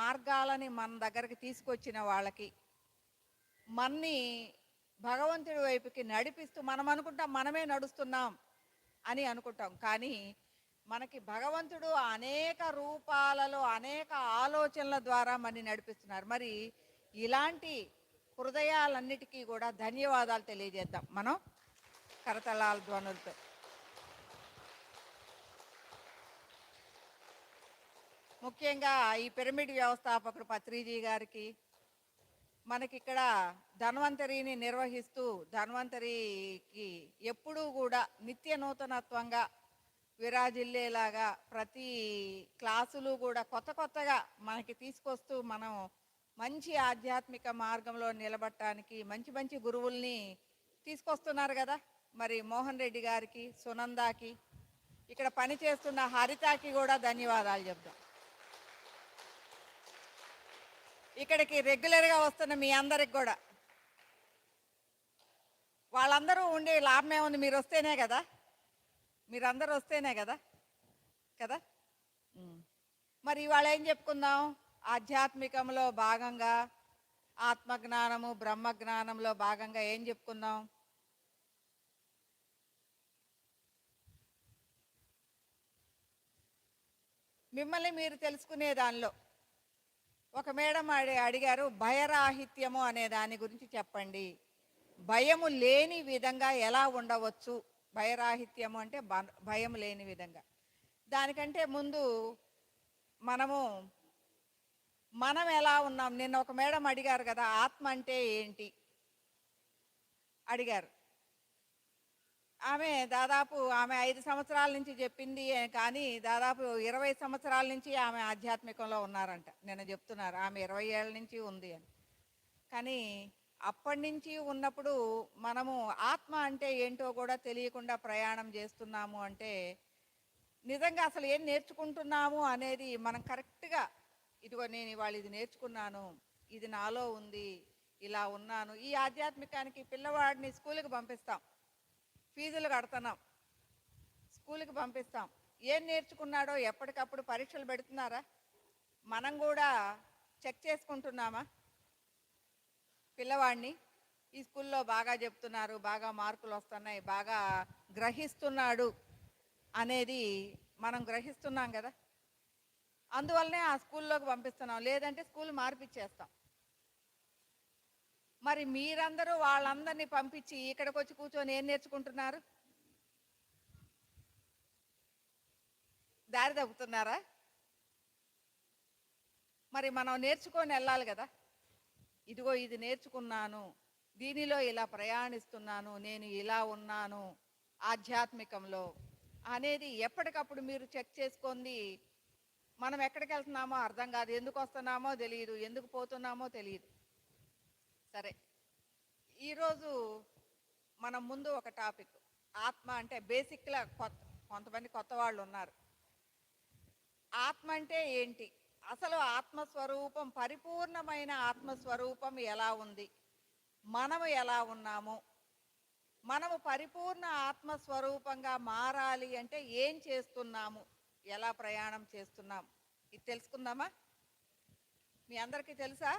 మార్గాలని మన దగ్గరికి తీసుకొచ్చిన వాళ్ళకి మన్ని భగవంతుడి వైపుకి నడిపిస్తూ మనం అనుకుంటాం మనమే నడుస్తున్నాం అని అనుకుంటాం. కానీ మనకి భగవంతుడు అనేక రూపాలలో అనేక ఆలోచనల ద్వారా మనని నడిపిస్తున్నారు. మరి ఇలాంటి హృదయాలన్నిటికీ కూడా ధన్యవాదాలు తెలియజేద్దాం మనం కరతలాల ధ్వనులతో. ముఖ్యంగా ఈ పిరమిడ్ వ్యవస్థాపకుడు పత్రిజీ గారికి, మనకిక్కడ ధన్వంతరిని నిర్వహిస్తూ ధన్వంతరికి ఎప్పుడూ కూడా నిత్య నూతనత్వంగా విరాజిల్లేలాగా ప్రతి క్లాసులు కూడా కొత్త కొత్తగా మనకి తీసుకొస్తూ మనం మంచి ఆధ్యాత్మిక మార్గంలో నిలబడటానికి మంచి మంచి గురువుల్ని తీసుకొస్తున్నారు కదా. మరి మోహన్ రెడ్డి గారికి, సునందాకి, ఇక్కడ పనిచేస్తున్న హరితకి కూడా ధన్యవాదాలు చెప్తాం. ఇక్కడికి రెగ్యులర్గా వస్తున్న మీ అందరికి కూడా, వాళ్ళందరూ ఉండే లాభం ఏముంది, మీరు వస్తేనే కదా, మీరందరూ వస్తేనే కదా కదా. మరి ఇవాళ ఏం చెప్పుకుందాం, ఆధ్యాత్మికంలో భాగంగా ఆత్మజ్ఞానము బ్రహ్మజ్ఞానంలో భాగంగా ఏం చెప్పుకుందాం. మిమ్మల్ని మీరు తెలుసుకునే దానిలో ఒక మేడం అడిగారు, భయరాహిత్యము అనే దాని గురించి చెప్పండి. భయము లేని విధంగా ఎలా ఉండవచ్చు, భయరాహిత్యము అంటే భయం లేని విధంగా. దానికంటే ముందు మనం ఎలా ఉన్నాం. నిన్న ఒక మేడం అడిగారు కదా, ఆత్మ అంటే ఏంటి అడిగారు. ఆమె 5 సంవత్సరాల నుంచి చెప్పింది, కానీ దాదాపు 20 సంవత్సరాల నుంచి ఆమె ఆధ్యాత్మికంలో ఉన్నారంట. నిన్న చెప్తున్నారు ఆమె 20 ఏళ్ళ నుంచి ఉంది అని. కానీ అప్పటి నుంచి ఉన్నప్పుడు మనము ఆత్మ అంటే ఏంటో కూడా తెలియకుండా ప్రయాణం చేస్తున్నాము అంటే నిజంగా అసలు ఏం నేర్చుకుంటున్నాము అనేది మనం కరెక్ట్గా, ఇదిగో నేను ఇవాళ ఇది నేర్చుకున్నాను, ఇది నాలో ఉంది, ఇలా ఉన్నాను. ఈ ఆధ్యాత్మికానికి పిల్లవాడిని స్కూల్కి పంపిస్తాం, ఫీజులు కడుతున్నాం, స్కూల్కి పంపిస్తాం. ఏం నేర్చుకున్నాడో ఎప్పటికప్పుడు పరీక్షలు పెడుతున్నారా? మనం కూడా చెక్ చేసుకుంటున్నామా పిల్లవాడిని? ఈ స్కూల్లో బాగా చెప్తున్నారు, బాగా మార్కులు వస్తున్నాయి, బాగా గ్రహిస్తున్నాడు అనేది మనం గ్రహిస్తున్నాం కదా. అందువల్లనే ఆ స్కూల్లోకి పంపిస్తున్నాం, లేదంటే స్కూల్ మార్పిచ్చేస్తాం. మరి మీరందరూ వాళ్ళందరినీ పంపించి ఇక్కడికి వచ్చి కూర్చొని ఏం నేర్చుకుంటున్నారు? దారి తప్పుతున్నారా? మరి మనం నేర్చుకొని వెళ్ళాలి కదా. ఇదిగో ఇది నేర్చుకున్నాను, దీనిలో ఇలా ప్రయాణిస్తున్నాను, నేను ఇలా ఉన్నాను ఆధ్యాత్మికంలో అనేది ఎప్పటికప్పుడు మీరు చెక్ చేసుకొని, మనం ఎక్కడికి వెళ్తున్నామో అర్థం కాదు, ఎందుకు వస్తున్నామో తెలియదు, ఎందుకు పోతున్నామో తెలియదు. సరే, ఈరోజు మనం ముందు ఒక టాపిక్, ఆత్మ అంటే బేసిక్గా కొంతమంది కొత్త వాళ్ళు ఉన్నారు. ఆత్మ అంటే ఏంటి, అసలు ఆత్మస్వరూపం, పరిపూర్ణమైన ఆత్మస్వరూపం ఎలా ఉంది, మనము ఎలా ఉన్నాము, మనము పరిపూర్ణ ఆత్మస్వరూపంగా మారాలి అంటే ఏం చేస్తున్నాము, ఎలా ప్రయాణం చేస్తున్నాం, ఇది తెలుసుకుందామా? మీ అందరికీ తెలుసా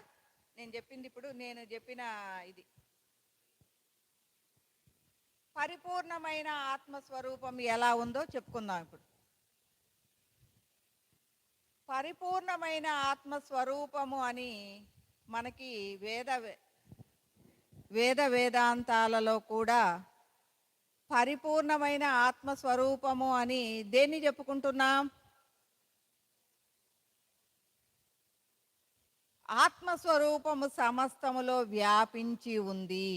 నేను చెప్పింది? ఇప్పుడు నేను చెప్పిన ఇది పరిపూర్ణమైన ఆత్మస్వరూపం ఎలా ఉందో చెప్పుకుందాం. ఇప్పుడు పరిపూర్ణమైన ఆత్మస్వరూపము అని మనకి వేదాంతాలలో కూడా పరిపూర్ణమైన ఆత్మస్వరూపము అని దేన్ని చెప్పుకుంటున్నాం? ఆత్మస్వరూపము సమస్తములో వ్యాపించి ఉంది,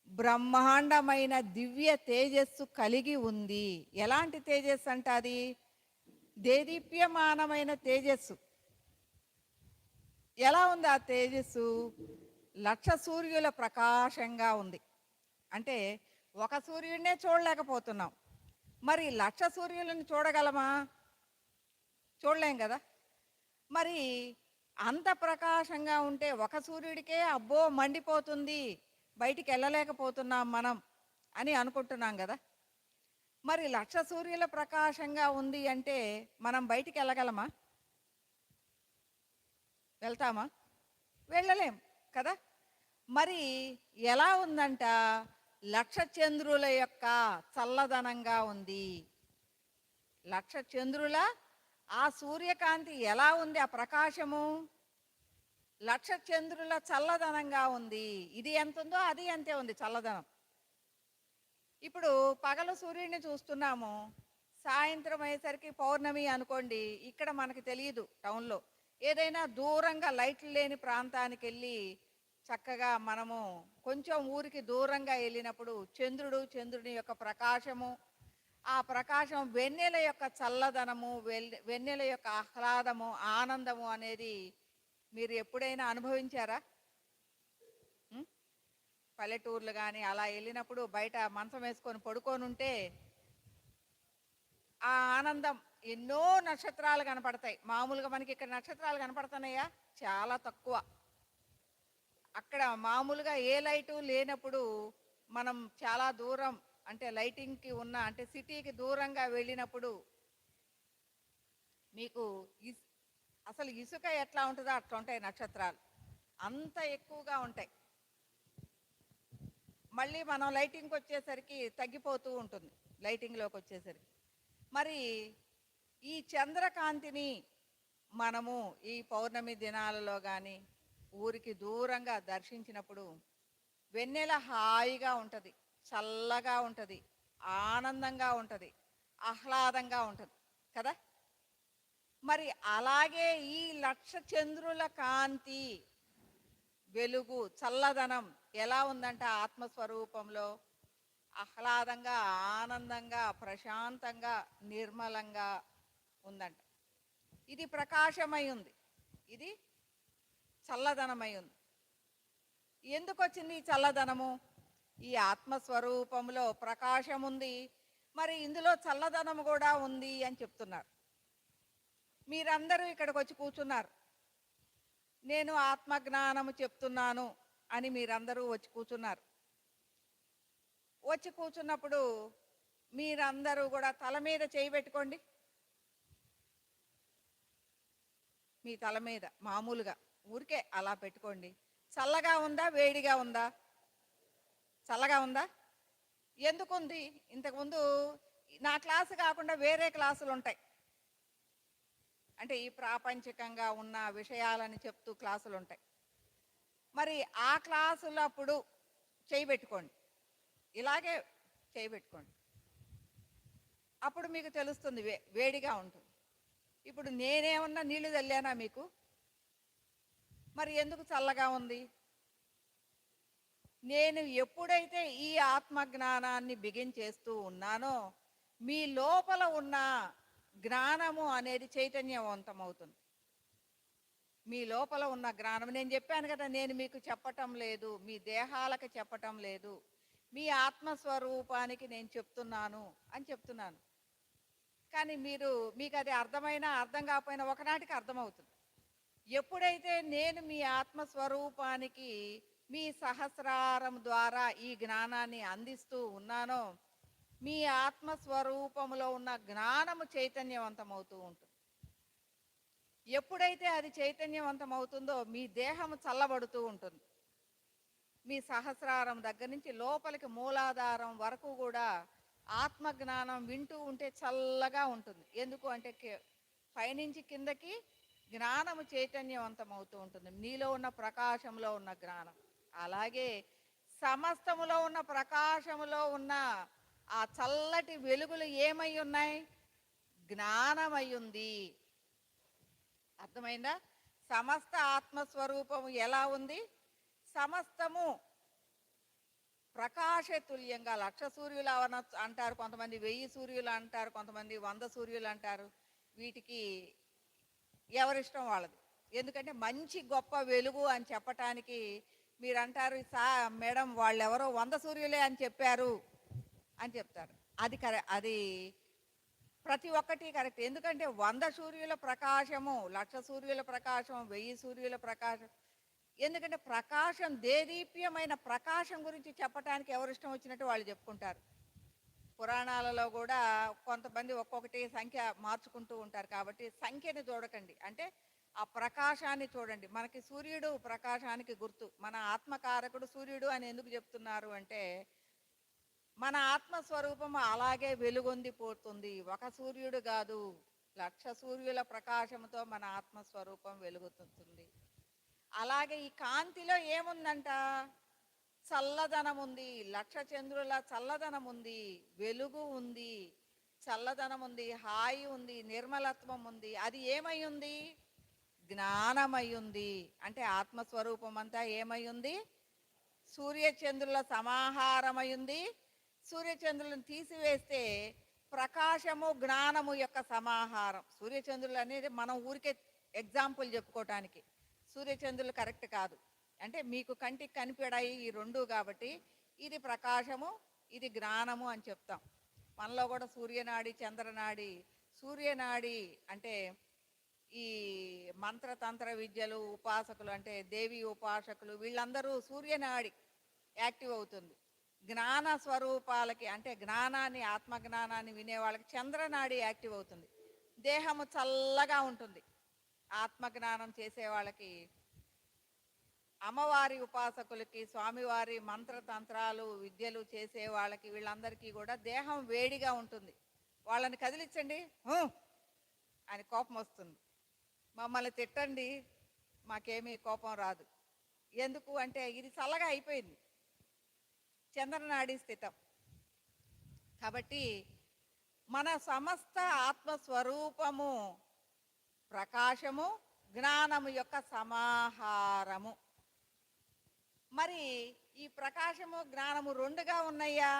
బ్రహ్మాండమైన దివ్య తేజస్సు కలిగి ఉంది. ఎలాంటి తేజస్సు అంటే అది దేదీప్యమానమైన తేజస్సు. ఎలా ఉంది ఆ తేజస్సు? 1,00,000 సూర్యుల ప్రకాశంగా ఉంది. అంటే ఒక సూర్యుడినే చూడలేకపోతున్నాం, మరి 1,00,000 సూర్యులను చూడగలమా? చూడలేం కదా. మరి అంత ప్రకాశంగా ఉంటే ఒక సూర్యుడికే అబ్బో మండిపోతుంది, బయటికి వెళ్ళలేకపోతున్నాం మనం అని అనుకుంటున్నాం కదా. మరి 1,00,000 సూర్యుల ప్రకాశంగా ఉంది అంటే మనం బయటికి వెళ్ళగలమా? వెళ్తామా? వెళ్ళలేం కదా. మరి ఎలా ఉందంట, లక్ష చంద్రుల యొక్క చల్లదనంగా ఉంది. లక్ష చంద్రుల ఆ సూర్యకాంతి ఎలా ఉంది, ఆ ప్రకాశము లక్ష చంద్రుల చల్లదనంగా ఉంది. ఇది ఎంత ఉందో అది అంతే ఉంది చల్లదనం. ఇప్పుడు పగలు సూర్యుడిని చూస్తున్నాము, సాయంత్రం అయ్యేసరికి పౌర్ణమి అనుకోండి, ఇక్కడ మనకి తెలియదు టౌన్లో. ఏదైనా దూరంగా లైట్లు లేని ప్రాంతానికి వెళ్ళి చక్కగా మనము కొంచెం ఊరికి దూరంగా వెళ్ళినప్పుడు చంద్రుని యొక్క ప్రకాశము, ఆ ప్రకాశం వెన్నెల యొక్క చల్లదనము, వెన్నెల యొక్క ఆహ్లాదము, ఆనందము అనేది మీరు ఎప్పుడైనా అనుభవించారా? ఉం? పల్లెటూర్లు కానీ అలా వెళ్ళినప్పుడు బయట మంచం వేసుకొని పడుకొని ఉంటే ఆ ఆనందం, ఎన్నో నక్షత్రాలు కనపడతాయి. మామూలుగా మనకి ఇక్కడ నక్షత్రాలు కనపడుతున్నాయా? చాలా తక్కువ. అక్కడ మామూలుగా ఏ లైటు లేనప్పుడు మనం చాలా దూరం, అంటే లైటింగ్కి ఉన్న, అంటే సిటీకి దూరంగా వెళ్ళినప్పుడు మీకు అసలు ఇసుక ఎట్లా ఉంటుందో అట్లా ఉంటాయి నక్షత్రాలు, అంత ఎక్కువగా ఉంటాయి. మళ్ళీ మనం లైటింగ్కి వచ్చేసరికి తగ్గిపోతూ ఉంటుంది, లైటింగ్లోకి వచ్చేసరికి. మరి ఈ చంద్రకాంతిని మనము ఈ పౌర్ణమి దినాలలో కానీ ఊరికి దూరంగా దర్శించినప్పుడు వెన్నెల హాయిగా ఉంటుంది, చల్లగా ఉంటుంది, ఆనందంగా ఉంటుంది, ఆహ్లాదంగా ఉంటుంది కదా. మరి అలాగే ఈ లక్ష చంద్రుల కాంతి, వెలుగు, చల్లదనం ఎలా ఉందంటే ఆత్మస్వరూపంలో ఆహ్లాదంగా, ఆనందంగా, ప్రశాంతంగా, నిర్మలంగా ఉందంట. ఇది ప్రకాశమై ఉంది, ఇది చల్లదనమై ఉంది. ఎందుకు వచ్చింది ఈ చల్లదనము? ఈ ఆత్మస్వరూపంలో ప్రకాశం ఉంది, మరి ఇందులో చల్లదనం కూడా ఉంది అని చెప్తున్నారు. మీరందరూ ఇక్కడికి వచ్చి కూర్చున్నారు, నేను ఆత్మజ్ఞానము చెప్తున్నాను అని మీరందరూ వచ్చి కూర్చున్నారు. వచ్చి కూర్చున్నప్పుడు మీరందరూ కూడా తల మీద చేయి పెట్టుకోండి. మీ తల మీద మామూలుగా ఊరికే అలా పెట్టుకోండి. చల్లగా ఉందా, వేడిగా ఉందా? చల్లగా ఉందా? ఎందుకుంది? ఇంతకుముందు నా క్లాసు కాకుండా వేరే క్లాసులు ఉంటాయి, అంటే ఈ ప్రాపంచికంగా ఉన్న విషయాలని చెప్తూ క్లాసులు ఉంటాయి. మరి ఆ క్లాసులప్పుడు చేయి పెట్టుకోండి, ఇలాగే చేయి పెట్టుకోండి, అప్పుడు మీకు తెలుస్తుంది వేడిగా ఉంటుంది. ఇప్పుడు నేనేమన్నా నీళ్లు చల్లానా మీకు? మరి ఎందుకు చల్లగా ఉంది? నేను ఎప్పుడైతే ఈ ఆత్మజ్ఞానాన్ని బిగించేస్తూ ఉన్నానో మీ లోపల ఉన్న జ్ఞానము అనేది చైతన్యవంతమవుతుంది. మీ లోపల ఉన్న జ్ఞానం, నేను చెప్పాను కదా, నేను మీకు చెప్పటం లేదు, మీ దేహాలకు చెప్పటం లేదు, మీ ఆత్మస్వరూపానికి నేను చెప్తున్నాను అని చెప్తున్నాను. కానీ మీకు అది అర్థమైనా అర్థం కాకపోయినా ఒకనాటికి అర్థమవుతుంది. ఎప్పుడైతే నేను మీ ఆత్మస్వరూపానికి మీ సహస్రారం ద్వారా ఈ జ్ఞానాన్ని అందిస్తూ ఉన్నానో మీ ఆత్మస్వరూపంలో ఉన్న జ్ఞానము చైతన్యవంతమవుతూ ఉంటుంది. ఎప్పుడైతే అది చైతన్యవంతం అవుతుందో మీ దేహము చల్లబడుతూ ఉంటుంది. మీ సహస్రారం దగ్గర నుంచి లోపలికి మూలాధారం వరకు కూడా ఆత్మజ్ఞానం వింటూ ఉంటే చల్లగా ఉంటుంది. ఎందుకు అంటే పైనుంచి కిందకి జ్ఞానము చైతన్యవంతం అవుతూ ఉంటుంది, నీలో ఉన్న ప్రకాశంలో ఉన్న జ్ఞానం. అలాగే సమస్తములో ఉన్న ప్రకాశములో ఉన్న ఆ చల్లటి వెలుగులు ఏమై ఉన్నాయి? జ్ఞానమై ఉంది. అర్థమైందా? సమస్త ఆత్మస్వరూపము ఎలా ఉంది? సమస్తము ప్రకాశతుల్యంగా, లక్ష సూర్యులు అంటారు కొంతమంది, 1000 సూర్యులు అంటారు కొంతమంది, 100 సూర్యులు అంటారు. వీటికి ఎవరిష్టం వాళ్ళది. ఎందుకంటే మంచి గొప్ప వెలుగు అని చెప్పటానికి మీరు అంటారు, మేడం వాళ్ళెవరో 100 సూర్యులే అని చెప్పారు అని చెప్తారు. అది ప్రతి ఒక్కటి కరెక్ట్. ఎందుకంటే 100 సూర్యుల ప్రకాశము, లక్ష సూర్యుల ప్రకాశం, 1000 సూర్యుల ప్రకాశం. ఎందుకంటే ప్రకాశం, దేదీప్యమైన ప్రకాశం గురించి చెప్పటానికి ఎవరిష్టం వచ్చినట్టు వాళ్ళు చెప్పుకుంటారు. పురాణాలలో కూడా కొంతమంది ఒక్కొక్కటి సంఖ్య మార్చుకుంటూ ఉంటారు. కాబట్టి సంఖ్యని చూడకండి, అంటే ఆ ప్రకాశాన్ని చూడండి. మనకి సూర్యుడు ప్రకాశానికి గుర్తు. మన ఆత్మకారకుడు సూర్యుడు అని ఎందుకు చెప్తున్నారు అంటే, మన ఆత్మస్వరూపం అలాగే వెలుగొంది పోతుంది. ఒక సూర్యుడు కాదు, లక్ష సూర్యుల ప్రకాశంతో మన ఆత్మస్వరూపం వెలుగుతుంది. అలాగే ఈ కాంతిలో ఏముందంట? చల్లదనం ఉంది. లక్ష చంద్రుల చల్లదనం ఉంది, వెలుగు ఉంది, చల్లదనం ఉంది, హాయి ఉంది, నిర్మలత్వం ఉంది. అది ఏమై ఉంది? జ్ఞానమై ఉంది. అంటే ఆత్మస్వరూపం అంతా ఏమై ఉంది? సూర్యచంద్రుల సమాహారమై ఉంది. సూర్యచంద్రులను తీసివేస్తే ప్రకాశము జ్ఞానము యొక్క సమాహారం. సూర్యచంద్రులు అనేది మనం ఊరికే ఎగ్జాంపుల్ చెప్పుకోవటానికి, సూర్యచంద్రులు కరెక్ట్ కాదు. అంటే మీకు కంటికి కనిపెడాయి ఈ రెండు కాబట్టి ఇది ప్రకాశము, ఇది జ్ఞానము అని చెప్తాం. మనలో కూడా సూర్యనాడి, చంద్రనాడి. సూర్యనాడి అంటే ఈ మంత్రతంత్ర విద్యలు ఉపాసకులు, అంటే దేవి ఉపాసకులు, వీళ్ళందరూ సూర్యనాడి యాక్టివ్ అవుతుంది. జ్ఞాన స్వరూపాలకి, అంటే జ్ఞానాన్ని, ఆత్మజ్ఞానాన్ని వినే వాళ్ళకి చంద్రనాడి యాక్టివ్ అవుతుంది. దేహము చల్లగా ఉంటుంది. ఆత్మజ్ఞానం చేసే వాళ్ళకి, అమ్మవారి ఉపాసకులకి, స్వామివారి మంత్రతంత్రాలు విద్యలు చేసే వాళ్ళకి, వీళ్ళందరికీ కూడా దేహం వేడిగా ఉంటుంది. వాళ్ళని కదిలించండి అని కోపం వస్తుంది. మమ్మల్ని తిట్టండి, మాకేమీ కోపం రాదు. ఎందుకు అంటే ఇది చల్లగా అయిపోయింది, చంద్రనాడి స్థితం. కాబట్టి మన సమస్త ఆత్మస్వరూపము ప్రకాశము, జ్ఞానము యొక్క సమాహారము. మరి ఈ ప్రకాశము జ్ఞానము రెండుగా ఉన్నాయా?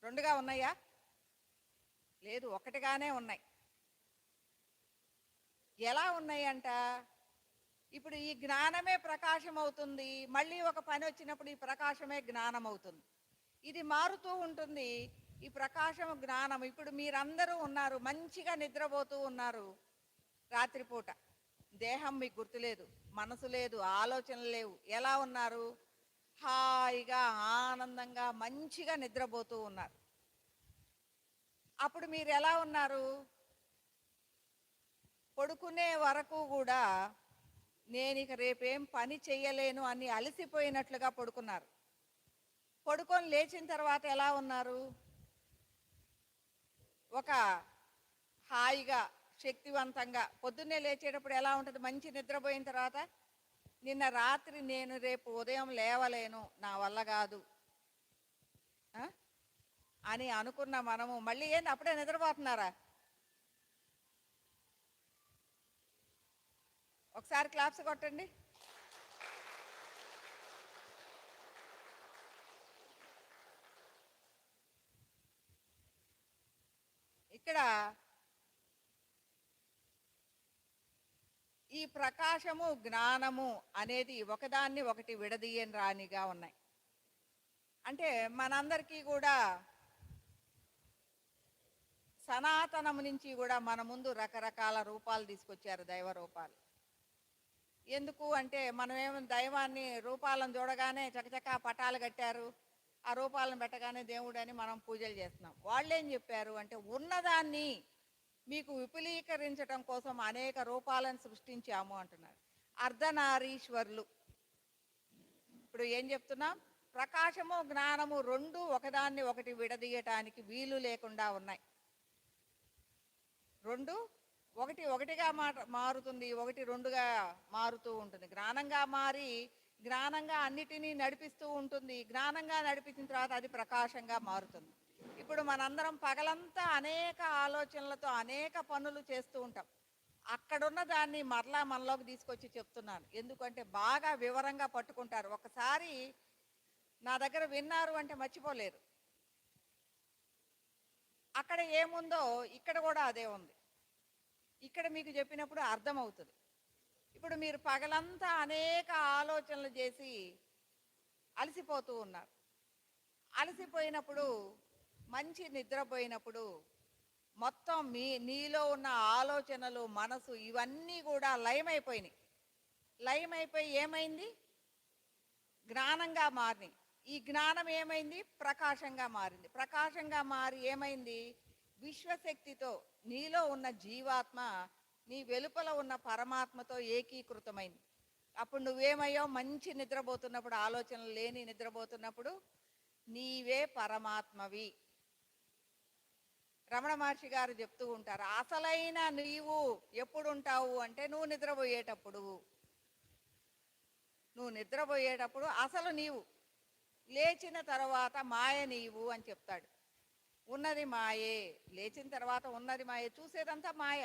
రెండుగా ఉన్నాయా? లేదు, ఒకటిగానే ఉన్నాయి. ఎలా ఉన్నాయంట? ఇప్పుడు ఈ జ్ఞానమే ప్రకాశం అవుతుంది, మళ్ళీ ఒక పని వచ్చినప్పుడు ఈ ప్రకాశమే జ్ఞానం అవుతుంది. ఇది మారుతూ ఉంటుంది ఈ ప్రకాశం జ్ఞానం. ఇప్పుడు మీరందరూ ఉన్నారు, మంచిగా నిద్రపోతూ ఉన్నారు. రాత్రిపూట దేహం మీకు గుర్తులేదు, మనసు లేదు, ఆలోచనలు లేవు. ఎలా ఉన్నారు? హాయిగా ఆనందంగా మంచిగా నిద్రపోతూ ఉన్నారు. అప్పుడు మీరు ఎలా ఉన్నారు? పడుకునే వరకు కూడా నేను ఇక రేపేం పని చెయ్యలేను అని అలసిపోయినట్లుగా పడుకున్నారు. పడుకొని లేచిన తర్వాత ఎలా ఉన్నారు? ఒక హాయిగా శక్తివంతంగా. పొద్దున్నే లేచేటప్పుడు ఎలా ఉంటుంది? మంచి నిద్రపోయిన తర్వాత, నిన్న రాత్రి నేను రేపు ఉదయం లేవలేను, నా వల్ల కాదు అని అనుకున్న మనము మళ్ళీ ఏంది అప్పుడే నిద్రపోతున్నారా? ఒకసారి క్లాప్స్ కొట్టండి. ఇక్కడ ఈ ప్రకాశము, జ్ఞానము అనేది ఒకదాన్ని ఒకటి విడదీయని రానిగా ఉన్నాయి. అంటే మనందరికీ కూడా సనాతనం నుంచి కూడా మన ముందు రకరకాల రూపాలు తీసుకొచ్చారు, దైవ రూపాలు. ఎందుకు అంటే మనమేమో దైవాన్ని రూపాలను చూడగానే చకచకా పటాలు కట్టారు, ఆ రూపాలను పెట్టగానే దేవుడు అని మనం పూజలు చేస్తున్నాం. వాళ్ళేం చెప్పారు అంటే ఉన్నదాన్ని మీకు విపులీకరించడం కోసం అనేక రూపాలను సృష్టించాము అంటున్నారు. అర్ధనారీశ్వరులు. ఇప్పుడు ఏం చెప్తున్నాం? ప్రకాశము, జ్ఞానము రెండు ఒకదాన్ని ఒకటి విడదీయటానికి వీలు లేకుండా ఉన్నాయి. రెండు ఒకటి ఒకటిగా మారుతుంది, ఒకటి రెండుగా మారుతూ ఉంటుంది. జ్ఞానంగా మారి జ్ఞానంగా అన్నిటినీ నడిపిస్తూ ఉంటుంది. జ్ఞానంగా నడిపించిన తర్వాత అది ప్రకాశంగా మారుతుంది. ఇప్పుడు మనందరం పగలంతా అనేక ఆలోచనలతో అనేక పనులు చేస్తూ ఉంటాం. అక్కడున్న దాన్ని మరలా మనలోకి తీసుకొచ్చి చెప్తున్నాను, ఎందుకంటే బాగా వివరంగా పట్టుకుంటారు. ఒకసారి నా దగ్గర విన్నారు అంటే మర్చిపోలేరు. అక్కడ ఏముందో ఇక్కడ కూడా అదే ఉంది. ఇక్కడ మీకు చెప్పినప్పుడు అర్థమవుతుంది. ఇప్పుడు మీరు పగలంతా అనేక ఆలోచనలు చేసి అలసిపోతూ ఉన్నారు. అలసిపోయినప్పుడు, మంచి నిద్రపోయినప్పుడు మొత్తం నీలో ఉన్న ఆలోచనలు, మనసు ఇవన్నీ కూడా లయమైపోయినాయి. లయమైపోయి ఏమైంది? జ్ఞానంగా మారినాయి. ఈ జ్ఞానం ఏమైంది? ప్రకాశంగా మారింది. ప్రకాశంగా మారి ఏమైంది? విశ్వశక్తితో నీలో ఉన్న జీవాత్మ నీ వెలుపల ఉన్న పరమాత్మతో ఏకీకృతమైంది. అప్పుడు నువ్వేమయ్యావు? మంచి నిద్రపోతున్నప్పుడు, ఆలోచనలు లేని నిద్రపోతున్నప్పుడు నీవే పరమాత్మవి. రమణ మహర్షి గారు చెప్తూ ఉంటారు, అసలైన నీవు ఎప్పుడు ఉంటావు అంటే నువ్వు నిద్రపోయేటప్పుడు. నువ్వు నిద్రపోయేటప్పుడు అసలు నీవు, లేచిన తర్వాత మాయ నీవు అని చెప్తాడు. ఉన్నది మాయే, లేచిన తర్వాత ఉన్నది మాయే, చూసేదంతా మాయ.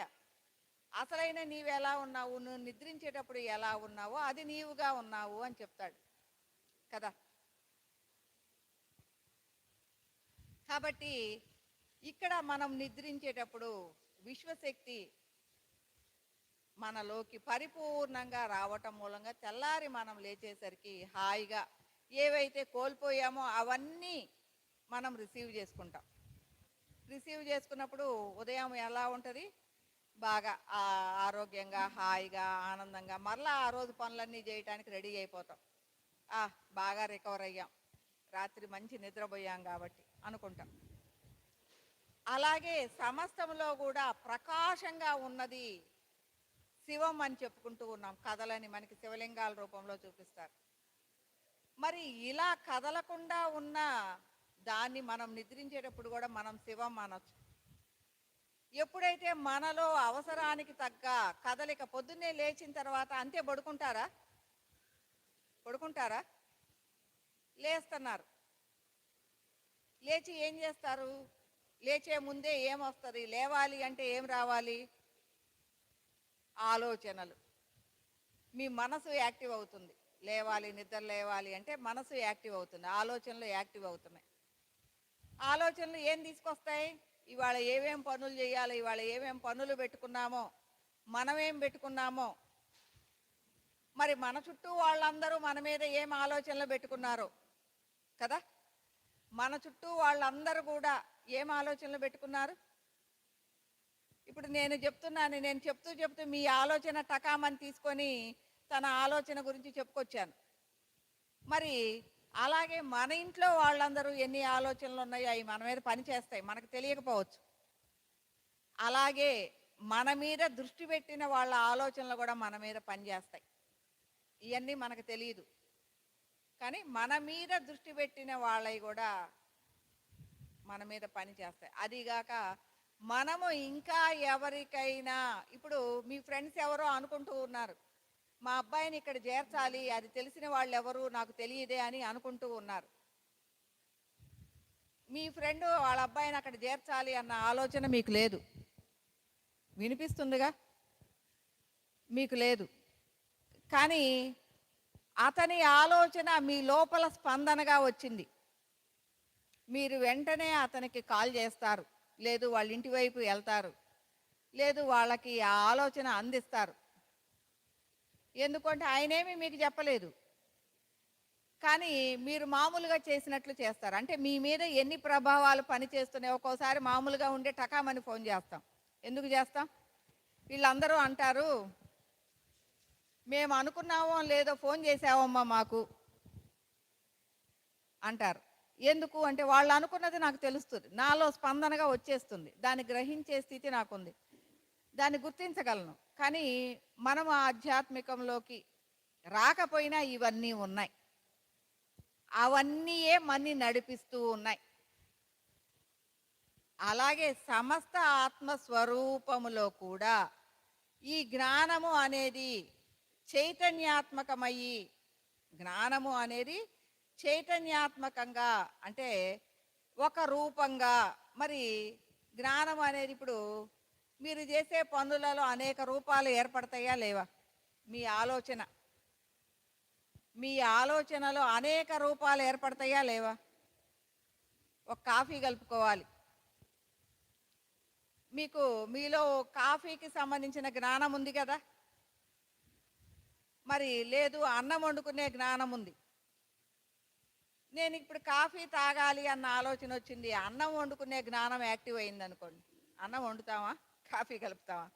అసలైన నీవు ఎలా ఉన్నావు, నువ్వు నిద్రించేటప్పుడు ఎలా ఉన్నావో అది నీవుగా ఉన్నావు అని చెప్తాడు కదా. కాబట్టి ఇక్కడ మనం నిద్రించేటప్పుడు విశ్వశక్తి మనలోకి పరిపూర్ణంగా రావటం మూలంగా తెల్లారి మనం లేచేసరికి హాయిగా ఏవైతే కోల్పోయామో అవన్నీ మనం రిసీవ్ చేసుకుంటాం. రిసీవ్ చేసుకున్నప్పుడు ఉదయం ఎలా ఉంటుంది? బాగా ఆరోగ్యంగా, హాయిగా, ఆనందంగా మరలా ఆ రోజు పనులన్నీ చేయడానికి రెడీ అయిపోతాం. బాగా రికవర్ అయ్యాం, రాత్రి మంచి నిద్రపోయాం కాబట్టి అనుకుంటాం. అలాగే సమస్తంలో కూడా ప్రకాశంగా ఉన్నది శివం అని చెప్పుకుంటూ ఉన్నాం. కథలని మనకి శివలింగాల రూపంలో చూపిస్తారు. మరి ఇలా కదలకుండా ఉన్న దాన్ని మనం నిద్రించేటప్పుడు కూడా మనం శివం అనొచ్చు. ఎప్పుడైతే మనలో అవసరానికి తగ్గ కదలిక, పొద్దున్నే లేచిన తర్వాత అంతే పడుకుంటారా? పడుకుంటారా? లేస్తున్నారు. లేచి ఏం చేస్తారు? లేచే ముందే ఏమొస్తుంది? లేవాలి అంటే ఏం రావాలి? ఆలోచనలు. మీ మనసు యాక్టివ్ అవుతుంది. లేవాలి, నిద్ర లేవాలి అంటే మనసు యాక్టివ్ అవుతుంది, ఆలోచనలు యాక్టివ్ అవుతున్నాయి. ఆలోచనలు ఏం తీసుకొస్తాయి? ఇవాళ ఏమేం పనులు చేయాలి, ఇవాళ ఏమేం పనులు పెట్టుకున్నామో, మనమేం పెట్టుకున్నామో, మరి మన చుట్టూ వాళ్ళందరూ మన మీద ఏం ఆలోచనలు పెట్టుకున్నారో కదా. మన చుట్టూ వాళ్ళందరూ కూడా ఏం ఆలోచనలు పెట్టుకున్నారు? ఇప్పుడు నేను చెప్తున్నాను, నేను చెప్తూ మీ ఆలోచన టకామని తీసుకొని తన ఆలోచన గురించి చెప్పుకొచ్చాను. మరి అలాగే మన ఇంట్లో వాళ్ళందరూ ఎన్ని ఆలోచనలు ఉన్నాయో అవి మన మీద పని చేస్తాయి, మనకు తెలియకపోవచ్చు. అలాగే మన మీద దృష్టి పెట్టిన వాళ్ళ ఆలోచనలు కూడా మన మీద పనిచేస్తాయి. ఇవన్నీ మనకు తెలియదు, కానీ మన మీద దృష్టి పెట్టిన వాళ్ళవి కూడా మన మీద పని చేస్తాయి. అదిగాక మనము ఇంకా ఎవరికైనా, ఇప్పుడు మీ ఫ్రెండ్స్ ఎవరో అనుకుంటూ ఉన్నారు, మా అబ్బాయిని ఇక్కడ చేర్చాలి, అది తెలిసిన వాళ్ళు ఎవరు నాకు తెలియదే అని అనుకుంటూ ఉన్నారు. మీ ఫ్రెండ్ వాళ్ళ అబ్బాయిని అక్కడ చేర్చాలి అన్న ఆలోచన మీకు లేదు. వినిపిస్తుందిగా? మీకు లేదు. కానీ అతని ఆలోచన మీ లోపల స్పందనగా వచ్చింది. మీరు వెంటనే అతనికి కాల్ చేస్తారు, లేదు వాళ్ళ ఇంటి వైపు వెళ్తారు, లేదు వాళ్ళకి ఆ ఆలోచన అందిస్తారు. ఎందుకంటే ఆయనేమి మీకు చెప్పలేదు, కానీ మీరు మామూలుగా చేసినట్లు చేస్తారు. అంటే మీ మీద ఎన్ని ప్రభావాలు పనిచేస్తున్నాయి. ఒక్కోసారి మామూలుగా ఉండే టకామని ఫోన్ చేస్తాం. ఎందుకు చేస్తాం? వీళ్ళందరూ అంటారు, మేము అనుకున్నామో లేదో ఫోన్ చేసావమ్మా మాకు అంటారు. ఎందుకు అంటే వాళ్ళు అనుకున్నది నాకు తెలుస్తుంది, నాలో స్పందనగా వచ్చేస్తుంది, దాన్ని గ్రహించే స్థితి నాకుంది, దాన్ని గుర్తించగలను. కానీ మనం ఆధ్యాత్మికంలోకి రాకపోయినా ఇవన్నీ ఉన్నాయి, అవన్నీయే మన్ని నడిపిస్తూ ఉన్నాయి. అలాగే సమస్త ఆత్మస్వరూపములో కూడా ఈ జ్ఞానము అనేది చైతన్యాత్మకమయ్యి, జ్ఞానము అనేది చైతన్యాత్మకంగా అంటే ఒక రూపంగా. మరి జ్ఞానం అనేది ఇప్పుడు మీరు చేసే పనులలో అనేక రూపాలు ఏర్పడతాయా లేవా? మీ ఆలోచనలో అనేక రూపాలు ఏర్పడతాయా లేవా? ఒక కాఫీ కలుపుకోవాలి, మీకు మీలో కాఫీకి సంబంధించిన జ్ఞానం ఉంది కదా. మరి లేదు, అన్నం వండుకునే జ్ఞానం ఉంది. నేను ఇప్పుడు కాఫీ తాగాలి అన్న ఆలోచన వచ్చింది, అన్నం వండుకునే జ్ఞానం యాక్టివ్ అయింది అనుకోండి, అన్నం వండుతావా, కాఫీ కలుపుతావా?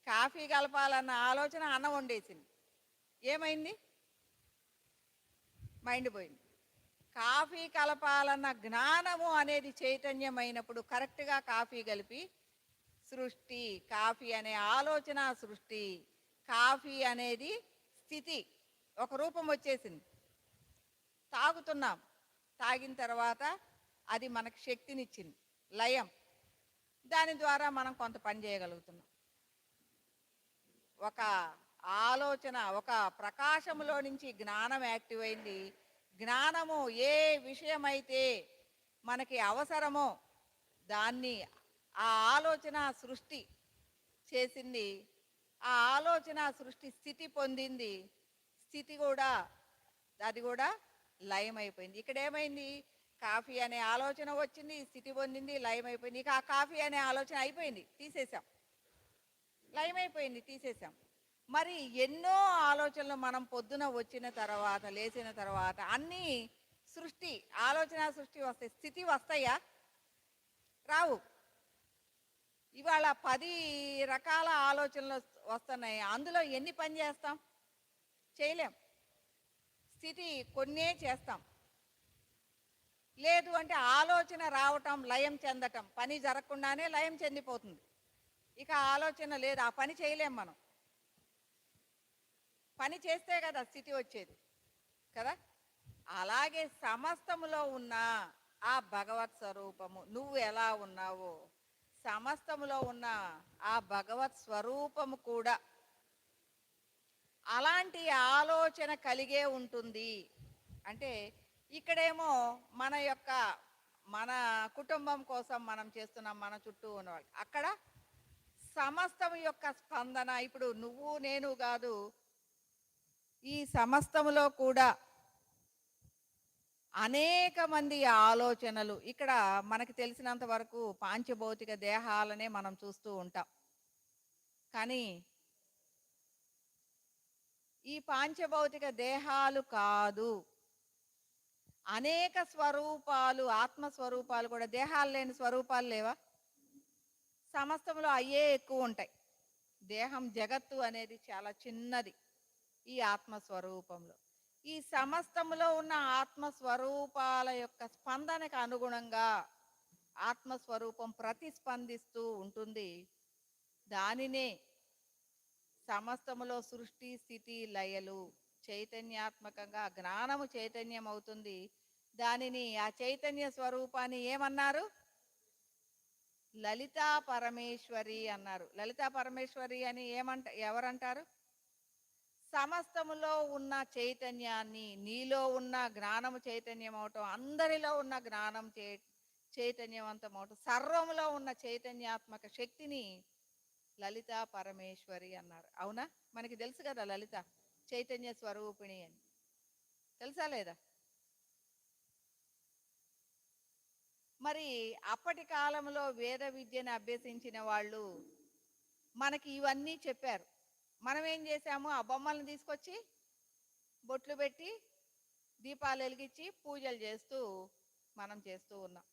కాఫీ కలపాలన్న ఆలోచన అన్నం వండేసింది, ఏమైంది? మైండ్ పోయింది. కాఫీ కలపాలన్న జ్ఞానము అనేది చైతన్యమైనప్పుడు కరెక్ట్గా కాఫీ కలిపి సృష్టి, కాఫీ అనే ఆలోచన సృష్టి, కాఫీ అనేది స్థితి, ఒక రూపం వచ్చేసింది. తాగుతున్నాం, తాగిన తర్వాత అది మనకు శక్తినిచ్చింది, లయం. దాని ద్వారా మనం కొంత పని చేయగలుగుతున్నాం. ఒక ఆలోచన, ఒక ప్రకాశములో నుంచి జ్ఞానం యాక్టివ్ అయింది. జ్ఞానము ఏ విషయమైతే మనకి అవసరమో దాన్ని ఆ ఆలోచన సృష్టి చేసింది. ఆ ఆలోచన సృష్టి స్థితి పొందింది. స్థితి కూడా, అది కూడా లయం అయిపోయింది. ఇక్కడ ఏమైంది? కాఫీ అనే ఆలోచన వచ్చింది, స్థితి పొందింది, లయం అయిపోయింది. ఇక ఆ కాఫీ అనే ఆలోచన అయిపోయింది, తీసేసాం. లయం అయిపోయింది, తీసేసాం. మరి ఎన్నో ఆలోచనలు మనం పొద్దున వచ్చిన తర్వాత, లేచిన తర్వాత అన్నీ సృష్టి, ఆలోచన సృష్టి వస్తాయి. స్థితి వస్తాయా? రావు. ఇవాళ 10 రకాల ఆలోచనలు వస్తున్నాయి. అందులో ఎన్ని పని చేస్తాం? చేయలేం. స్థితి కొన్నే చేస్తాం. లేదు అంటే ఆలోచన రావటం, లయం చెందటం, పని జరగకుండానే లయం చెందిపోతుంది. ఇక ఆలోచన లేదు, ఆ పని చేయలేం మనం. పని చేస్తే కదా స్థితి వచ్చేది కదా. అలాగే సమస్తములో ఉన్న ఆ భగవత్ స్వరూపము, నువ్వు ఎలా ఉన్నావో సమస్తములో ఉన్న ఆ భగవత్ స్వరూపము కూడా అలాంటి ఆలోచన కలిగే ఉంటుంది. అంటే ఇక్కడేమో మన కుటుంబం కోసం మనం చేస్తున్నాం, మన చుట్టూ ఉన్నవాళ్ళు. అక్కడ సమస్తం యొక్క స్పందన, ఇప్పుడు నువ్వు నేను కాదు, ఈ సమస్తములో కూడా అనేక మంది ఆలోచనలు. ఇక్కడ మనకి తెలిసినంత వరకు పాంచభౌతిక దేహాలనే మనం చూస్తూ ఉంటాం. కానీ ఈ పాంచభౌతిక దేహాలు కాదు, అనేక స్వరూపాలు, ఆత్మస్వరూపాలు కూడా. దేహాలు లేని స్వరూపాలు లేవా? సమస్తంలో అయ్యే ఎక్కువ ఉంటాయి. దేహం, జగత్తు అనేది చాలా చిన్నది ఈ ఆత్మస్వరూపంలో. ఈ సమస్తములో ఉన్న ఆత్మస్వరూపాల యొక్క స్పందనకు అనుగుణంగా ఆత్మస్వరూపం ప్రతిస్పందిస్తూ ఉంటుంది. దానినే సమస్తములో సృష్టి, స్థితి, లయలు చైతన్యాత్మకంగా, జ్ఞానము చైతన్యం అవుతుంది. దానిని, ఆ చైతన్య స్వరూపాన్ని ఏమన్నారు? లలితా పరమేశ్వరి అన్నారు. లలితా పరమేశ్వరి అని ఎవరంటారు? సమస్తములో ఉన్న చైతన్యాన్ని, నీలో ఉన్న జ్ఞానము చైతన్యం అవటం, అందరిలో ఉన్న జ్ఞానం చైతన్యవంతం అవటం, సర్వములో ఉన్న చైతన్యాత్మక శక్తిని లలితా పరమేశ్వరి అన్నారు. అవునా? మనకి తెలుసు కదా లలిత చైతన్య స్వరూపిణి అని. తెలుసా లేదా? మరి అప్పటి కాలంలో వేద విద్యను అభ్యసించిన వాళ్ళు మనకి ఇవన్నీ చెప్పారు. మనం ఏం చేసాము? ఆ బొమ్మలను తీసుకొచ్చి బొట్లు పెట్టి దీపాలు వెలిగించి పూజలు చేస్తూ మనం చేస్తూ ఉన్నాం.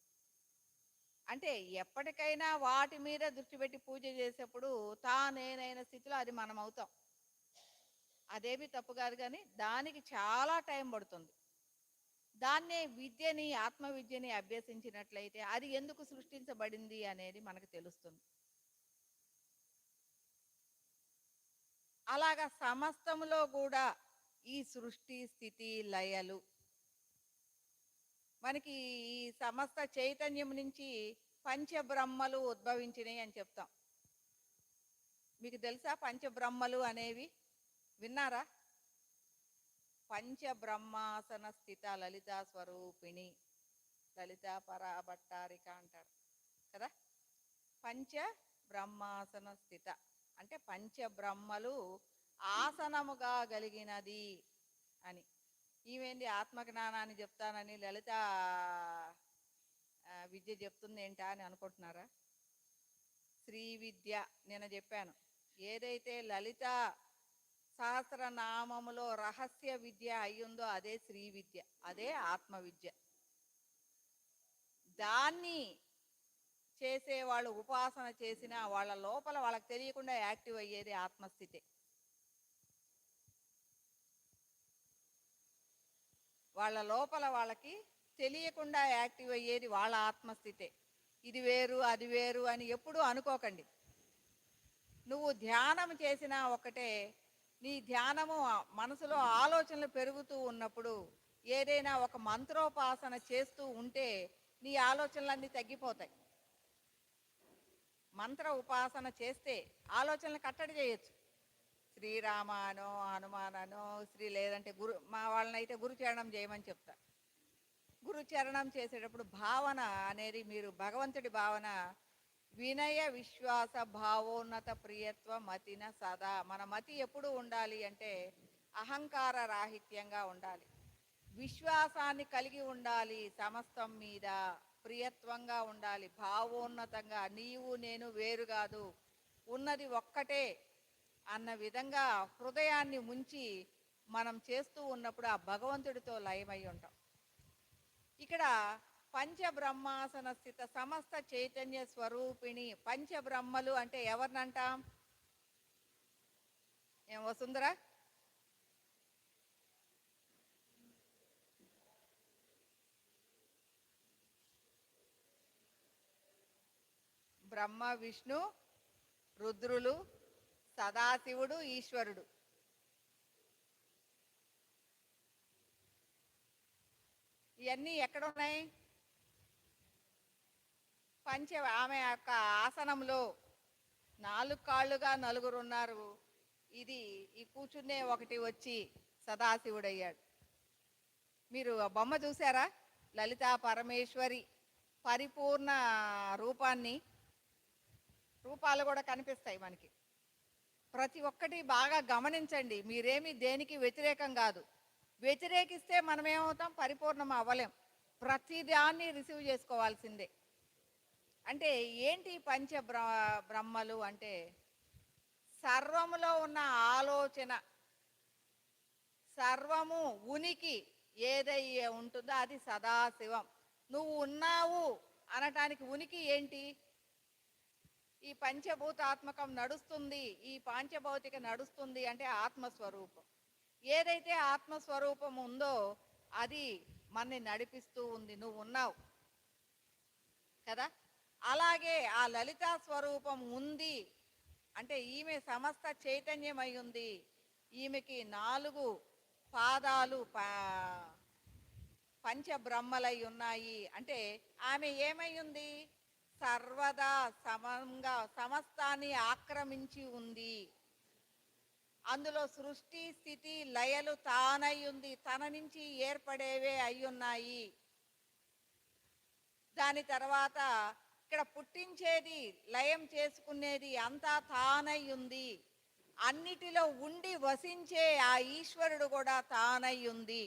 అంటే ఎప్పటికైనా వాటి మీద దృష్టి పెట్టి పూజ చేసేప్పుడు తానేనైన స్థితిలో అది మనం అవుతాం. అదేమి తప్పు కాదు, కానీ దానికి చాలా టైం పడుతుంది. దాన్నే విద్యని, ఆత్మ విద్యని అభ్యసించినట్లయితే అది ఎందుకు సృష్టించబడింది అనేది మనకు తెలుస్తుంది. అలాగా సమస్తములో కూడా ఈ సృష్టి, స్థితి, లయలు మనకి ఈ సమస్త చైతన్యం నుంచి పంచబ్రహ్మలు ఉద్భవించినాయి అని చెప్తాం. మీకు తెలుసా పంచబ్రహ్మలు అనేవి? విన్నారా? పంచబ్రహ్మాసన స్థిత లలితా స్వరూపిణి, లలితా పరాభట్టారిక అంటారు కదా. పంచ బ్రహ్మాసన స్థిత అంటే పంచబ్రహ్మలు ఆసనముగా కలిగినది అని. ఈమెంది ఆత్మజ్ఞానాన్ని చెప్తానని లలిత విద్య చెప్తుంది ఏంటా అని అనుకుంటున్నారా? శ్రీ విద్య నేను చెప్పాను. ఏదైతే లలిత సహస్రనామములో రహస్య విద్య అయ్యిందో అదే శ్రీ విద్య, అదే ఆత్మ విద్య. దాన్ని చేసేవాళ్ళు ఉపాసన చేసిన వాళ్ళ లోపల వాళ్ళకి తెలియకుండా యాక్టివ్ అయ్యేది ఆత్మస్థితి. వాళ్ళ లోపల వాళ్ళకి తెలియకుండా యాక్టివ్ అయ్యేది వాళ్ళ ఆత్మస్థితే. ఇది వేరు అది వేరు అని ఎప్పుడూ అనుకోకండి. నువ్వు ధ్యానం చేసినా ఒకటే, నీ ధ్యానము మనసులో ఆలోచనలు పెరుగుతూ ఉన్నప్పుడు ఏదైనా ఒక మంత్రోపాసన చేస్తూ ఉంటే నీ ఆలోచనలన్నీ తగ్గిపోతాయి. మంత్ర ఉపాసన చేస్తే ఆలోచనలు కట్టడి చేయొచ్చు. శ్రీరామానో హనుమాననో శ్రీ లేదంటే గురు, మా వాళ్ళనైతే గురుచరణం చేయమని చెప్తా. గురుచరణం చేసేటప్పుడు భావన అనేది మీరు భగవంతుడి భావన వినయ విశ్వాస భావోన్నత ప్రియత్వ మతిన సదా. మన మతి ఎప్పుడు ఉండాలి అంటే అహంకార రాహిత్యంగా ఉండాలి, విశ్వాసాన్ని కలిగి ఉండాలి, సమస్తం మీద ప్రియత్వంగా ఉండాలి, భావోన్నతంగా నీవు నేను వేరు కాదు ఉన్నది ఒక్కటే అన్న విధంగా హృదయాన్ని ముంచి మనం చేస్తూ ఉన్నప్పుడు ఆ భగవంతుడితో లయమై ఉంటాం. ఇక్కడ పంచబ్రహ్మాసన స్థిత సమస్త చైతన్య స్వరూపిణి. పంచబ్రహ్మలు అంటే ఎవరినంటాం? ఏం వసుంధర? బ్రహ్మ విష్ణు రుద్రులు, సదాశివుడు, ఈశ్వరుడు. ఇవన్నీ ఎక్కడున్నాయి? ఆమె యొక్క ఆసనంలో 4 కాళ్ళుగా నలుగురు ఉన్నారు. ఈ కూర్చునే ఒకటి వచ్చి సదాశివుడయ్యాడు. మీరు ఆ బొమ్మ చూసారా? లలితా పరమేశ్వరి పరిపూర్ణ రూపాన్ని. రూపాలు కూడా కనిపిస్తాయి మనకి. ప్రతి ఒక్కటి బాగా గమనించండి. మీరేమి దేనికి వ్యతిరేకం కాదు. వ్యతిరేకిస్తే మనం ఏమవుతాం? పరిపూర్ణం అవ్వలేం. ప్రతిదాన్ని రిసీవ్ చేసుకోవాల్సిందే. అంటే ఏంటి బ్రహ్మలు అంటే సర్వములో ఉన్న ఆలోచన, సర్వము ఉనికి ఏదయ్యే ఉంటుందో అది సదాశివం. నువ్వు ఉన్నావు అనటానికి ఉనికి ఏంటి? ఈ పంచభూతాత్మకం నడుస్తుంది, ఈ పాంచభౌతిక నడుస్తుంది అంటే ఆత్మస్వరూపం. ఏదైతే ఆత్మస్వరూపం ఉందో అది మనని నడిపిస్తూ ఉంది. నువ్వు ఉన్నావు కదా. అలాగే ఆ లలితా స్వరూపం ఉంది అంటే ఈమె సమస్త చైతన్యమై ఉంది. ఈమెకి 4 పాదాలు పంచబ్రహ్మలై ఉన్నాయి. అంటే ఆమె ఏమై ఉంది? సర్వదా సమంగా సమస్తాన్ని ఆక్రమించి ఉంది. అందులో సృష్టి స్థితి లయలు తానై ఉంది. తన నుంచి ఏర్పడేవే అయ్యున్నాయి. దాని తర్వాత ఇక్కడ పుట్టించేది లయం చేసుకునేది అంతా తానై ఉంది. అన్నిటిలో ఉండి వసించే ఆ ఈశ్వరుడు కూడా తానై ఉంది.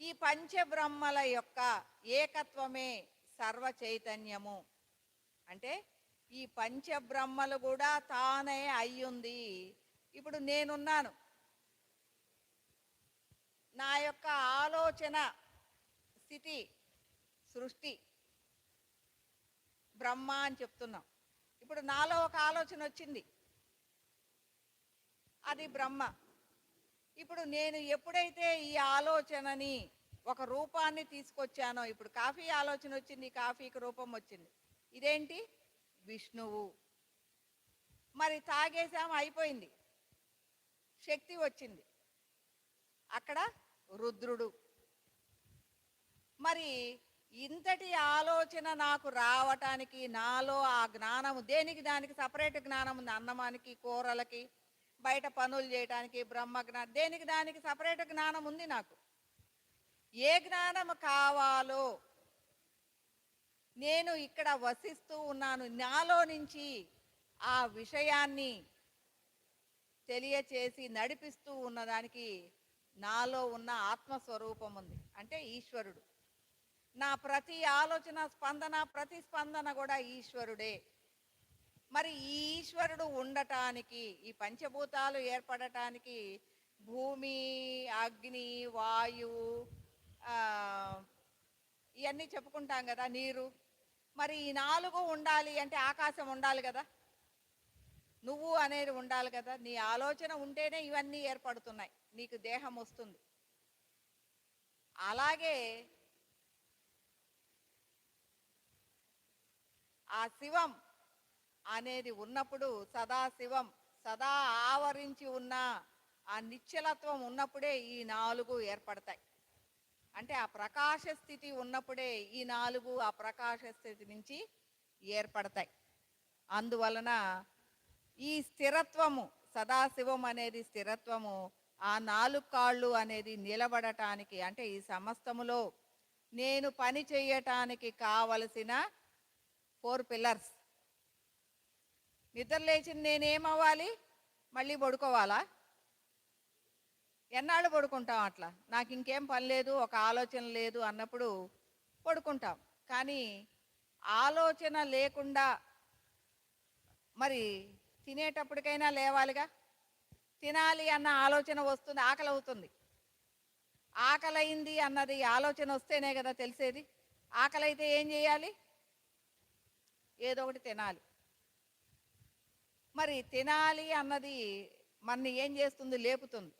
ఈ పంచబ్రహ్మల యొక్క ఏకత్వమే సర్వ చైతన్యము. అంటే ఈ పంచబ్రహ్మలు కూడా తానే అయ్యుంది. ఇప్పుడు నేనున్నాను, నా యొక్క ఆలోచన స్థితి సృష్టి బ్రహ్మ అని చెప్తున్నాం. ఇప్పుడు నాలో ఒక ఆలోచన వచ్చింది, అది బ్రహ్మ. ఇప్పుడు నేను ఎప్పుడైతే ఈ ఆలోచనని ఒక రూపాన్ని తీసుకొచ్చానో, ఇప్పుడు కాఫీ ఆలోచన వచ్చింది, కాఫీకి రూపం వచ్చింది, ఇదేంటి? విష్ణువు. మరి తాగేసాం, అయిపోయింది, శక్తి వచ్చింది, అక్కడ రుద్రుడు. మరి ఇంతటి ఆలోచన నాకు రావటానికి నాలో ఆ జ్ఞానము, దేనికి దానికి సపరేట్ జ్ఞానం ఉంది. అన్నమానికి, కూరలకి, బయట పనులు చేయడానికి బ్రహ్మ జ్ఞానం, దేనికి దానికి సపరేట్ జ్ఞానం ఉంది నాకు. ఏ జ్ఞానం కావాలో నేను ఇక్కడ వసిస్తూ ఉన్నాను. నాలో నుంచి ఆ విషయాన్ని తెలియచేసి నడిపిస్తూ ఉన్నదానికి నాలో ఉన్న ఆత్మస్వరూపం ఉంది, అంటే ఈశ్వరుడు. నా ప్రతి ఆలోచన స్పందన, ప్రతిస్పందన కూడా ఈశ్వరుడే. మరి ఈ ఈశ్వరుడు ఉండటానికి, ఈ పంచభూతాలు ఏర్పడటానికి భూమి, అగ్ని, వాయువు, ఇవన్నీ చెప్పుకుంటాం కదా, నీరు. మరి ఈ 4 ఉండాలి అంటే ఆకాశం ఉండాలి కదా, నువ్వు అనేది ఉండాలి కదా. నీ ఆలోచన ఉంటేనే ఇవన్నీ ఏర్పడుతున్నాయి, నీకు దేహం వస్తుంది. అలాగే ఆ శివం అనేది ఉన్నప్పుడు, సదాశివం సదా ఆవరించి ఉన్న ఆ నిశ్చలత్వం ఉన్నప్పుడే ఈ నాలుగు ఏర్పడతాయి. అంటే ఆ ప్రకాశ స్థితి ఉన్నప్పుడే ఈ నాలుగు ఆ ప్రకాశ స్థితి నుంచి ఏర్పడతాయి. అందువలన ఈ స్థిరత్వము, సదాశివం అనేది స్థిరత్వము, ఆ నాలుగు కాళ్ళు అనేది నిలబడటానికి, అంటే ఈ సమస్తములో నేను పని చేయటానికి కావలసిన 4 పిల్లర్స్. నిద్ర లేచిన నేనేమవ్వాలి? మళ్ళీ పడుకోవాలా? ఎన్నాళ్ళు పడుకుంటాం అట్లా? నాకు ఇంకేం పని లేదు, ఒక ఆలోచన లేదు అన్నప్పుడు పడుకుంటాం. కానీ ఆలోచన లేకుండా మరి తినేటప్పటికైనా లేవాలిగా. తినాలి అన్న ఆలోచన వస్తుంది, ఆకలి అవుతుంది. ఆకలైంది అన్నది ఆలోచన వస్తేనే కదా తెలిసేది. ఆకలైతే ఏం చేయాలి? ఏదో ఒకటి తినాలి. మరి తినాలి అన్నది మనని ఏం చేస్తుంది? లేపుతుంది.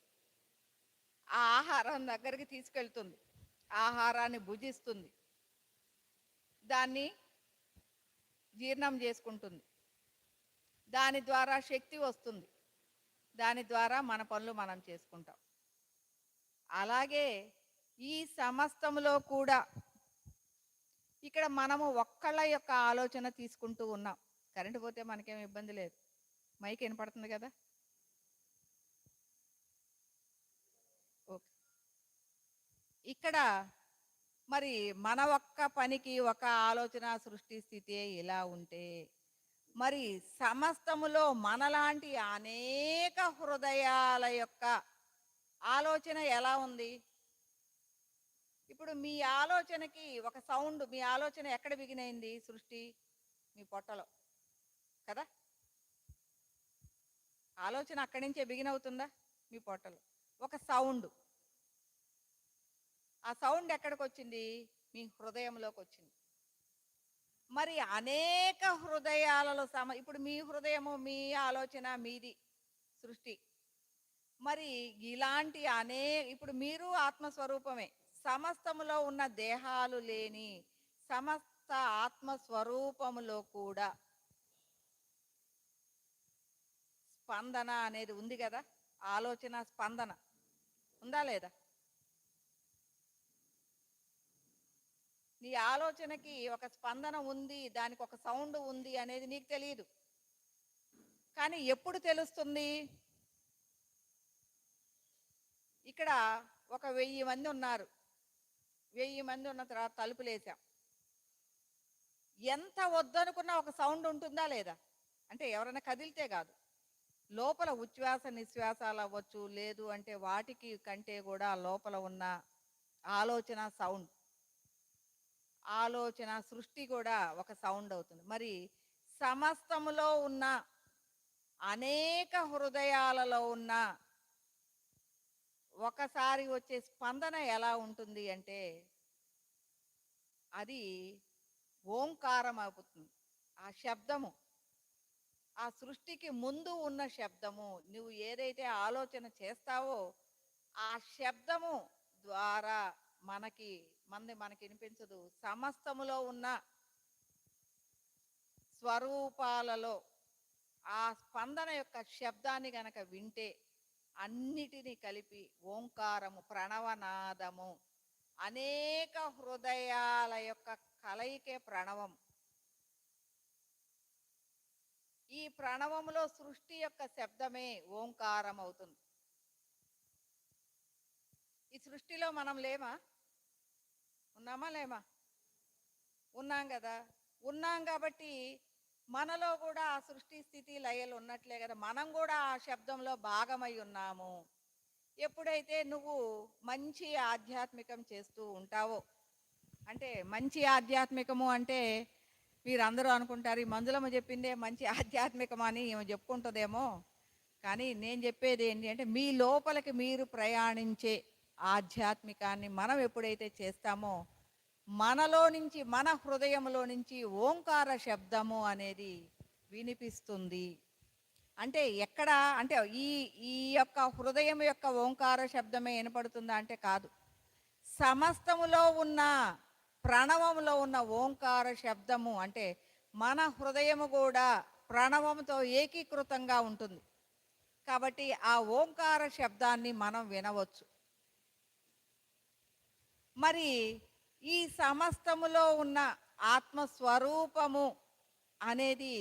ఆ ఆహారం దగ్గరికి తీసుకెళ్తుంది, ఆహారాన్ని భుజిస్తుంది, దాన్ని జీర్ణం చేసుకుంటుంది, దాని ద్వారా శక్తి వస్తుంది, దాని ద్వారా మన పనులు మనం చేసుకుంటాం. అలాగే ఈ సమస్తములో కూడా ఇక్కడ మనము ఒక్కళ్ళ యొక్క ఆలోచన తీసుకుంటూ ఉన్నాం. కరెంటు పోతే మనకేం ఇబ్బంది లేదు. మైక్ వినపడుతుంది కదా? ఓకే. ఇక్కడ మరి మన ఒక్క పనికి ఒక ఆలోచన సృష్టి స్థితి ఇలా ఉంటే, మరి సమస్తములో మనలాంటి అనేక హృదయాల యొక్క ఆలోచన ఎలా ఉంది? ఇప్పుడు మీ ఆలోచనకి ఒక సౌండ్, మీ ఆలోచన ఎక్కడ బిగినైంది? సృష్టి మీ పొట్టలో కదా. ఆలోచన అక్కడి నుంచే బిగిన్ అవుతుందా? మీ పొట్టలో ఒక సౌండ్. ఆ సౌండ్ ఎక్కడికి వచ్చింది? మీ హృదయంలోకి వచ్చింది. మరి అనేక హృదయాలలో ఇప్పుడు మీ హృదయము, మీ ఆలోచన మీది సృష్టి. మరి ఇలాంటి ఇప్పుడు మీరు ఆత్మస్వరూపమే. సమస్తములో ఉన్న దేహాలు లేని సమస్త ఆత్మస్వరూపములో కూడా స్పందన అనేది ఉంది కదా. ఆలోచన స్పందన ఉందా లేదా? నీ ఆలోచనకి ఒక స్పందన ఉంది, దానికి ఒక సౌండ్ ఉంది అనేది నీకు తెలియదు. కానీ ఎప్పుడు తెలుస్తుంది? ఇక్కడ ఒక 1000 మంది ఉన్నారు. 1000 మంది ఉన్న తర్వాత తలుపులేసాం. ఎంత వద్దనుకున్నా ఒక సౌండ్ ఉంటుందా లేదా? అంటే ఎవరైనా కదిలితే కాదు. లోపల ఉచ్ఛ్వాస నిశ్వాసాలు అవ్వచ్చు, లేదు అంటే వాటికి కంటే కూడా లోపల ఉన్న ఆలోచన సౌండ్, ఆలోచన సృష్టి కూడా ఒక సౌండ్ అవుతుంది. మరి సమస్తములో ఉన్న అనేక హృదయాలలో ఉన్న ఒకసారి వచ్చే స్పందన ఎలా ఉంటుంది అంటే అది ఓంకారం అవుతుంది. ఆ శబ్దము, ఆ సృష్టికి ముందు ఉన్న శబ్దము, నువ్వు ఏదైతే ఆలోచన చేస్తావో ఆ శబ్దము ద్వారా మనకి వినిపించదు. సమస్తములో ఉన్న స్వరూపాలలో ఆ స్పందన యొక్క శబ్దాన్ని గనక వింటే అన్నిటినీ కలిపి ఓంకారము, ప్రణవనాదము, అనేక హృదయాల యొక్క కలయికే ప్రణవం. ఈ ప్రణవములో సృష్టి యొక్క శబ్దమే ఓంకారం అవుతుంది. ఈ సృష్టిలో మనం లేమా? ఉన్నామా లేమా? ఉన్నాం కదా. ఉన్నాం కాబట్టి మనలో కూడా ఆ సృష్టి స్థితి లయలు ఉన్నట్లే కదా, మనం కూడా ఆ శబ్దంలో భాగమై ఉన్నాము. ఎప్పుడైతే నువ్వు మంచి ఆధ్యాత్మికం చేస్తూ ఉంటావో, అంటే మంచి ఆధ్యాత్మికము అంటే మీరందరూ అనుకుంటారు ఈ మంజులమ్మ చెప్పిందే మంచి ఆధ్యాత్మికం అని ఏమో చెప్పుకుంటుందేమో. కానీ నేను చెప్పేది ఏంటి అంటే మీ లోపలికి మీరు ప్రయాణించే ఆధ్యాత్మికాన్ని మనం ఎప్పుడైతే చేస్తామో మనలో నుంచి, మన హృదయంలో నుంచి ఓంకార శబ్దము అనేది వినిపిస్తుంది. అంటే ఎక్కడ అంటే ఈ ఈ యొక్క హృదయం యొక్క ఓంకార శబ్దమే వినపడుతుందా అంటే కాదు. సమస్తములో ఉన్న ప్రణవములో ఉన్న ఓంకార శబ్దము అంటే మన హృదయము కూడా ప్రణవంతో ఏకీకృతంగా ఉంటుంది. కాబట్టి ఆ ఓంకార శబ్దాన్ని మనం వినవచ్చు. మరి ఈ సమస్తములో ఉన్న ఆత్మస్వరూపము అనేది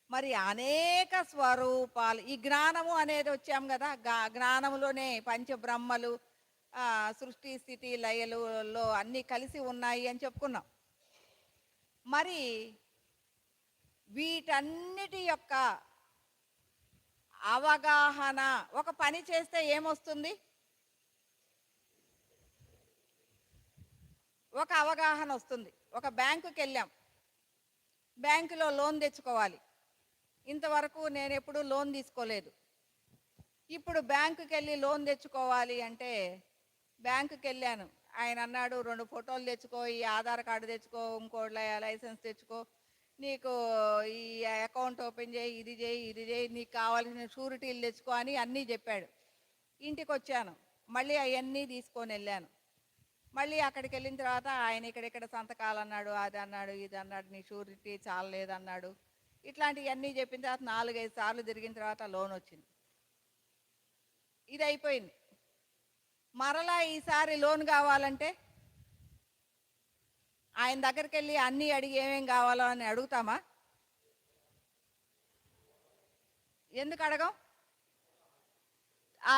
మరి అనేక స్వరూపాలు, ఈ జ్ఞానము అనేది వచ్చాం కదా, జ్ఞానములోనే పంచబ్రహ్మలు, సృష్టి స్థితి లయలులో అన్నీ కలిసి ఉన్నాయి అని చెప్పుకున్నాం. మరి వీటన్నిటి యొక్క అవగాహన, ఒక పని చేస్తే ఏమొస్తుంది? ఒక అవగాహన వస్తుంది. ఒక బ్యాంకుకి వెళ్ళాం, బ్యాంకులో లోన్ తెచ్చుకోవాలి. ఇంతవరకు నేను ఎప్పుడూ లోన్ తీసుకోలేదు. ఇప్పుడు బ్యాంకుకి వెళ్ళి లోన్ తెచ్చుకోవాలి అంటే బ్యాంకుకి వెళ్ళాను. ఆయన అన్నాడు, 2 ఫోటోలు తెచ్చుకో, ఈ ఆధార్ కార్డు తెచ్చుకో, ఇంకో లైసెన్స్ తెచ్చుకో, నీకు ఈ అకౌంట్ ఓపెన్ చేయి, ఇది చేయి, ఇది చేయి, నీకు కావాల్సిన షూరిటీలు తెచ్చుకో అని అన్నీ చెప్పాడు. ఇంటికి వచ్చాను, మళ్ళీ అవన్నీ తీసుకొని వెళ్ళాను. మళ్ళీ అక్కడికి వెళ్ళిన తర్వాత ఆయన ఇక్కడిక్కడ సంతకాలు అన్నాడు, అది అన్నాడు, ఇది అన్నాడు, నీ షూరిటీ చాలలేదన్నాడు. ఇట్లాంటివన్నీ చెప్పిన తర్వాత 4-5 సార్లు తిరిగిన తర్వాత లోన్ వచ్చింది. ఇది అయిపోయింది. మరలా ఈసారి లోన్ కావాలంటే ఆయన దగ్గరికి వెళ్ళి అన్నీ అడిగి ఏమేం కావాలో అని అడుగుతామా? ఎందుకు అడగం? ఆ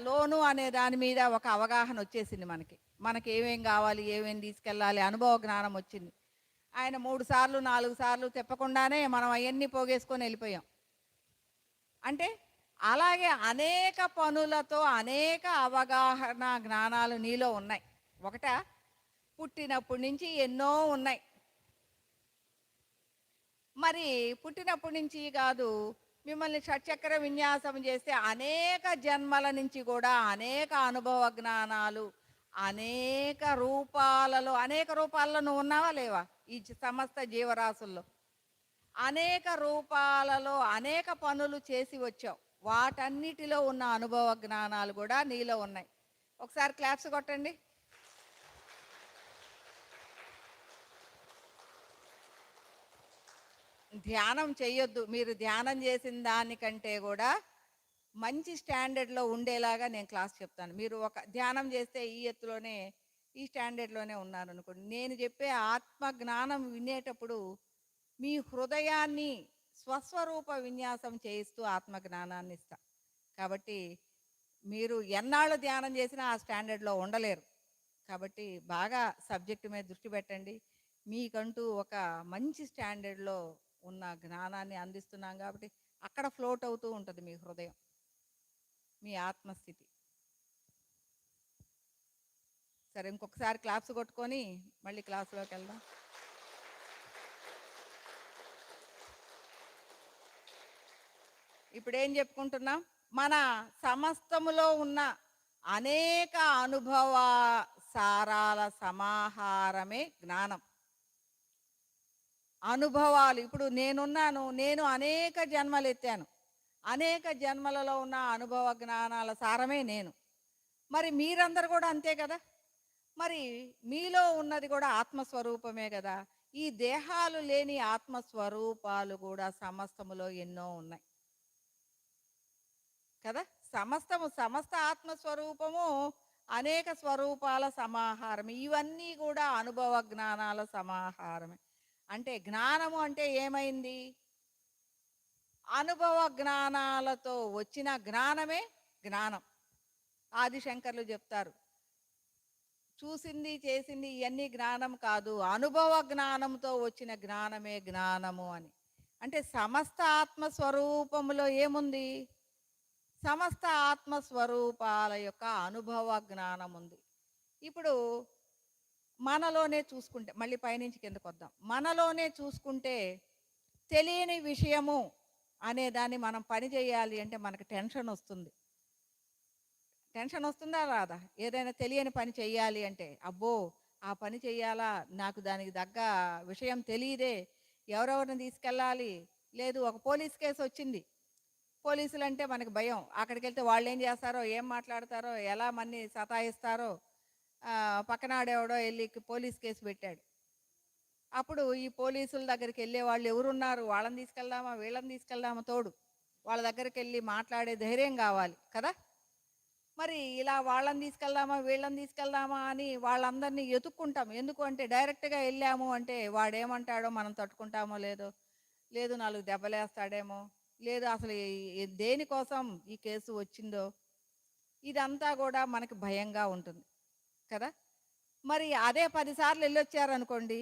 లోను అనే దాని మీద ఒక అవగాహన వచ్చేసింది. మనకి ఏమేం కావాలి, ఏమేం తీసుకెళ్ళాలి, అనుభవ జ్ఞానం వచ్చింది. ఆయన 3 సార్లు 4 సార్లు తిప్పకుండానే మనం అవన్నీ పోగేసుకొని వెళ్ళిపోయాం. అంటే అలాగే అనేక పనులతో అనేక అవగాహన జ్ఞానాలు నీలో ఉన్నాయి. ఒకట, పుట్టినప్పటి నుంచి ఎన్నో ఉన్నాయి. మరి పుట్టినప్పటి నుంచి కాదు, మిమ్మల్ని షట్చక్ర విన్యాసం చేస్తే అనేక జన్మల నుంచి కూడా అనేక అనుభవ జ్ఞానాలు, అనేక రూపాలలో నువ్వు ఉన్నావా లేవా? ఈ సమస్త జీవరాశుల్లో అనేక రూపాలలో అనేక పనులు చేసి వచ్చావు. వాటన్నిటిలో ఉన్న అనుభవ జ్ఞానాలు కూడా నీలో ఉన్నాయి. ఒకసారి క్లాప్స్ కొట్టండి. ధ్యానం చెయ్యొద్దు. మీరు ధ్యానం చేసిన దానికంటే కూడా మంచి స్టాండర్డ్లో ఉండేలాగా నేను క్లాస్ చెప్తాను. మీరు ఒక ధ్యానం చేస్తే ఈ ఎత్తులోనే, ఈ స్టాండర్డ్లోనే ఉన్నారు అనుకోండి. నేను చెప్పే ఆత్మ జ్ఞానం వినేటప్పుడు మీ హృదయాన్ని స్వస్వరూప విన్యాసం చేయిస్తూ ఆత్మ జ్ఞానాన్ని ఇస్తా. కాబట్టి మీరు ఎన్నాళ్ళు ధ్యానం చేసినా ఆ స్టాండర్డ్లో ఉండలేరు. కాబట్టి బాగా సబ్జెక్టు మీద దృష్టి పెట్టండి. మీకంటూ ఒక మంచి స్టాండర్డ్లో ఉన్న జ్ఞానాన్ని అందిస్తున్నాం కాబట్టి అక్కడ ఫ్లోట్ అవుతూ ఉంటుంది మీ హృదయం, మీ ఆత్మస్థితి. సరే, ఇంకొకసారి క్లాప్స్ కొట్టుకొని మళ్ళీ క్లాసులోకి వెళ్దాం. ఇప్పుడు ఏం చెప్పుకుంటున్నాం? మన సమస్తములో ఉన్న అనేక అనుభవ సారాల సమాహారమే జ్ఞానం. అనుభవాలు, ఇప్పుడు నేనున్నాను, నేను అనేక జన్మలు ఎత్తాను, అనేక జన్మలలో ఉన్న అనుభవ జ్ఞానాల సారమే నేను. మరి మీరందరూ కూడా అంతే కదా. మరి మీలో ఉన్నది కూడా ఆత్మస్వరూపమే కదా. ఈ దేహాలు లేని ఆత్మస్వరూపాలు కూడా సమస్తములో ఎన్నో ఉన్నాయి కదా. సమస్త ఆత్మస్వరూపము అనేక స్వరూపాల సమాహారం. ఇవన్నీ కూడా అనుభవ జ్ఞానాల సమాహారమే. అంటే జ్ఞానము అంటే ఏమైంది? అనుభవ జ్ఞానాలతో వచ్చిన జ్ఞానమే జ్ఞానం. ఆదిశంకర్లు చెప్తారు, చూసింది చేసింది ఇవన్నీ జ్ఞానం కాదు, అనుభవ జ్ఞానంతో వచ్చిన జ్ఞానమే జ్ఞానము అని. అంటే సమస్త ఆత్మస్వరూపములో ఏముంది? సమస్త ఆత్మస్వరూపాల యొక్క అనుభవ జ్ఞానం ఉంది. ఇప్పుడు మనలోనే చూసుకుంటే, మళ్ళీ పైనుంచి కిందకు వద్దాం, మనలోనే చూసుకుంటే తెలియని విషయము అనే దాన్ని మనం పని చేయాలి అంటే మనకు టెన్షన్ వస్తుంది. టెన్షన్ వస్తుందా రాదా? ఏదైనా తెలియని పని చేయాలి అంటే, అబ్బో ఆ పని చేయాలా, నాకు దానికి తగ్గ విషయం తెలియదే, ఎవరెవరిని తీసుకెళ్ళాలి, లేదు ఒక పోలీస్ కేసు వచ్చింది, పోలీసులు అంటే మనకు భయం. అక్కడికి వెళ్తే వాళ్ళు ఏం చేస్తారో, ఏం మాట్లాడతారో, ఎలా మన్ని సతాయిస్తారో, పక్కనాడెవడో వెళ్ళి పోలీస్ కేసు పెట్టాడు. అప్పుడు ఈ పోలీసుల దగ్గరికి వెళ్ళే వాళ్ళు ఎవరున్నారు, వాళ్ళని తీసుకెళ్దామా వీళ్ళని తీసుకెళ్దామా తోడు, వాళ్ళ దగ్గరికి వెళ్ళి మాట్లాడే ధైర్యం కావాలి కదా. మరి ఇలా వాళ్ళని తీసుకెళ్దామా వీళ్ళని తీసుకెళ్దామా అని వాళ్ళందరినీ ఎతుక్కుంటాం. ఎందుకు అంటే డైరెక్ట్గా వెళ్ళాము అంటే వాడేమంటాడో మనం తట్టుకుంటామో లేదో, లేదు 4 దెబ్బలేస్తాడేమో, లేదు అసలు దేనికోసం ఈ కేసు వచ్చిందో, ఇదంతా కూడా మనకి భయంగా ఉంటుంది కదా. మరి అదే 10 సార్లు వెళ్ళొచ్చారనుకోండి,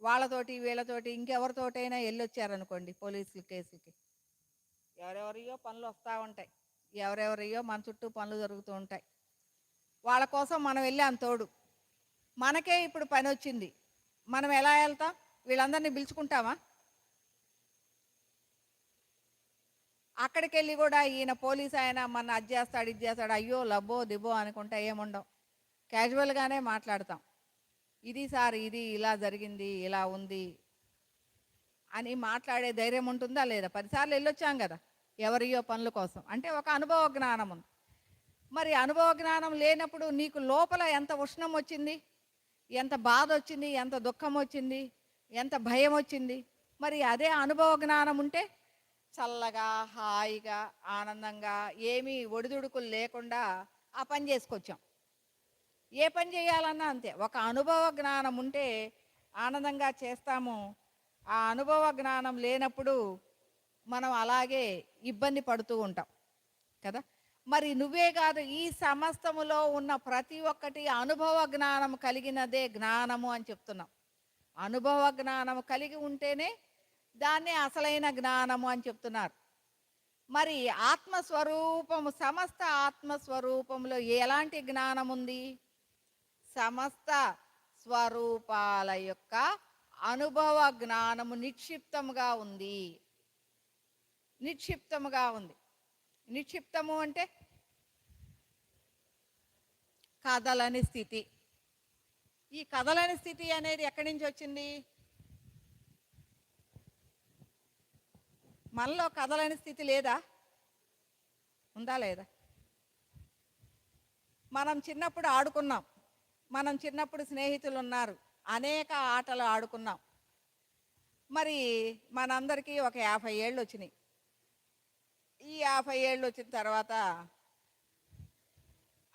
వాళ్ళతోటి వీళ్ళతోటి ఇంకెవరితోటైనా వెళ్ళొచ్చారనుకోండి పోలీసుల కేసులకి, ఎవరెవరియో పనులు వస్తూ ఉంటాయి, ఎవరెవరియో మన చుట్టూ పనులు జరుగుతూ ఉంటాయి. వాళ్ళ కోసం మనం వెళ్ళాం తోడు. మనకే ఇప్పుడు పని వచ్చింది, మనం ఎలా వెళ్తాం? వీళ్ళందరినీ పిలుచుకుంటామా? అక్కడికి వెళ్ళి కూడా ఈయన పోలీస్ ఆయన మన అది చేస్తాడు ఇది చేస్తాడు, అయ్యో లబ్బో దిబ్బో అనుకుంటా ఏముండవు, క్యాజువల్గానే మాట్లాడతాం. ఇది సార్ ఇది ఇలా జరిగింది ఇలా ఉంది అని మాట్లాడే ధైర్యం ఉంటుందా లేదా? 10 సార్లు వెళ్ళొచ్చాం కదా ఎవరియో పనుల కోసం. అంటే ఒక అనుభవ జ్ఞానం ఉంది. మరి అనుభవ జ్ఞానం లేనప్పుడు నీకు లోపల ఎంత ఉష్ణం వచ్చింది, ఎంత బాధ వచ్చింది, ఎంత దుఃఖం వచ్చింది, ఎంత భయం వచ్చింది. మరి అదే అనుభవ జ్ఞానం ఉంటే చల్లగా హాయిగా ఆనందంగా ఏమీ ఒడిదుడుకులు లేకుండా ఆ పని చేసుకొచ్చాం. ఏ పని చేయాలన్నా అంతే, ఒక అనుభవ జ్ఞానం ఉంటే ఆనందంగా చేస్తాము. ఆ అనుభవ జ్ఞానం లేనప్పుడు మనం అలాగే ఇబ్బంది పడుతూ ఉంటాం కదా. మరి నువ్వే కాదు, ఈ సమస్తములో ఉన్న ప్రతి ఒక్కటి అనుభవ జ్ఞానం కలిగినదే జ్ఞానము అని చెప్తున్నాం. అనుభవ జ్ఞానం కలిగి ఉంటేనే దాన్నే అసలైన జ్ఞానము అని చెప్తున్నారు. మరి ఆత్మస్వరూపము, సమస్త ఆత్మస్వరూపంలో ఎలాంటి జ్ఞానం ఉంది? సమస్త స్వరూపాల యొక్క అనుభవ జ్ఞానము నిక్షిప్తముగా ఉంది. నిక్షిప్తముగా ఉంది. నిక్షిప్తము అంటే కదలని స్థితి. ఈ కదలని స్థితి అనేది ఎక్కడి నుంచి వచ్చింది? మనలో కదలని స్థితి లేదా? ఉందా లేదా? మనం చిన్నప్పుడు ఆడుకున్నాం, మనం చిన్నప్పుడు స్నేహితులు ఉన్నారు, అనేక ఆటలు ఆడుకున్నాం. మరి మనందరికీ ఒక 50 ఏళ్ళు వచ్చినాయి. ఈ 50 ఏళ్ళు వచ్చిన తర్వాత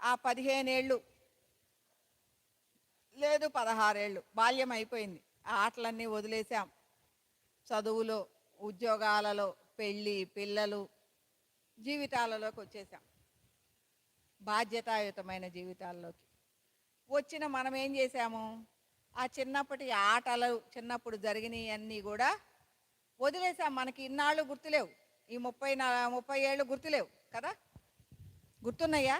ఆ 15 ఏళ్ళు లేదు 16 ఏళ్ళు బాల్యం అయిపోయింది. ఆ ఆటలన్నీ వదిలేసాం. చదువులో, ఉద్యోగాలలో, పెళ్ళి, పిల్లలు జీవితాలలోకి వచ్చేసాం, బాధ్యతాయుతమైన జీవితాల్లోకి వచ్చిన మనం ఏం చేశాము? ఆ చిన్నప్పటి ఆటలు, చిన్నప్పుడు జరిగినవన్నీ కూడా వదిలేసాం. మనకి ఇన్నాళ్ళు గుర్తులేవు, ఈ 30 ఏళ్ళు గుర్తులేవు కదా. గుర్తున్నాయా?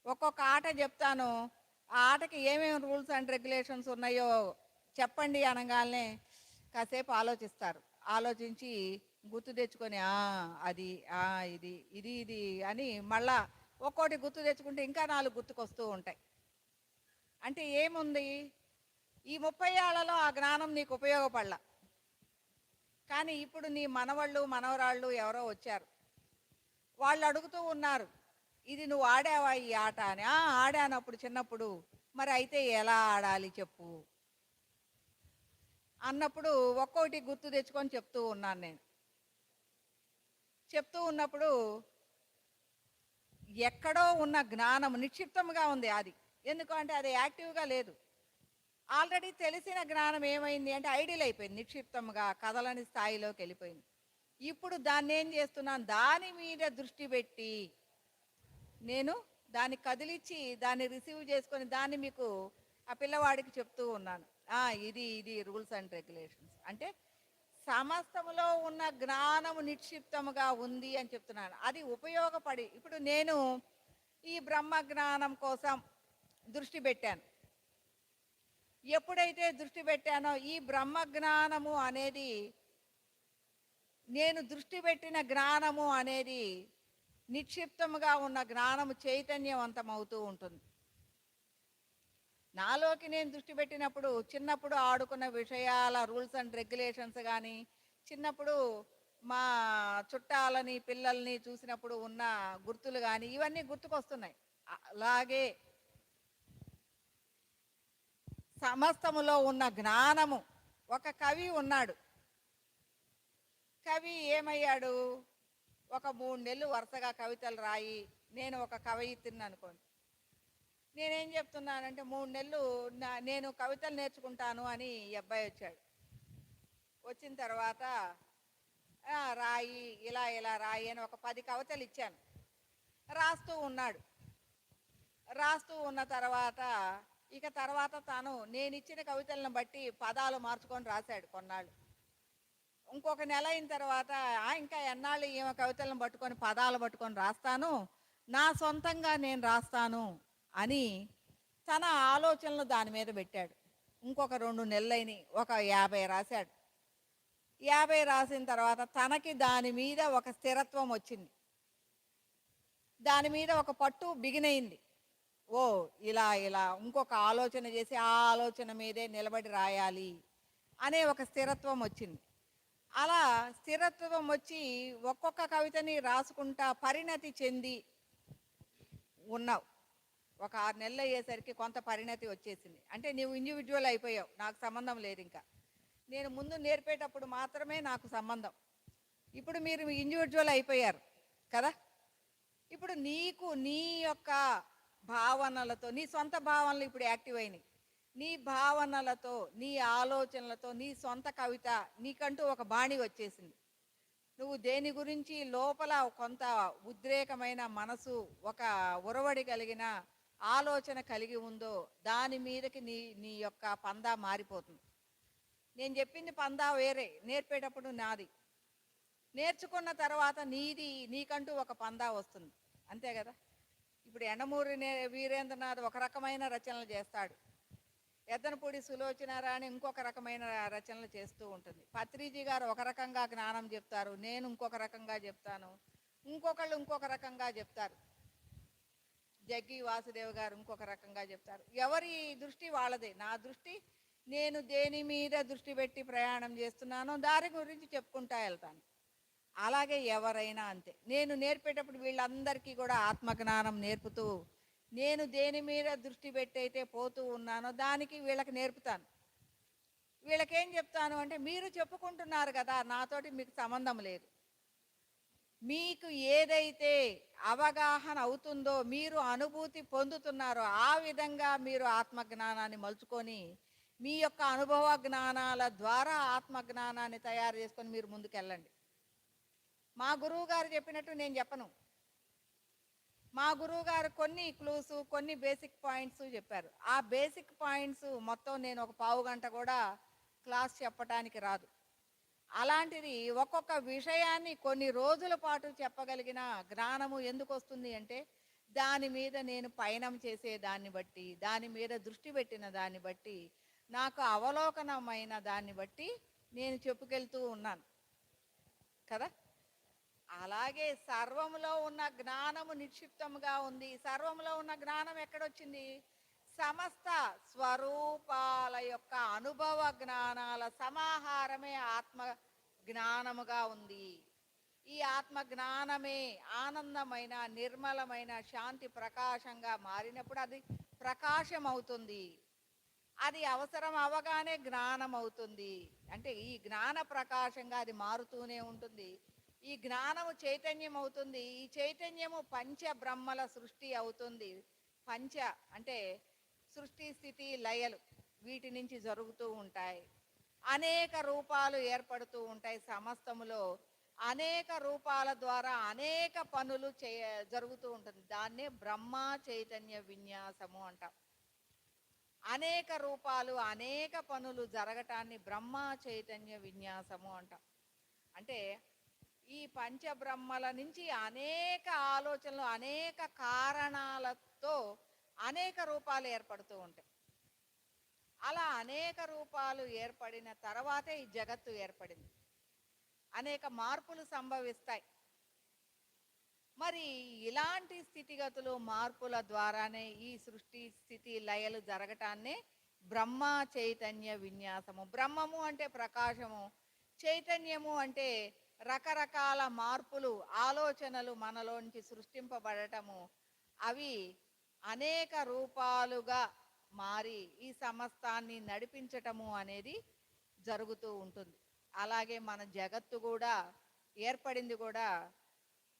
ఒక్కొక్క ఆట చెప్తాను, ఆ ఆటకి ఏమేమి రూల్స్ అండ్ రెగ్యులేషన్స్ ఉన్నాయో చెప్పండి అనగానే కాసేపు ఆలోచిస్తారు. ఆలోచించి గుర్తు తెచ్చుకొని అది ఇది ఇది ఇది అని మళ్ళా ఒక్కోటి గుర్తు తెచ్చుకుంటే ఇంకా 4 గుర్తుకొస్తూ ఉంటాయి. అంటే ఏముంది? ఈ 30 ఏళ్లలో ఆ జ్ఞానం నీకు ఉపయోగపడలా. కానీ ఇప్పుడు నీ మనవళ్ళు మనవరాళ్ళు ఎవరో వచ్చారు, వాళ్ళు అడుగుతూ ఉన్నారు, ఇది నువ్వు ఆడావా ఈ ఆట అని. ఆడానప్పుడు చిన్నప్పుడు. మరి అయితే ఎలా ఆడాలి చెప్పు అన్నప్పుడు ఒక్కొక్కటి గుర్తు తెచ్చుకొని చెప్తూ ఉన్నాను నేను. చెప్తూ ఉన్నప్పుడు ఎక్కడో ఉన్న జ్ఞానం నిక్షిప్తంగా ఉంది అది. ఎందుకంటే అది యాక్టివ్గా లేదు. ఆల్రెడీ తెలిసిన జ్ఞానం ఏమైంది అంటే ఐడియల్ అయిపోయింది, నిక్షిప్తంగా కదలని స్థాయిలోకి వెళ్ళిపోయింది. ఇప్పుడు దాన్ని ఏం చేస్తున్నాను? దాని మీద దృష్టి పెట్టి నేను దాన్ని కదిలిచ్చి దాన్ని రిసీవ్ చేసుకొని దాన్ని మీకు ఆ పిల్లవాడికి చెప్తూ ఉన్నాను. ఇది ఇది రూల్స్ అండ్ రెగ్యులేషన్స్ అంటే సమస్తములో ఉన్న జ్ఞానము నిక్షిప్తముగా ఉంది అని చెప్తున్నాను. అది ఉపయోగపడి ఇప్పుడు నేను ఈ బ్రహ్మ జ్ఞానం కోసం దృష్టి పెట్టాను. ఎప్పుడైతే దృష్టి పెట్టానో ఈ బ్రహ్మ జ్ఞానము అనేది, నేను దృష్టి పెట్టిన జ్ఞానము అనేది నిక్షిప్తముగా ఉన్న జ్ఞానము చైతన్యవంతమవుతూ ఉంటుంది. నాలోకి నేను దృష్టి పెట్టినప్పుడు చిన్నప్పుడు ఆడుకున్న విషయాల రూల్స్ అండ్ రెగ్యులేషన్స్ కానీ, చిన్నప్పుడు మా చుట్టాలని పిల్లల్ని చూసినప్పుడు ఉన్న గుర్తులు కానీ ఇవన్నీ గుర్తుకొస్తున్నాయి. అలాగే సమస్తములో ఉన్న జ్ఞానము. ఒక కవి ఉన్నాడు. కవి ఏమయ్యాడు? ఒక 3 నెలలు వరుసగా కవితలు రాయి. నేను ఒక కవయిత్రిని అనుకోండి. నేనేం చెప్తున్నానంటే 3 నెలలు నేను కవితలు నేర్చుకుంటాను అని ఈ అబ్బాయి వచ్చాడు. వచ్చిన తర్వాత రాయి, ఇలా ఇలా రాయి అని ఒక 10 కవితలు ఇచ్చాను. రాస్తూ ఉన్నాడు. రాస్తూ ఉన్న తర్వాత ఇక తర్వాత తాను నేనిచ్చిన కవితలను బట్టి పదాలు మార్చుకొని రాశాడు కొన్నాళ్ళు. ఇంకొక నెల అయిన తర్వాత ఇంకా ఎన్నాళ్ళు ఈమె కవితలను పట్టుకొని పదాలు పట్టుకొని రాస్తాను, నా సొంతంగా నేను రాస్తాను అని తన ఆలోచనలు దాని మీద పెట్టాడు. ఇంకొక 2 నెలలైన ఒక 50 రాశాడు. 50 రాసిన తర్వాత తనకి దాని మీద ఒక స్థిరత్వం వచ్చింది. దాని మీద ఒక పట్టు బిగినయింది. ఓ ఇలా ఇలా ఇంకొక ఆలోచన చేసి ఆ ఆలోచన మీదే నిలబడి రాయాలి అనే ఒక స్థిరత్వం వచ్చింది. అలా స్థిరత్వం వచ్చి ఒక్కొక్క కవితని రాసుకుంటా పరిణతి చెంది ఉన్నావు. ఒక 6 నెలలు అయ్యేసరికి కొంత పరిణతి వచ్చేసింది. అంటే నీవు ఇండివిజువల్ అయిపోయావు, నాకు సంబంధం లేదు ఇంకా. నేను ముందు నేర్పేటప్పుడు మాత్రమే నాకు సంబంధం. ఇప్పుడు మీరు ఇండివిజువల్ అయిపోయారు కదా. ఇప్పుడు నీకు నీ యొక్క భావనలతో, నీ సొంత భావనలు ఇప్పుడు యాక్టివ్ అయినాయి. నీ భావనలతో, నీ ఆలోచనలతో, నీ సొంత కవిత నీకంటూ ఒక బాణి వచ్చేసింది. నువ్వు దేని గురించి లోపల కొంత ఉద్రేకమైన మనసు, ఒక ఉరవడి కలిగిన ఆలోచన కలిగి ఉందో దాని మీదకి నీ నీ యొక్క పందా మారిపోతుంది. నేను చెప్పింది పందా వేరే, నేర్పేటప్పుడు నాది. నేర్చుకున్న తర్వాత నీకంటూ ఒక పందా వస్తుంది. అంతే కదా. ఇప్పుడు ఎండమూరి వీరేంద్రనాథ్ ఒక రకమైన రచనలు చేస్తాడు. ఎద్దనపూడి సులోచనారాణి ఇంకొక రకమైన రచనలు చేస్తూ ఉంటుంది. పత్రిజీ గారు ఒక రకంగా జ్ఞానం చెప్తారు, నేను ఇంకొక రకంగా చెప్తాను, ఇంకొకళ్ళు ఇంకొక రకంగా చెప్తారు. జగ్గి వాసుదేవ్ గారు ఇంకొక రకంగా చెప్తారు. ఎవరి దృష్టి వాళ్ళదే. నా దృష్టి, నేను దేని మీద దృష్టి పెట్టి ప్రయాణం చేస్తున్నానో దాని గురించి చెప్పుకుంటా వెళ్తాను. అలాగే ఎవరైనా అంతే. నేను నేర్పేటప్పుడు వీళ్ళందరికీ కూడా ఆత్మజ్ఞానం నేర్పుతూ, నేను దేని మీద దృష్టి పెట్టి అయితే పోతూ ఉన్నానో దానికి వీళ్ళకి నేర్పుతాను. వీళ్ళకేం చెప్తాను అంటే, మీరు చెప్పుకుంటున్నారు కదా, నాతోటి మీకు సంబంధం లేదు. మీకు ఏదైతే అవగాహన అవుతుందో, మీరు అనుభూతి పొందుతున్నారో ఆ విధంగా మీరు ఆత్మజ్ఞానాన్ని మలుచుకొని మీ యొక్క అనుభవ జ్ఞానాల ద్వారా ఆత్మజ్ఞానాన్ని తయారు చేసుకొని మీరు ముందుకెళ్ళండి. మా గురువు గారు చెప్పినట్టు నేను చెప్పను. మా గురువు గారు కొన్ని క్లూస్, కొన్ని బేసిక్ పాయింట్స్ చెప్పారు. ఆ బేసిక్ పాయింట్స్ మొత్తం నేను ఒక పావు గంట కూడా క్లాస్ చెప్పడానికి రాదు. అలాంటిది ఒక్కొక్క విషయాన్ని కొన్ని రోజుల పాటు చెప్పగలిగిన జ్ఞానము ఎందుకు వస్తుంది అంటే, దాని మీద నేను పయనం చేసే దాన్ని బట్టి, దాని మీద దృష్టి పెట్టిన దాన్ని బట్టి, నాకు అవలోకనమైన దాన్ని బట్టి నేను చెప్పుకెళ్తూ ఉన్నాను కదా. అలాగే సర్వములో ఉన్న జ్ఞానము నిక్షిప్తముగా ఉంది. సర్వములో ఉన్న జ్ఞానం ఎక్కడొచ్చింది? సమస్త స్వరూపాల యొక్క అనుభవ జ్ఞానాల సమాహారమే ఆత్మ జ్ఞానముగా ఉంది. ఈ ఆత్మ జ్ఞానమే ఆనందమైన, నిర్మలమైన, శాంతి ప్రకాశంగా మారినప్పుడు అది ప్రకాశం అవుతుంది. అది అవసరం అవగానే జ్ఞానం అవుతుంది. అంటే ఈ జ్ఞాన ప్రకాశంగా అది మారుతూనే ఉంటుంది. ఈ జ్ఞానము చైతన్యం అవుతుంది. ఈ చైతన్యము పంచ బ్రహ్మల సృష్టి అవుతుంది. పంచ అంటే సృష్టి, స్థితి, లయలు వీటి నుంచి జరుగుతూ ఉంటాయి. అనేక రూపాలు ఏర్పడుతూ ఉంటాయి. సమస్తములో అనేక రూపాల ద్వారా అనేక పనులు జరుగుతూ ఉంటుంది. దాన్నే బ్రహ్మ చైతన్య విన్యాసము అంటాం. అనేక రూపాలు, అనేక పనులు జరగటాన్ని బ్రహ్మ చైతన్య విన్యాసము అంటాం. అంటే ఈ పంచబ్రహ్మల నుంచి అనేక ఆలోచనలు, అనేక కారణాలతో అనేక రూపాలు ఏర్పడుతూ ఉంటాయి. అలా అనేక రూపాలు ఏర్పడిన తర్వాతే ఈ జగత్తు ఏర్పడింది. అనేక మార్పులు సంభవిస్తాయి. మరి ఇలాంటి స్థితిగతులు, మార్పుల ద్వారానే ఈ సృష్టి, స్థితి, లయలు జరగటాన్నే బ్రహ్మ చైతన్య విన్యాసము. బ్రహ్మము అంటే ప్రకాశము, చైతన్యము అంటే రకరకాల మార్పులు, ఆలోచనలు మనలోంచి సృష్టింపబడటము. అవి అనేక రూపాలుగా మారి ఈ సమస్తాన్ని నడిపించటము అనేది జరుగుతూ ఉంటుంది. అలాగే మన జగత్తు కూడా ఏర్పడింది కూడా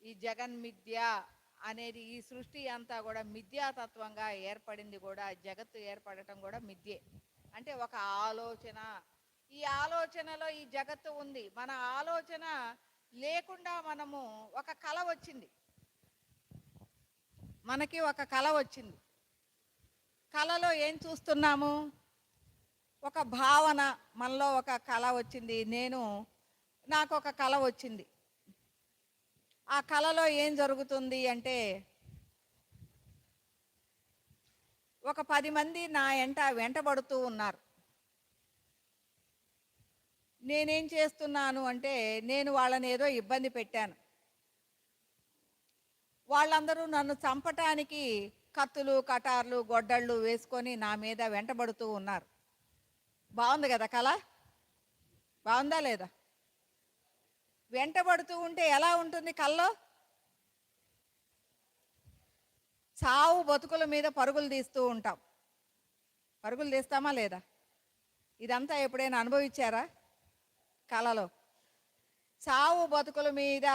ఈ జగన్మిథ్య అనేది, ఈ సృష్టి అంతా కూడా మిథ్యాతత్వంగా ఏర్పడింది కూడా, జగత్తు ఏర్పడటం కూడా మిథ్యే. అంటే ఒక ఆలోచన, ఈ ఆలోచనలో ఈ జగత్తు ఉంది. మన ఆలోచన లేకుండా మనము ఒక కళ వచ్చింది, మనకి ఒక కళ వచ్చింది. కళలో ఏం చూస్తున్నాము? ఒక భావన, మనలో ఒక కళ వచ్చింది. నాకు ఒక కళ వచ్చింది. ఆ కళలో ఏం జరుగుతుంది అంటే, ఒక 10 మంది నా వెంటబడుతూ ఉన్నారు. నేనేం చేస్తున్నాను అంటే, నేను వాళ్ళని ఏదో ఇబ్బంది పెట్టాను. వాళ్ళందరూ నన్ను చంపటానికి కత్తులు, కటార్లు, గొడ్డళ్ళు వేసుకొని నా మీద వెంటబడుతూ ఉన్నారు. బాగుంది కదా కళ? బాగుందా లేదా? వెంటబడుతూ ఉంటే ఎలా ఉంటుంది కల్లో? చావు బతుకుల మీద పరుగులు తీస్తూ ఉంటాం. పరుగులు తీస్తామా లేదా? ఇదంతా ఎప్పుడైనా అనుభవించారా? కళలో చావు బతుకుల మీద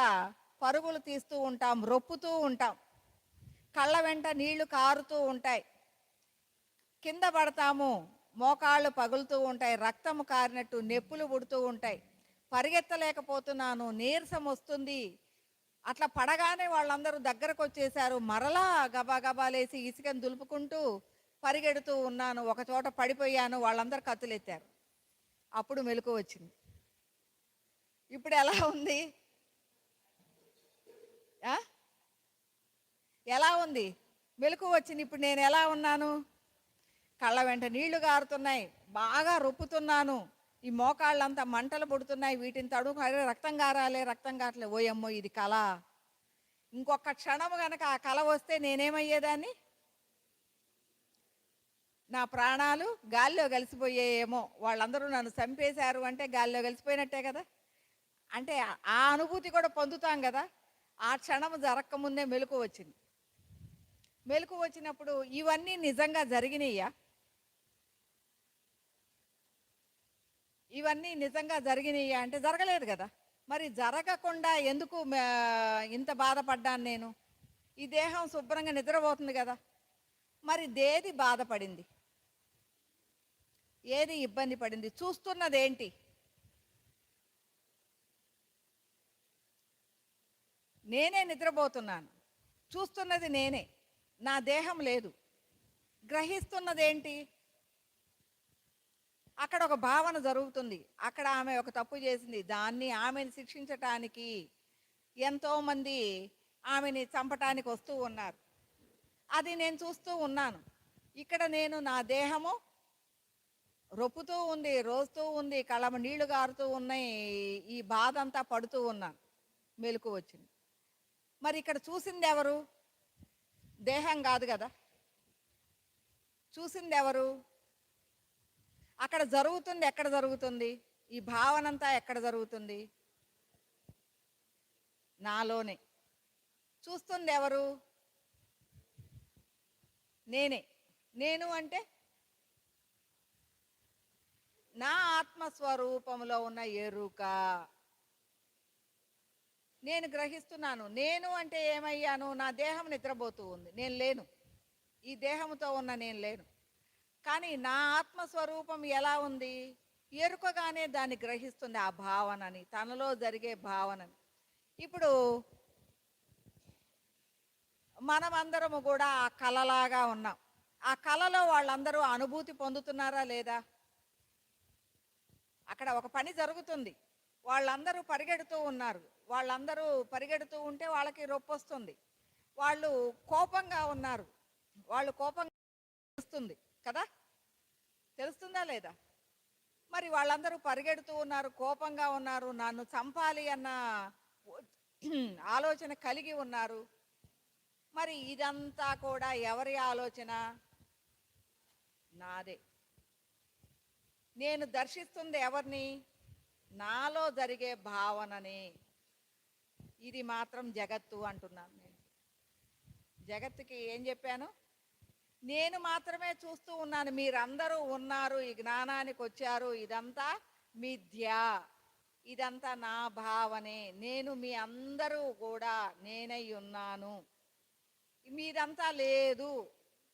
పరుగులు తీస్తూ ఉంటాం, రొప్పుతూ ఉంటాం. కళ్ళ వెంట నీళ్లు కారుతూ ఉంటాయి, కింద పడతాము, మోకాళ్ళు పగులుతూ ఉంటాయి, రక్తము కారినట్టు నెప్పులు పుడుతూ ఉంటాయి. పరిగెత్తలేకపోతున్నాను, నీరసం వస్తుంది. అట్లా పడగానే వాళ్ళందరూ దగ్గరకు వచ్చేసారు. మరలా గబాగబాలేసి ఇసుకను దులుపుకుంటూ పరిగెడుతూ ఉన్నాను. ఒక చోట పడిపోయాను, వాళ్ళందరూ కత్తులెత్తారు. అప్పుడు మెలకువ వచ్చింది. ఇప్పుడు ఎలా ఉంది? ఎలా ఉంది? మెలకువ వచ్చింది. ఇప్పుడు నేను ఎలా ఉన్నాను? కళ్ళ వెంట నీళ్లు గారుతున్నాయి, బాగా రొప్పుతున్నాను, ఈ మోకాళ్ళంతా మంటలు పుడుతున్నాయి, వీటిని తడుపు, రక్తం గారాలే, రక్తం కారలే. ఓయమ్మో ఇది కళ. ఇంకొక క్షణము కనుక ఆ కళ వస్తే నేనేమయ్యేదాన్ని? నా ప్రాణాలు గాల్లో కలిసిపోయేయేమో. వాళ్ళందరూ నన్ను చంపేశారు అంటే గాల్లో కలిసిపోయినట్టే కదా. అంటే ఆ అనుభూతి కూడా పొందుతాం కదా. ఆ క్షణము జరగకముందే మెలకువ వచ్చింది. మెలకువ వచ్చినప్పుడు ఇవన్నీ నిజంగా జరిగినాయా? ఇవన్నీ నిజంగా జరిగినాయా అంటే జరగలేదు కదా. మరి జరగకుండా ఎందుకు ఇంత బాధపడ్డాను నేను? ఈ దేహం శుభ్రంగా నిద్రపోతుంది కదా. మరి దేది బాధపడింది, ఏది ఇబ్బంది పడింది? చూస్తున్నది ఏంటి? నేనే నిద్రపోతున్నాను, చూస్తున్నది నేనే, నా దేహం లేదు. గ్రహిస్తున్నదేంటి? అక్కడ ఒక భావన జరుగుతుంది. అక్కడ ఆమె ఒక తప్పు చేసింది, ఆమెను శిక్షించటానికి ఎంతోమంది ఆమెని చంపటానికి వస్తూ ఉన్నారు. అది నేను చూస్తూ ఉన్నాను. ఇక్కడ నేను, నా దేహము రొప్పుతూ ఉంది, రోస్తూ ఉంది, కళ్ళమ నీళ్లు గారుతూ ఉన్నాయి, ఈ బాధ అంతా పడుతూ ఉన్నాను. మెలకు వచ్చింది. మరి ఇక్కడ చూసింది ఎవరు? దేహం కాదు కదా. చూసింది ఎవరు? అక్కడ జరుగుతుంది. ఎక్కడ జరుగుతుంది? ఈ భావనంతా ఎక్కడ జరుగుతుంది? నాలోనే. చూస్తుంది ఎవరు? నేనే. నేను అంటే నా ఆత్మస్వరూపంలో ఉన్న ఎరుక. నేను గ్రహిస్తున్నాను. నేను అంటే ఏమయ్యాను? నా దేహం నిద్రపోతూ ఉంది, నేను లేను. ఈ దేహంతో ఉన్న నేను లేను. కానీ నా ఆత్మస్వరూపం ఎలా ఉంది? ఎరుకగానే దాన్ని గ్రహిస్తుంది, ఆ భావనని, తనలో జరిగే భావనని. ఇప్పుడు మనమందరము కూడా ఆ కళలాగా ఉన్నాం. ఆ కళలో వాళ్ళందరూ అనుభూతి పొందుతున్నారా లేదా? అక్కడ ఒక పని జరుగుతుంది, వాళ్ళందరూ పరిగెడుతూ ఉన్నారు. వాళ్ళందరూ పరిగెడుతూ ఉంటే వాళ్ళకి రొప్పొస్తుంది. వాళ్ళు కోపంగా ఉన్నారు, వాళ్ళు కోపంగా తెలుస్తుంది కదా. తెలుస్తుందా లేదా? మరి వాళ్ళందరూ పరిగెడుతూ ఉన్నారు, కోపంగా ఉన్నారు, నన్ను చంపాలి అన్న ఆలోచన కలిగి ఉన్నారు. మరి ఇదంతా కూడా ఎవరి ఆలోచన? నాదే. నేను దర్శిస్తుంది ఎవరిని? నాలో జరిగే భావనని. ఇది మాత్రం జగత్తు అంటున్నాను నేను. జగత్తుకి ఏం చెప్పాను? నేను మాత్రమే చూస్తూ ఉన్నాను, మీరందరూ ఉన్నారు, ఈ జ్ఞానానికి వచ్చారు, ఇదంతా మిథ్య, ఇదంతా నా భావనే, నేను మీ అందరూ కూడా నేనై ఉన్నాను, మీదంతా లేదు,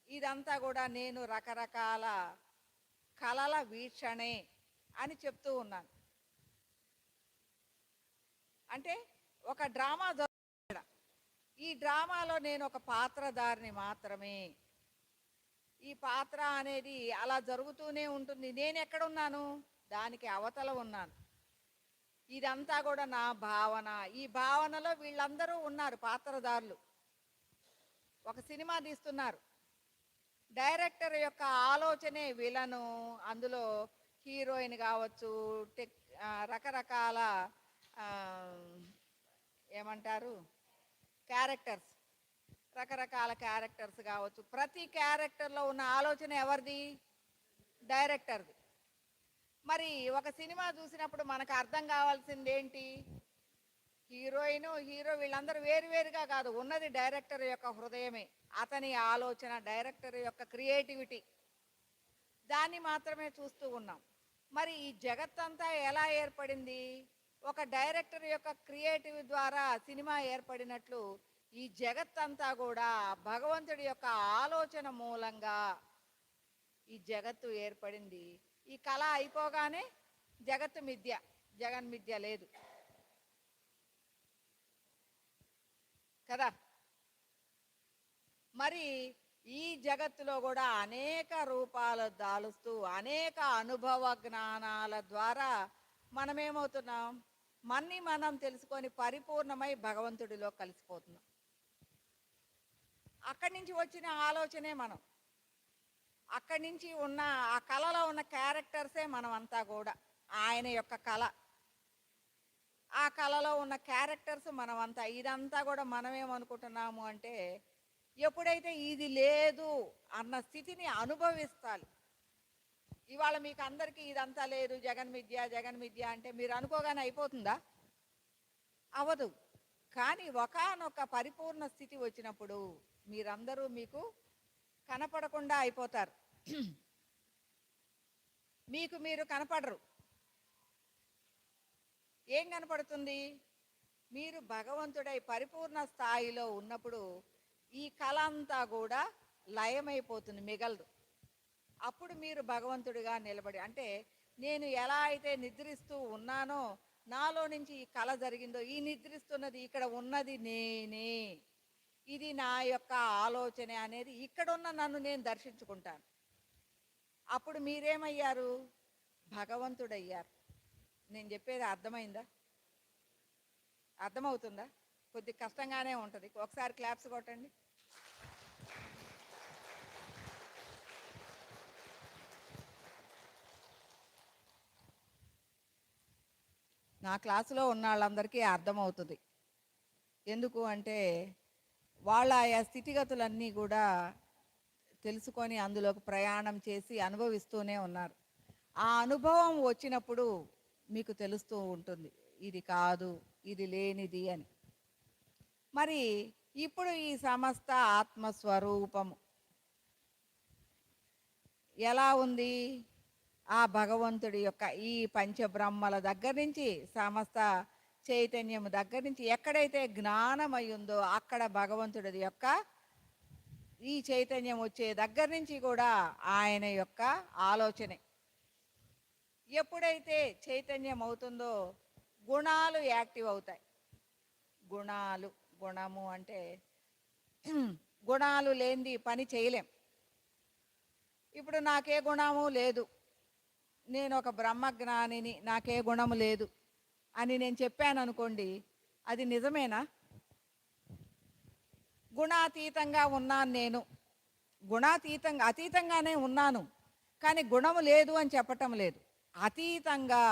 ఇదంతా కూడా నేను రకరకాల కలల వీక్షణే అని చెప్తూ ఉన్నాను. అంటే ఒక డ్రామా జరుగుతుంది, ఈ డ్రామాలో నేను ఒక పాత్రధారిని మాత్రమే, ఈ పాత్ర అనేది అలా జరుగుతూనే ఉంటుంది, నేను ఎక్కడున్నాను, దానికి అవతల ఉన్నాను, ఇదంతా కూడా నా భావన, ఈ భావనలో వీళ్ళందరూ ఉన్నారు పాత్రధారులు. ఒక సినిమా తీస్తున్నారు, డైరెక్టర్ యొక్క ఆలోచనే విలను, అందులో హీరోయిన్ కావచ్చు, రకరకాల ఏమంటారు క్యారెక్టర్స్, రకరకాల క్యారెక్టర్స్ కావచ్చు, ప్రతి క్యారెక్టర్లో ఉన్న ఆలోచన ఎవరిది, డైరెక్టర్ది. మరి ఒక సినిమా చూసినప్పుడు మనకు అర్థం కావాల్సింది ఏంటి, హీరోయిన్ హీరో వీళ్ళందరూ వేరువేరుగా కాదు, ఉన్నది డైరెక్టర్ యొక్క హృదయమే, అతని ఆలోచన, డైరెక్టర్ యొక్క క్రియేటివిటీ, దాన్ని మాత్రమే చూస్తూ ఉన్నాం. మరి ఈ జగత్తంతా ఎలా ఏర్పడింది, ఒక డైరెక్టర్ యొక్క క్రియేటివ్ ద్వారా సినిమా ఏర్పడినట్లు ఈ జగత్తంతా కూడా భగవంతుడి యొక్క ఆలోచన మూలంగా ఈ జగత్తు ఏర్పడింది. ఈ కళ అయిపోగానే జగత్తు మిథ్య, జగన్మిథ్య లేదు కదా. మరి ఈ జగత్తులో కూడా అనేక రూపాలు దాలుస్తూ అనేక అనుభవ జ్ఞానాల ద్వారా మనమేమవుతున్నాం, మన్ని మనం తెలుసుకొని పరిపూర్ణమై భగవంతుడిలో కలిసిపోతున్నాం. అక్కడి నుంచి వచ్చిన ఆలోచనే మనం, అక్కడి నుంచి ఉన్న ఆ కళలో ఉన్న క్యారెక్టర్సే మనం అంతా కూడా, ఆయన యొక్క కళ, ఆ కళలో ఉన్న క్యారెక్టర్స్ మనమంతా, ఇదంతా కూడా మనమేమనుకుంటున్నాము అంటే, ఎప్పుడైతే ఇది లేదు అన్న స్థితిని అనుభవిస్తాలి. ఇవాళ మీకు అందరికీ ఇదంతా లేదు, జగన్మిథ్య జగన్మిథ్య అంటే మీరు అనుకోగానే అయిపోతుందా, అవదు. కానీ ఒకానొక పరిపూర్ణ స్థితి వచ్చినప్పుడు మీరందరూ మీకు కనపడకుండా అయిపోతారు, మీకు మీరు కనపడరు. ఏం కనపడుతుంది, మీరు భగవంతుడై పరిపూర్ణ స్థాయిలో ఉన్నప్పుడు ఈ కళ అంతా కూడా లయమైపోతుంది, మిగలదు. అప్పుడు మీరు భగవంతుడిగా నిలబడి, అంటే నేను ఎలా అయితే నిద్రిస్తూ ఉన్నానో, నాలో నుంచి ఈ కళ జరిగిందో, ఈ నిద్రిస్తున్నది ఇక్కడ ఉన్నది నేనే, ఇది నా యొక్క ఆలోచన అనేది ఇక్కడున్న నన్ను నేను దర్శించుకుంటాను. అప్పుడు మీరేమయ్యారు, భగవంతుడయ్యారు. నేను చెప్పేది అర్థమైందా, అర్థమవుతుందా? కొద్ది కష్టంగానే ఉంటుంది, ఒకసారి క్లాప్స్ కొట్టండి. నా క్లాసులో ఉన్న వాళ్ళందరికీ అర్థమవుతుంది. ఎందుకు అంటే వాళ్ళ ఆయా స్థితిగతులన్నీ కూడా తెలుసుకొని అందులోకి ప్రయాణం చేసి అనుభవిస్తూనే ఉన్నారు. ఆ అనుభవం వచ్చినప్పుడు మీకు తెలుస్తూ ఉంటుంది, ఇది కాదు, ఇది లేనిది అని. మరి ఇప్పుడు ఈ సమస్త ఆత్మస్వరూపము ఎలా ఉంది, ఆ భగవంతుడి యొక్క ఈ పంచబ్రహ్మల దగ్గర నుంచి సమస్త చైతన్యము దగ్గర నుంచి ఎక్కడైతే జ్ఞానం అయ్యిందో అక్కడ భగవంతుడి యొక్క ఈ చైతన్యం వచ్చే దగ్గర నుంచి కూడా ఆయన యొక్క ఆలోచనే. ఎప్పుడైతే చైతన్యం అవుతుందో గుణాలు యాక్టివ్ అవుతాయి. గుణాలు, గుణము అంటే గుణాలు లేనిది పని చేయలేం. ఇప్పుడు నాకే గుణము లేదు, నేను ఒక బ్రహ్మజ్ఞానిని, నాకే గుణము లేదు అని నేను చెప్పాను అనుకోండి, అది నిజమేనా? గుణాతీతంగా ఉన్నాను నేను, అతీతంగానే ఉన్నాను, కానీ గుణము లేదు అని చెప్పటం లేదు. అతీతంగా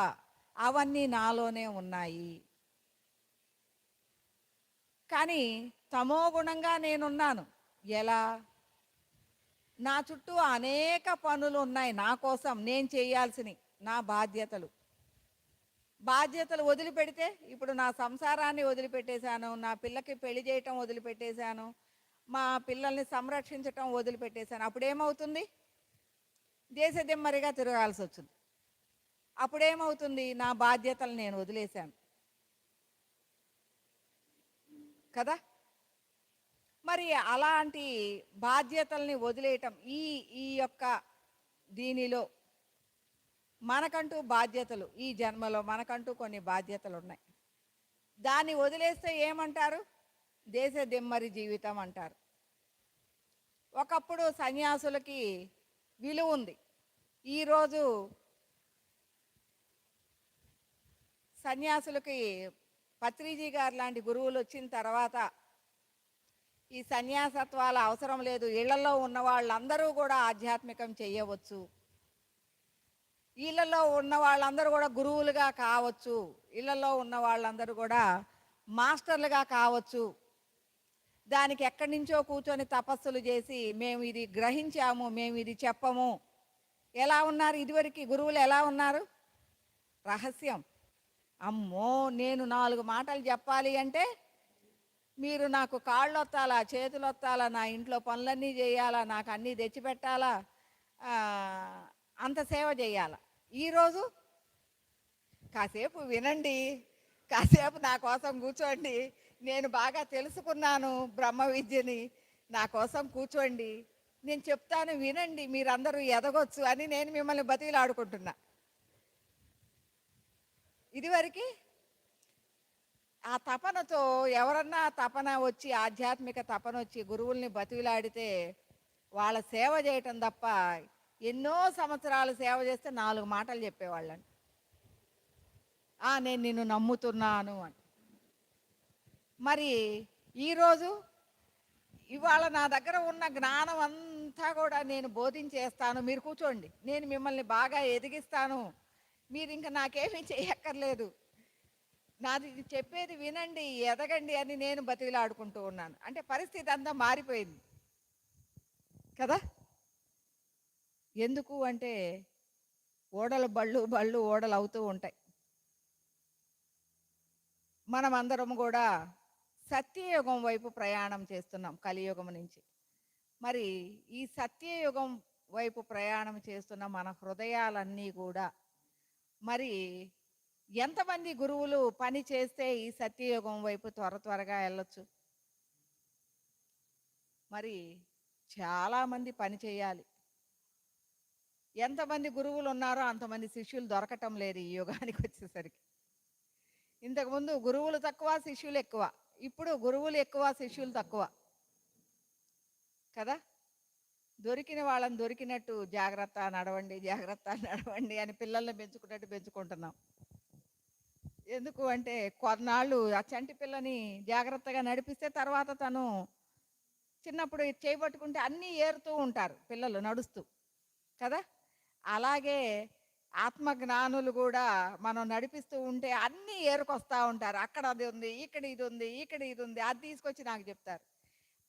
అవన్నీ నాలోనే ఉన్నాయి, కానీ తమో గుణంగా నేనున్నాను. ఎలా? నా చుట్టూ అనేక పనులు ఉన్నాయి నా కోసం, నేను చేయాల్సినవి, నా బాధ్యతలు వదిలిపెడితే, ఇప్పుడు నా సంసారాన్ని వదిలిపెట్టేశాను, నా పిల్లకి పెళ్లి చేయటం వదిలిపెట్టేశాను, మా పిల్లల్ని సంరక్షించటం వదిలిపెట్టేశాను. అప్పుడేమవుతుంది? దేశదిమ్మరిగా తిరగాల్సి వచ్చింది. అప్పుడేమవుతుంది? నా బాధ్యతలు నేను వదిలేశాను కదా. మరి అలాంటి బాధ్యతల్ని వదిలేయటం ఈ ఈ యొక్క దీనిలో మనకంటూ బాధ్యతలు, ఈ జన్మలో మనకంటూ కొన్ని బాధ్యతలు ఉన్నాయి. దాన్ని వదిలేస్తే ఏమంటారు? దేశ దిమ్మరి జీవితం అంటారు. ఒకప్పుడు సన్యాసులకి విలువ ఉంది. ఈరోజు సన్యాసులకి పత్రిజీ గారు లాంటి గురువులు వచ్చిన తర్వాత ఈ సన్యాసత్వాల అవసరం లేదు, ఇళ్లలో ఉన్న వాళ్ళందరూ కూడా ఆధ్యాత్మికం చేయవచ్చు, ఇళ్లలో ఉన్న వాళ్ళందరూ కూడా గురువులుగా కావచ్చు, ఇళ్లలో ఉన్న వాళ్ళందరూ కూడా మాస్టర్లుగా కావచ్చు. దానికి ఎక్కడి నుంచో కూర్చొని తపస్సులు చేసి మేము ఇది గ్రహించాము, మేము ఇది చెప్పము. ఎలా ఉన్నారు ఇదివరకు గురువులు? ఎలా ఉన్నారు? రహస్యం. అమ్మో, నేను 4 మాటలు చెప్పాలి అంటే మీరు నాకు కాళ్ళు వత్తాలా, చేతులు వత్తాలా, నా ఇంట్లో పనులన్నీ చేయాలా, నాకు అన్నీ తెచ్చిపెట్టాలా, అంత సేవ చేయాలా. ఈరోజు కాసేపు వినండి, కాసేపు నా కోసం కూర్చోండి, నేను బాగా తెలుసుకున్నాను బ్రహ్మ విద్యని, నా కోసం కూర్చోండి, నేను చెప్తాను వినండి, మీరందరూ ఎదగొచ్చు అని నేను మిమ్మల్ని బతిలాడుకుంటున్నా. ఇదివరకు ఆ తపనతో ఎవరన్నా తపన వచ్చి, ఆధ్యాత్మిక తపన వచ్చి గురువుల్ని బతిలాడితే వాళ్ళ సేవ చేయటం తప్ప, ఎన్నో సంవత్సరాలు సేవ చేస్తే 4 మాటలు చెప్పేవాళ్ళని. నేను నిన్ను నమ్ముతున్నాను అని. మరి ఈరోజు ఇవాళ నా దగ్గర ఉన్న జ్ఞానం అంతా కూడా నేను బోధించేస్తాను, మీరు కూర్చోండి, నేను మిమ్మల్ని బాగా ఎదిగిస్తాను, మీరు ఇంకా నాకేమీ చేయక్కర్లేదు, నాది చెప్పేది వినండి, ఎదగండి అని నేను బతిలాడుకుంటూ ఉన్నాను. అంటే పరిస్థితి అంతా మారిపోయింది కదా. ఎందుకు అంటే ఓడలు బళ్ళు, బళ్ళు ఓడలు అవుతూ ఉంటాయి. మనమందరం కూడా సత్యయుగం వైపు ప్రయాణం చేస్తున్నాం, కలియుగం నుంచి. మరి ఈ సత్యయుగం వైపు ప్రయాణం చేస్తున్న మన హృదయాలన్నీ కూడా మరి ఎంతమంది గురువులు పని చేస్తే ఈ సత్యయుగం వైపు త్వరగా వెళ్ళొచ్చు? మరి చాలామంది పని చేయాలి. ఎంతమంది గురువులు ఉన్నారో అంతమంది శిష్యులు దొరకటం లేదు ఈ యుగానికి వచ్చేసరికి. ఇంతకుముందు గురువులు తక్కువ, శిష్యులు ఎక్కువ. ఇప్పుడు గురువులు ఎక్కువ, శిష్యులు తక్కువ కదా. దొరికిన వాళ్ళని దొరికినట్టు జాగ్రత్త నడవండి, జాగ్రత్త నడవండి అని పిల్లల్ని పెంచుకున్నట్టు పెంచుకుంటున్నాం. ఎందుకు అంటే కొన్నాళ్ళు ఆ చంటి పిల్లని జాగ్రత్తగా నడిపిస్తే తర్వాత తను చిన్నప్పుడు చేయబట్టుకుంటే అన్నీ ఏరుతూ ఉంటారు పిల్లలు నడుస్తూ కదా. అలాగే ఆత్మజ్ఞానులు కూడా మనం నడిపిస్తూ ఉంటే అన్నీ ఏరుకొస్తూ ఉంటారు. అక్కడ అది ఉంది, ఇక్కడ ఇది ఉంది, ఇక్కడ ఇది ఉంది, అది తీసుకొచ్చి నాకు చెప్తారు.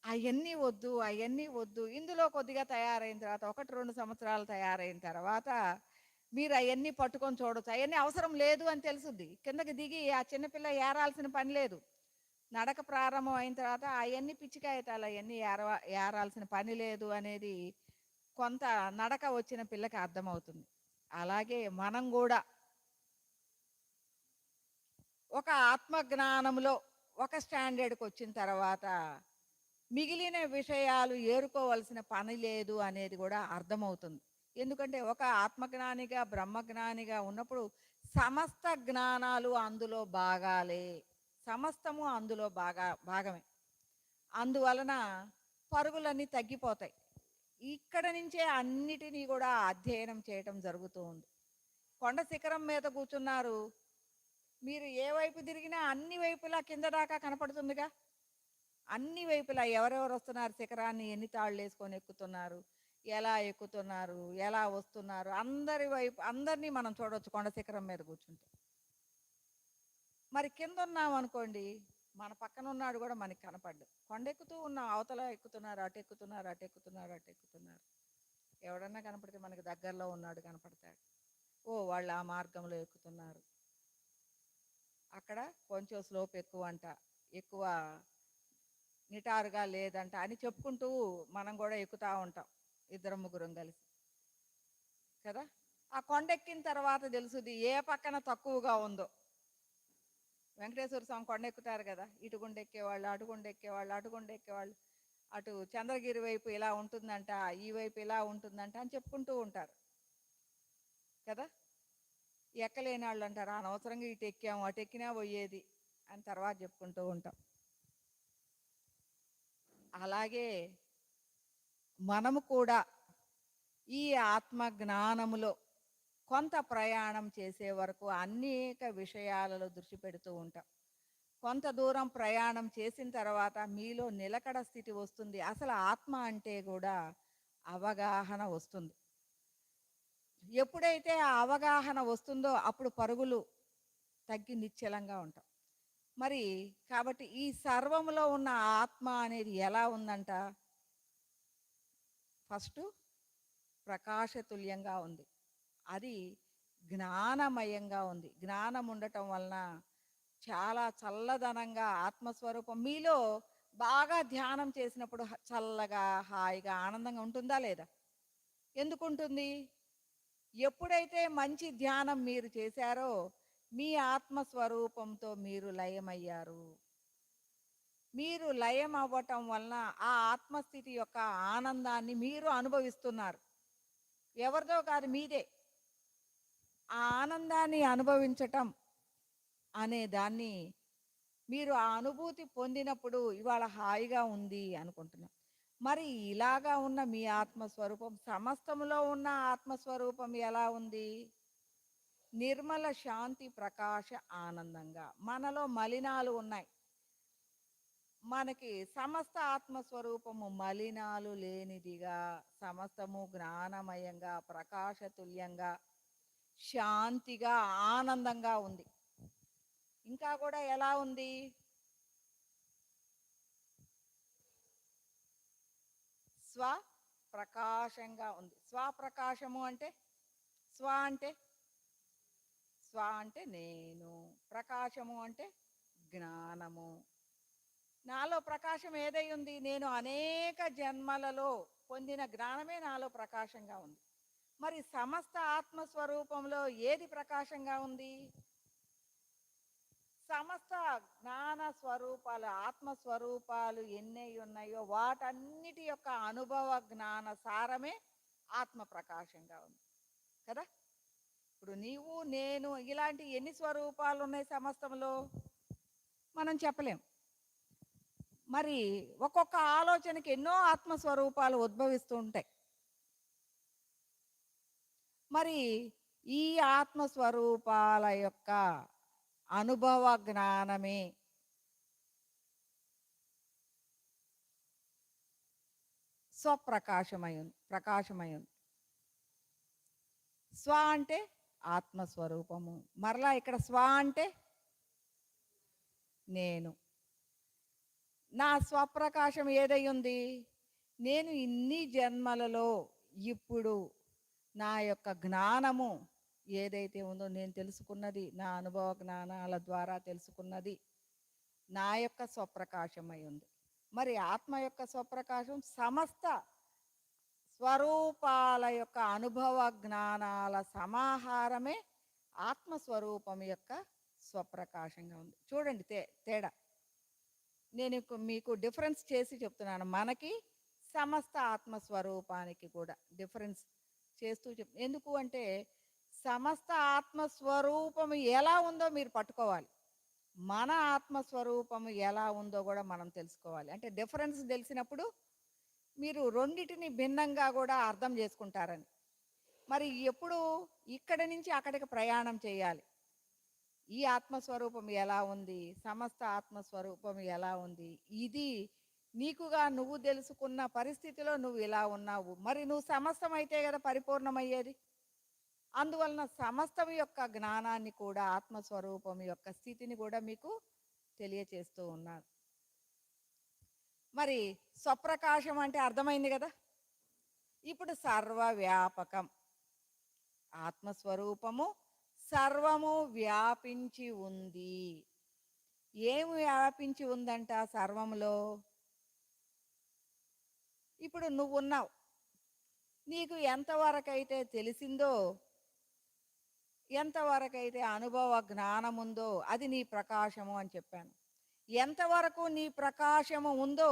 అవన్నీ వద్దు, అవన్నీ వద్దు, ఇందులో కొద్దిగా తయారైన తర్వాత 1-2 సంవత్సరాలు తయారైన తర్వాత మీరు అవన్నీ పట్టుకొని చూడొచ్చు, అవన్నీ అవసరం లేదు అని తెలుసుద్ది. కిందకి దిగి ఆ చిన్నపిల్ల ఏరాల్సిన పని లేదు. నడక ప్రారంభం అయిన తర్వాత అవన్నీ పిచ్చికాయతాలు, అవన్నీ ఏరాల్సిన పని లేదు అనేది కొంత నడక వచ్చిన పిల్లకి అర్థమవుతుంది. అలాగే మనం కూడా ఒక ఆత్మజ్ఞానంలో ఒక స్టాండర్డ్కి వచ్చిన తర్వాత మిగిలిన విషయాలు ఏరుకోవాల్సిన పని లేదు అనేది కూడా అర్థమవుతుంది. ఎందుకంటే ఒక ఆత్మజ్ఞానిగా, బ్రహ్మజ్ఞానిగా ఉన్నప్పుడు సమస్త జ్ఞానాలు అందులో భాగాలే, సమస్తము అందులో భాగమే. అందువలన పరుగులన్నీ తగ్గిపోతాయి. ఇక్కడ నుంచే అన్నిటినీ కూడా అధ్యయనం చేయటం జరుగుతూ ఉంది. కొండ శిఖరం మీద కూర్చున్నారు, మీరు ఏ వైపు తిరిగినా అన్ని వైపులా కింద దాకా కనపడుతుందిగా. అన్ని వైపులా ఎవరెవరు వస్తున్నారు, శిఖరాన్ని ఎన్ని తాళ్ళు వేసుకొని ఎక్కుతున్నారు, ఎలా ఎక్కుతున్నారు, ఎలా వస్తున్నారు, అందరి వైపు అందరినీ మనం చూడవచ్చు కొండ శిఖరం మీద కూర్చుంటే. మరి కింద ఉన్నాం అనుకోండి, మన పక్కన ఉన్నాడు కూడా మనకి కనపడ్డు. కొండ ఎక్కుతూ ఉన్నాం, అవతల ఎక్కుతున్నారు, అటు ఎక్కుతున్నారు, అటు ఎక్కుతున్నారు, అటు ఎక్కుతున్నారు. ఎవడన్నా కనపడితే మనకి దగ్గరలో ఉన్నాడు కనపడతాడు. వాళ్ళు ఆ మార్గంలో ఎక్కుతున్నారు, అక్కడ కొంచెం స్లోప్ ఎక్కువ అంట, ఎక్కువ నిటారుగా లేదంట అని చెప్పుకుంటూ మనం కూడా ఎక్కుతా ఉంటాం, ఇద్దరు ముగ్గురం కలిసి కదా. ఆ కొండెక్కిన తర్వాత తెలుసుది ఏ పక్కన తక్కువగా ఉందో. వెంకటేశ్వర స్వామి కొండ ఎక్కుతారు కదా, ఇటు గుండెక్కేవాళ్ళు అటు గుండెక్కేవాళ్ళు అటు గుండెక్కేవాళ్ళు, అటు చంద్రగిరి వైపు ఇలా ఉంటుందంట, ఈ వైపు ఇలా ఉంటుందంట అని చెప్పుకుంటూ ఉంటారు కదా. ఎక్కలేని వాళ్ళు అంటారు అనవసరంగా ఇటు ఎక్కాము అటు ఎక్కినా పోయేది అని తర్వాత చెప్పుకుంటూ ఉంటాం. అలాగే మనము కూడా ఈ ఆత్మ జ్ఞానములో కొంత ప్రయాణం చేసే వరకు అనేక విషయాలలో దృష్టి పెడుతూ ఉంటాం. కొంత దూరం ప్రయాణం చేసిన తర్వాత మీలో నిలకడ స్థితి వస్తుంది. అసలు ఆత్మ అంటే కూడా అవగాహన వస్తుంది. ఎప్పుడైతే ఆ అవగాహన వస్తుందో అప్పుడు పరుగులు తగ్గి నిశ్చలంగా ఉంటాం. మరి కాబట్టి ఈ సర్వములో ఉన్న ఆత్మ అనేది ఎలా ఉందంట, ఫస్ట్ ప్రకాశతుల్యంగా ఉంది, అది జ్ఞానమయంగా ఉంది. జ్ఞానం ఉండటం వలన చాలా చల్లదనంగా ఆత్మస్వరూపం మీలో బాగా ధ్యానం చేసినప్పుడు చల్లగా హాయిగా ఆనందంగా ఉంటుందా లేదా? ఎందుకు ఉంటుంది? ఎప్పుడైతే మంచి ధ్యానం మీరు చేశారో మీ ఆత్మస్వరూపంతో మీరు లయమయ్యారు. మీరు లయం అవ్వటం వలన ఆ ఆత్మస్థితి యొక్క ఆనందాన్ని మీరు అనుభవిస్తున్నారు. ఎవరిదో కాదు, మీదే. ఆ ఆనందాన్ని అనుభవించటం అనే దాన్ని మీరు ఆ అనుభూతి పొందినప్పుడు ఇవాళ హాయిగా ఉంది అనుకుంటున్నాం. మరి ఇలాగా ఉన్న మీ ఆత్మస్వరూపం సమస్తములో ఉన్న ఆత్మస్వరూపం ఎలా ఉంది? నిర్మల శాంతి ప్రకాశ ఆనందంగా. మనలో మలినాలు ఉన్నాయి, మనకి సమస్త ఆత్మస్వరూపము మలినాలు లేనిదిగా, సమస్తము జ్ఞానమయంగా ప్రకాశతుల్యంగా శాంతిగా ఆనందంగా ఉంది. ఇంకా కూడా ఎలా ఉంది? స్వప్రకాశంగా ఉంది. స్వప్రకాశము అంటే స్వ అంటే నేను, ప్రకాశము అంటే జ్ఞానము. నాలో ప్రకాశం ఏదై ఉంది? నేను అనేక జన్మలలో పొందిన జ్ఞానమే నాలో ప్రకాశంగా ఉంది. మరి సమస్త ఆత్మస్వరూపంలో ఏది ప్రకాశంగా ఉంది? సమస్త జ్ఞాన స్వరూపాలు ఆత్మస్వరూపాలు ఎన్ని ఉన్నాయో వాటన్నిటి యొక్క అనుభవ జ్ఞాన సారమే ఆత్మ ప్రకాశంగా ఉంది కదా. ఇప్పుడు నీవు నేను ఇలాంటి ఎన్ని స్వరూపాలు ఉన్నాయి సమస్తంలో మనం చెప్పలేం. మరి ఒక్కొక్క ఆలోచనకి ఎన్నో ఆత్మస్వరూపాలు ఉద్భవిస్తూ ఉంటాయి. మరి ఈ ఆత్మస్వరూపాల యొక్క అనుభవ జ్ఞానమే ప్రకాశమయం. స్వ అంటే ఆత్మస్వరూపము. మరలా ఇక్కడ స్వ అంటే నేను. నా స్వప్రకాశం ఏదై ఉంది? నేను ఇన్ని జన్మలలో ఇప్పుడు నా యొక్క జ్ఞానము ఏదైతే ఉందో, నేను తెలుసుకున్నది, నా అనుభవ జ్ఞానాల ద్వారా తెలుసుకున్నది నా యొక్క స్వప్రకాశమై ఉంది. మరి ఆత్మ యొక్క స్వప్రకాశం సమస్త స్వరూపాల యొక్క అనుభవ జ్ఞానాల సమాహారమే ఆత్మస్వరూపం యొక్క స్వప్రకాశంగా ఉంది. చూడండి తేడా. నేను మీకు డిఫరెన్స్ చేసి చెప్తున్నాను. మనకి సమస్త ఆత్మస్వరూపానికి కూడా డిఫరెన్స్ చేస్తూ ఎందుకు అంటే సమస్త ఆత్మస్వరూపము ఎలా ఉందో మీరు పట్టుకోవాలి, మన ఆత్మస్వరూపము ఎలా ఉందో కూడా మనం తెలుసుకోవాలి. అంటే డిఫరెన్స్ తెలిసినప్పుడు మీరు రెండిటిని భిన్నంగా కూడా అర్థం చేసుకుంటారని. మరి ఎప్పుడు ఇక్కడి నుంచి అక్కడికి ప్రయాణం చేయాలి. ఈ ఆత్మస్వరూపం ఎలా ఉంది, సమస్త ఆత్మస్వరూపం ఎలా ఉంది, ఇది నీకుగా నువ్వు తెలుసుకున్న పరిస్థితిలో నువ్వు ఇలా ఉన్నావు. మరి నువ్వు సమస్తం అయితే కదా పరిపూర్ణమయ్యేది. అందువలన సమస్తం యొక్క జ్ఞానాన్ని కూడా ఆత్మస్వరూపం యొక్క స్థితిని కూడా మీకు తెలియచేస్తూ ఉన్నాను. మరి స్వప్రకాశం అంటే అర్థమైంది కదా. ఇప్పుడు సర్వవ్యాపకం ఆత్మస్వరూపము సర్వము వ్యాపించి ఉంది. ఏమి వ్యాపించి ఉందంట సర్వములో? ఇప్పుడు నువ్వున్నావు. నీకు ఎంతవరకైతే తెలిసిందో, ఎంతవరకైతే అనుభవ జ్ఞానముందో అది నీ ప్రకాశము అని చెప్పాను. ఎంతవరకు నీ ప్రకాశము ఉందో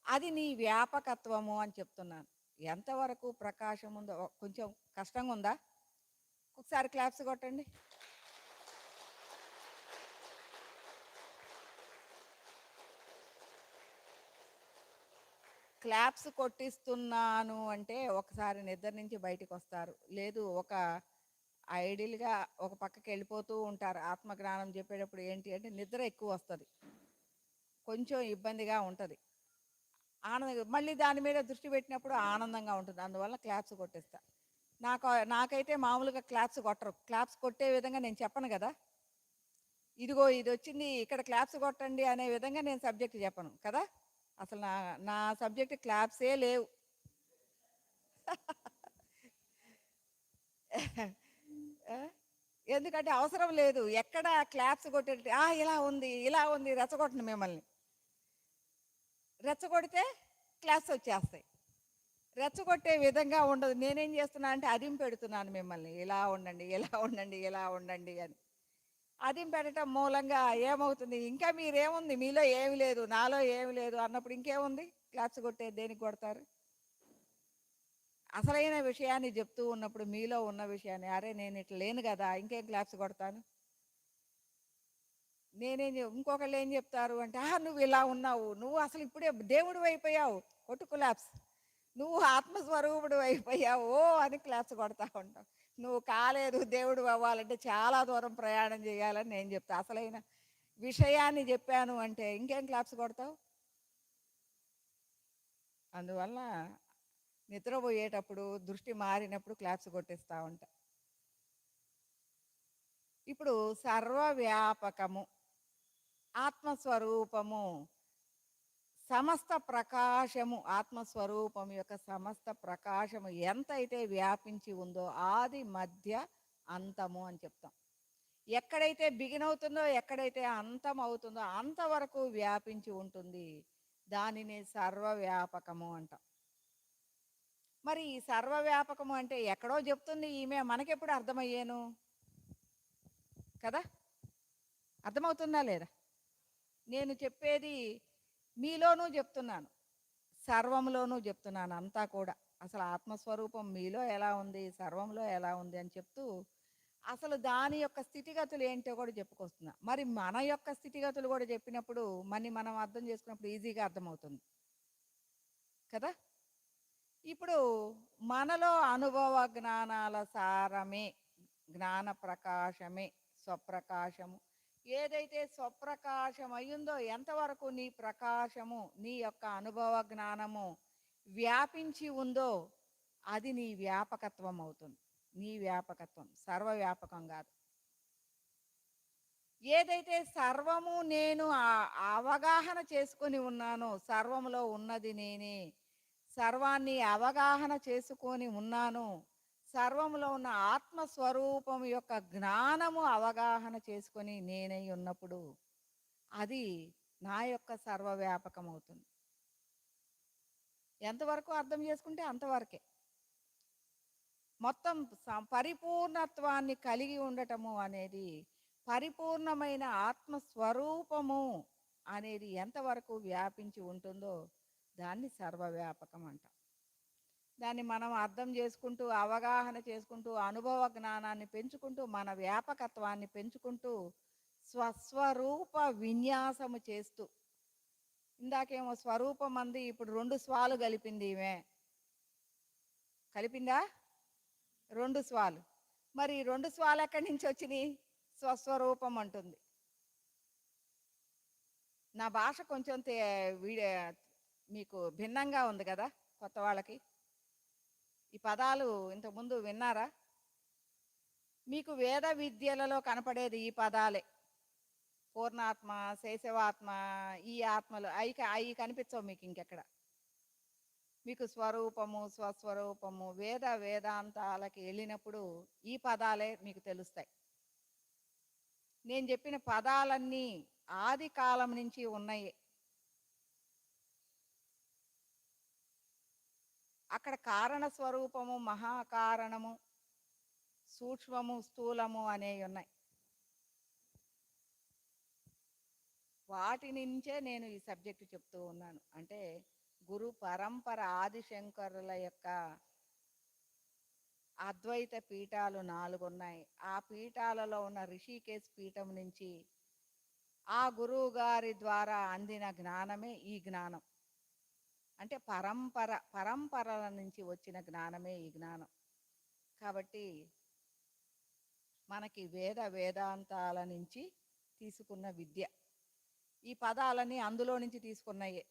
అది నీ వ్యాపకత్వము అని చెప్తున్నాను. ఎంతవరకు ప్రకాశం ఉందో కొంచెం కష్టంగా ఉందా? ఒకసారి క్లాప్స్ కొట్టండి. క్లాప్స్ కొట్టిస్తున్నాను అంటే ఒకసారి నిద్ర నుంచి బయటికి వస్తారు. లేదు ఒక ఐడియల్‌గా ఒక పక్కకి వెళ్ళిపోతూ ఉంటారు. ఆత్మజ్ఞానం చెప్పేటప్పుడు ఏంటి అంటే నిద్ర ఎక్కువ వస్తది. కొంచెం ఇబ్బందిగా ఉంటది. మళ్ళీ దాని మీద దృష్టి పెట్టినప్పుడు ఆనందంగా ఉంటుంది. అందువల్ల క్లాప్స్ కొట్టిస్తా. నాకైతే మామూలుగా క్లాప్స్ కొట్టరు. క్లాప్స్ కొట్టే విధంగా నేను చెప్పను గదా! ఇదిగో ఇదొచ్చింది ఇక్కడ క్లాప్స్ కొట్టండి అనే విధంగా నేను సబ్జెక్ట్ చెప్పను కదా! అసలు నా నా సబ్జెక్ట్ క్లాప్సే లేవు. ఆ! ఎందుకంటే అవసరం లేదు. ఎక్కడ క్లాప్స్ కొట్టేటి ఇలా ఉంది, ఇలా ఉంది రెచ్చగొట్టను మిమ్మల్ని. రెచ్చగొడితే క్లాప్స్ వచ్చేస్తాయి. రెచ్చగొట్టే విధంగా ఉండదు. నేనేం చేస్తున్నా అంటే అదింపెడుతున్నాను మిమ్మల్ని. ఇలా ఉండండి, ఇలా ఉండండి, ఇలా ఉండండి అని. అదింపెట్టడం మూలంగా ఏమవుతుంది? ఇంకా మీరేముంది? మీలో ఏమి లేదు, నాలో ఏమి లేదు అన్నప్పుడు ఇంకేముంది? క్లాప్స్ కొట్టేది దేనికి కొడతారు? అసలైన విషయాన్ని చెప్తూ ఉన్నప్పుడు మీలో ఉన్న విషయాన్ని, అరే నేను ఇట్లా లేను కదా ఇంకేం క్లాప్స్ కొడతాను. ఇంకొకళ్ళు ఏం చెప్తారు అంటే నువ్వు ఇలా ఉన్నావు, నువ్వు అసలు ఇప్పుడే దేవుడు అయిపోయావు, కొట్టు క్లాప్స్. నువ్వు ఆత్మస్వరూపుడు అయిపోయావు అని క్లాప్స్ కొడతా ఉంటావు. నువ్వు కాలేదు దేవుడు అవ్వాలంటే చాలా దూరం ప్రయాణం చేయాలని నేను చెప్తా. అసలైన విషయాన్ని చెప్పాను అంటే ఇంకేం క్లాప్స్ కొడతావు. అందువల్ల నిద్రపోయేటప్పుడు దృష్టి మారినప్పుడు క్లాప్స్ కొట్టిస్తూ ఉంటా. ఇప్పుడు సర్వవ్యాపకము, ఆత్మస్వరూపము, సమస్త ప్రకాశము, ఆత్మస్వరూపం యొక్క సమస్త ప్రకాశము ఎంతైతే వ్యాపించి ఉందో ఆది మధ్య అంతము అని చెప్తాం. ఎక్కడైతే బిగిన్ అవుతుందో, ఎక్కడైతే అంతం అవుతుందో అంతవరకు వ్యాపించి ఉంటుంది. దానిని సర్వవ్యాపకము అంటాం. మరి ఈ సర్వవ్యాపకము అంటే ఎక్కడో చెప్తుంది ఈమె, మనకెప్పుడు అర్థమయ్యేను కదా? అర్థమవుతుందా లేదా? నేను చెప్పేది మీలోనూ చెప్తున్నాను, సర్వంలోనూ చెప్తున్నాను, అంతా కూడా. అసలు ఆత్మస్వరూపం మీలో ఎలా ఉంది, సర్వంలో ఎలా ఉంది అని చెప్తూ అసలు దాని యొక్క స్థితిగతులు ఏంటో కూడా చెప్పుకొస్తున్నా. మరి మన యొక్క స్థితిగతులు కూడా చెప్పినప్పుడు మనం అర్థం చేసుకున్నప్పుడు ఈజీగా అర్థమవుతుంది కదా. ఇప్పుడు మనలో అనుభవ జ్ఞానాల సారమే, జ్ఞాన ప్రకాశమే స్వప్రకాశము. ఏదైతే స్వప్రకాశం అయ్యిందో, ఎంతవరకు నీ ప్రకాశము, నీ యొక్క అనుభవ జ్ఞానము వ్యాపించి ఉందో అది నీ వ్యాపకత్వం అవుతుంది. నీ వ్యాపకత్వం సర్వవ్యాపకం కాదు. ఏదైతే సర్వము నేను అవగాహన చేసుకొని ఉన్నానో, సర్వములో ఉన్నది నేనే, సర్వాన్ని అవగాహన చేసుకొని ఉన్నాను, సర్వములో ఉన్న ఆత్మస్వరూపం యొక్క జ్ఞానము అవగాహన చేసుకొని నేనై ఉన్నప్పుడు అది నా యొక్క సర్వవ్యాపకం అవుతుంది. ఎంతవరకు అర్థం చేసుకుంటే అంతవరకే. మొత్తం పరిపూర్ణత్వాన్ని కలిగి ఉండటము అనేది, పరిపూర్ణమైన ఆత్మస్వరూపము అనేది ఎంతవరకు వ్యాపించి ఉంటుందో దాన్ని సర్వవ్యాపకం అంటాం. దాన్ని మనం అర్థం చేసుకుంటూ, అవగాహన చేసుకుంటూ, అనుభవ జ్ఞానాన్ని పెంచుకుంటూ, మన వ్యాపకత్వాన్ని పెంచుకుంటూ, స్వస్వరూప విన్యాసము చేస్తూ, ఇందాకేమో స్వరూపం అంది, ఇప్పుడు 2 స్వాలు కలిపింది ఈమె. కలిపిందా? 2 స్వాలు. మరి 2 స్వాలు ఎక్కడి నుంచి వచ్చినాయి? స్వస్వరూపం అంటుంది. నా భాష కొంచెం మీకు భిన్నంగా ఉంది కదా కొత్త వాళ్ళకి. ఈ పదాలు ఇంతకుముందు విన్నారా? మీకు వేద విద్యలలో కనపడేది ఈ పదాలే. పూర్ణాత్మ, శైశవాత్మ, ఈ ఆత్మలు అవి కనిపించవు మీకు ఇంకెక్కడ. మీకు స్వరూపము, స్వస్వరూపము, వేదాంతాలకి వెళ్ళినప్పుడు ఈ పదాలే మీకు తెలుస్తాయి. నేను చెప్పిన పదాలన్నీ ఆది కాలం నుంచి ఉన్నాయి. అక్కడ కారణ స్వరూపము, మహాకారణము, సూక్ష్మము, స్థూలము అనేవి ఉన్నాయి. వాటి నుంచే నేను ఈ సబ్జెక్టు చెప్తూ ఉన్నాను. అంటే గురు పరంపర ఆదిశంకరుల యొక్క అద్వైత పీఠాలు 4 ఉన్నాయి. ఆ పీఠాలలో ఉన్న రిషికేశ్ పీఠం నుంచి ఆ గురువు గారి ద్వారా అందిన జ్ఞానమే ఈ జ్ఞానం. అంటే పరంపరల నుంచి వచ్చిన జ్ఞానమే ఈ జ్ఞానం. కాబట్టి మనకి వేదాంతాల నుంచి తీసుకున్న విద్య, ఈ పదాలన్నీ అందులో నుంచి తీసుకున్నాయే.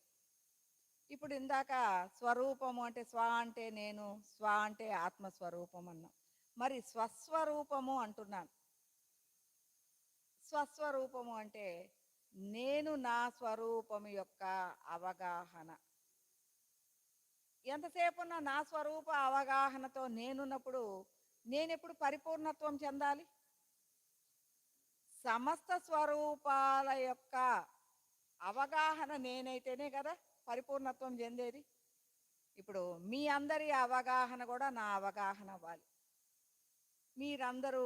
ఇప్పుడు ఇందాక స్వరూపము అంటే స్వ అంటే నేను, స్వ అంటే ఆత్మస్వరూపం అన్నాం. మరి స్వస్వరూపము అంటున్నాను. స్వస్వరూపము అంటే నేను నా స్వరూపము యొక్క అవగాహన. ఎంతసేపు నా స్వరూప అవగాహనతో నేనున్నప్పుడు నేనెప్పుడు పరిపూర్ణత్వం చెందాలి? సమస్త స్వరూపాల యొక్క అవగాహన నేనైతేనే కదా పరిపూర్ణత్వం చెందేది. ఇప్పుడు మీ అందరి అవగాహన కూడా నా అవగాహన అవ్వాలి. మీరందరూ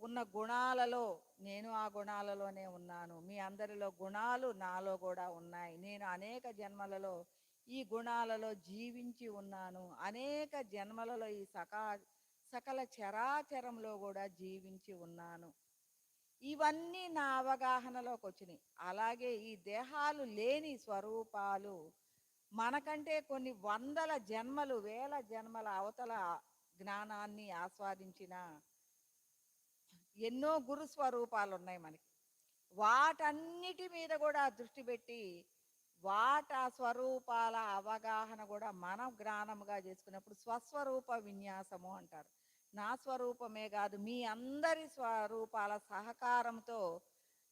ఉన్న గుణాలలో నేను ఆ గుణాలలోనే ఉన్నాను. మీ అందరిలో గుణాలు నాలో కూడా ఉన్నాయి. నేను అనేక జన్మలలో ఈ గుణాలలో జీవించి ఉన్నాను. అనేక జన్మలలో ఈ సకల చరాచరంలో కూడా జీవించి ఉన్నాను. ఇవన్నీ నా అవగాహనలోకి వచ్చినాయి. అలాగే ఈ దేహాలు లేని స్వరూపాలు మనకంటే కొన్ని వందల జన్మలు, వేల జన్మల అవతల జ్ఞానాన్ని ఆస్వాదించిన ఎన్నో గురు స్వరూపాలు ఉన్నాయి మనకి. వాటన్నిటి మీద కూడా దృష్టి పెట్టి వాట స్వరూపాల అవగాహన కూడా మనం జ్ఞానముగా చేసుకున్నప్పుడు స్వస్వరూప విన్యాసము అంటారు. నా స్వరూపమే కాదు, మీ అందరి స్వరూపాల సహకారంతో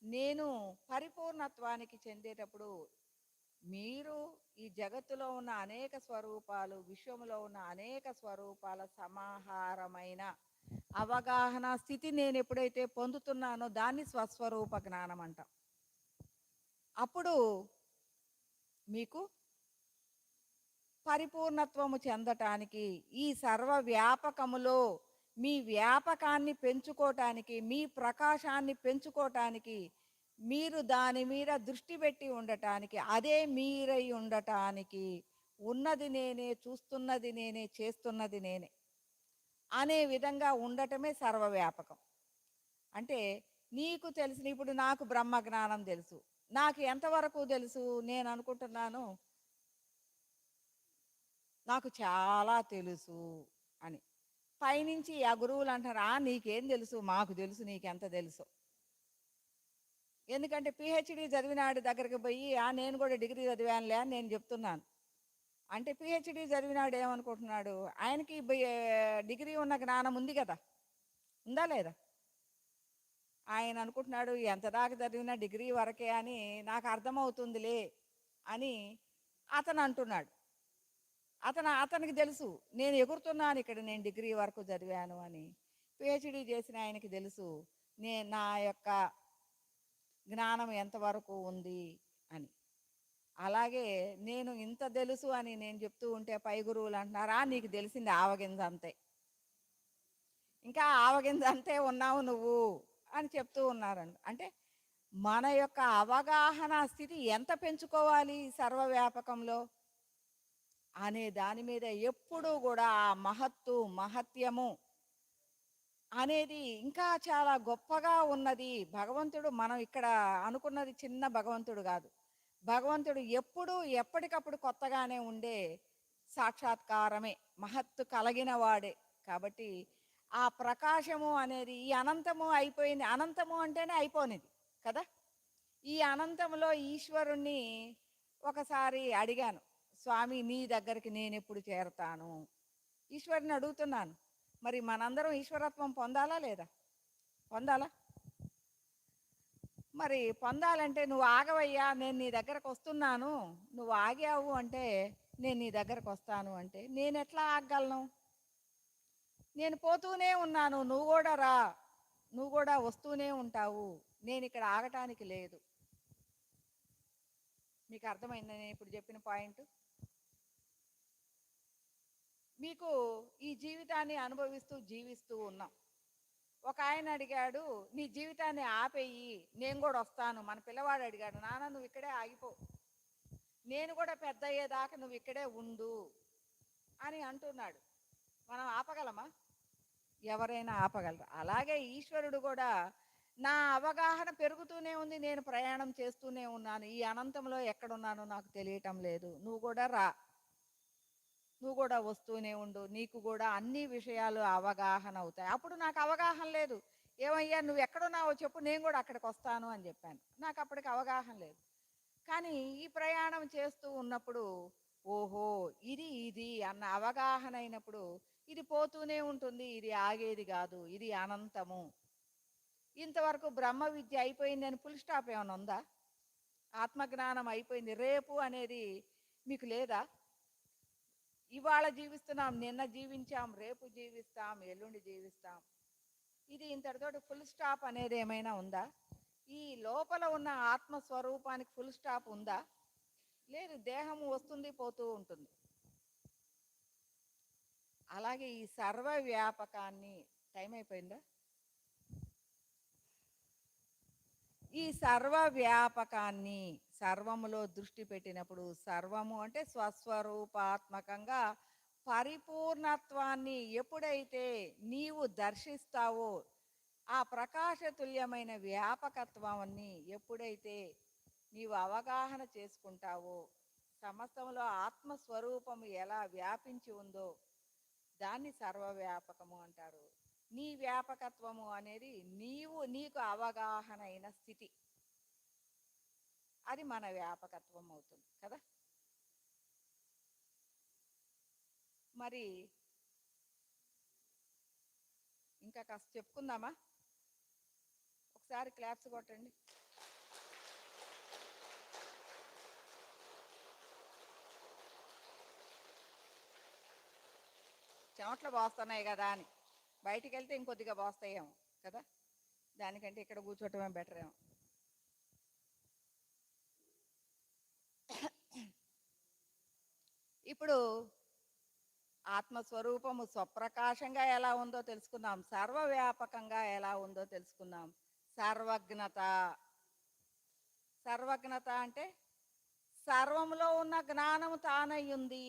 నేను పరిపూర్ణత్వానికి చెందేటప్పుడు మీరు ఈ జగత్తులో ఉన్న అనేక స్వరూపాలు, విశ్వంలో ఉన్న అనేక స్వరూపాల సమాహారమైన అవగాహన స్థితి నేను ఎప్పుడైతే పొందుతున్నానో దాన్ని స్వస్వరూప జ్ఞానం అంటాం. అప్పుడు మీకు పరిపూర్ణత్వము చెందటానికి, ఈ సర్వ వ్యాపకములో మీ వ్యాపకాన్ని పెంచుకోవటానికి, మీ ప్రకాశాన్ని పెంచుకోవటానికి, మీరు దాని మీద దృష్టి పెట్టి ఉండటానికి, అదే మీరై ఉండటానికి, ఉన్నది నేనే, చూస్తున్నది నేనే, చేస్తున్నది నేనే అనే విధంగా ఉండటమే సర్వవ్యాపకం. అంటే నీకు తెలిసిన, ఇప్పుడు నాకు బ్రహ్మ జ్ఞానం తెలుసు. నాకు ఎంతవరకు తెలుసు? నేను అనుకుంటున్నాను నాకు చాలా తెలుసు అని. పైనుంచి ఆ గురువులు అంటారు, నీకేం తెలుసు, మాకు తెలుసు నీకెంత తెలుసు. ఎందుకంటే పిహెచ్డి చదివినాడు దగ్గరికి పోయి నేను కూడా డిగ్రీ చదివానులే అని నేను చెప్తున్నాను అంటే పిహెచ్డి చదివినాడు ఏమనుకుంటున్నాడు? ఆయనకి డిగ్రీ ఉన్న జ్ఞానం ఉంది కదా, ఉందా లేదా? ఆయన అనుకుంటున్నాడు ఎంత దాకా చదివినా డిగ్రీ వరకే అని నాకు అర్థమవుతుందిలే అని అతను అంటున్నాడు. అతనికి తెలుసు నేను ఎగురుతున్నాను ఇక్కడ, నేను డిగ్రీ వరకు చదివాను అని. పిహెచ్డి చేసిన ఆయనకి తెలుసు నా యొక్క జ్ఞానం ఎంతవరకు ఉంది అని. అలాగే నేను ఇంత తెలుసు అని నేను చెప్తూ ఉంటే పై గురువులు అంటున్నారా, నీకు తెలిసింది ఆవగింజ అంతే, ఇంకా ఆవగింజ అంతే ఉన్నావు నువ్వు అని చెప్తూ ఉన్నారండి. అంటే మన యొక్క అవగాహన స్థితి ఎంత పెంచుకోవాలి సర్వవ్యాపకంలో అనే దాని మీద ఎప్పుడూ కూడా ఆ మహత్యము అనేది ఇంకా చాలా గొప్పగా ఉన్నది. భగవంతుడు మనం ఇక్కడ అనుకున్నది చిన్న భగవంతుడు కాదు. భగవంతుడు ఎప్పుడూ ఎప్పటికప్పుడు కొత్తగానే ఉండే సాక్షాత్కారమే, మహత్తు కలిగిన వాడే. కాబట్టి ఆ ప్రకాశము అనేది ఈ అనంతము అయిపోయింది. అనంతము అంటేనే అయిపోనిది కదా. ఈ అనంతంలో ఈశ్వరుణ్ణి ఒకసారి అడిగాను, స్వామి నీ దగ్గరికి నేను ఎప్పుడు చేరతాను? ఈశ్వరుని అడుగుతున్నాను. మరి మనందరం ఈశ్వరత్వం పొందాలా లేదా? పొందాలా? మరి పొందాలంటే నువ్వు ఆగవయ్యా, నేను నీ దగ్గరకు వస్తున్నాను, నువ్వు ఆగావు అంటే నేను నీ దగ్గరకు వస్తాను అంటే నేను ఎట్లా ఆగగలను? నేను పోతూనే ఉన్నాను, నువ్వు కూడా రా, నువ్వు కూడా వస్తూనే ఉంటావు, నేను ఇక్కడ ఆగటానికి లేదు. మీకు అర్థమైంది నేను ఇప్పుడు చెప్పిన పాయింట్? మీకు ఈ జీవితాన్ని అనుభవిస్తూ జీవిస్తూ ఉన్నాం. ఒక ఆయన అడిగాడు, నీ జీవితాన్ని ఆపేయి, నేను కూడా వస్తాను. మన పిల్లవాడు అడిగాడు, నాన్న నువ్వు ఇక్కడే ఆగిపో, నేను కూడా పెద్ద అయ్యేదాకా నువ్వు ఇక్కడే ఉండు అని అంటున్నాడు. మనం ఆపగలమా? ఎవరైనా ఆపగలరు. అలాగే ఈశ్వరుడు కూడా నా అవగాహన పెరుగుతూనే ఉంది, నేను ప్రయాణం చేస్తూనే ఉన్నాను, ఈ అనంతంలో ఎక్కడున్నానో నాకు తెలియటం లేదు, నువ్వు కూడా రా, నువ్వు కూడా వస్తూనే ఉండు, నీకు కూడా అన్ని విషయాలు అవగాహన అవుతాయి. అప్పుడు నాకు అవగాహన లేదు, ఏమయ్యా నువ్వు ఎక్కడున్నావో చెప్పు, నేను కూడా అక్కడికి వస్తాను అని చెప్పాను. నాకు అప్పటికి అవగాహన లేదు. కానీ ఈ ప్రయాణం చేస్తూ ఉన్నప్పుడు ఓహో ఇది ఇది అన్న అవగాహన అయినప్పుడు ఇది పోతూనే ఉంటుంది, ఇది ఆగేది కాదు, ఇది అనంతము. ఇంతవరకు బ్రహ్మ విద్య అయిపోయింది అని ఫుల్ స్టాప్ ఏమైనా ఉందా? ఆత్మజ్ఞానం అయిపోయింది, రేపు అనేది మీకు లేదా? ఇవాళ జీవిస్తున్నాం, నిన్న జీవించాం, రేపు జీవిస్తాం, ఎల్లుండి జీవిస్తాం, ఇది ఇంతటితోటి ఫుల్ స్టాప్ అనేది ఏమైనా ఉందా? ఈ లోపల ఉన్న ఆత్మస్వరూపానికి ఫుల్ స్టాప్ ఉందా? లేదు, దేహం వస్తుంది పోతూ ఉంటుంది. అలాగే ఈ సర్వ వ్యాపకాన్ని, టైం అయిపోయిందా? ఈ సర్వ వ్యాపకాన్ని సర్వములో దృష్టి పెట్టినప్పుడు, సర్వము అంటే స్వస్వరూపాత్మకంగా పరిపూర్ణత్వాన్ని ఎప్పుడైతే నీవు దర్శిస్తావో, ఆ ప్రకాశతుల్యమైన వ్యాపకత్వాన్ని ఎప్పుడైతే నీవు అవగాహన చేసుకుంటావో, సమస్తంలో ఆత్మస్వరూపము ఎలా వ్యాపించి ఉందో దాన్ని సర్వవ్యాపకము అంటారు. నీ వ్యాపకత్వము అనేది నీకు అవగాహన అయిన స్థితి, అది మన వ్యాపకత్వం అవుతుంది కదా. మరి ఇంకా కాస్త చెప్పుకుందామా? ఒకసారి క్లాప్స్ కొట్టండి. చెమట్లు పోస్తున్నాయి కదా అని బయటికి వెళ్తే ఇంకొద్దిగా పోస్తాయేమో కదా, దానికంటే ఇక్కడ కూర్చోవటమే బెటర్ ఏమో. ఇప్పుడు ఆత్మస్వరూపము స్వప్రకాశంగా ఎలా ఉందో తెలుసుకుందాం, సర్వవ్యాపకంగా ఎలా ఉందో తెలుసుకుందాం. సర్వజ్ఞత, సర్వజ్ఞత అంటే సర్వంలో ఉన్న జ్ఞానము తానయ్యుంది.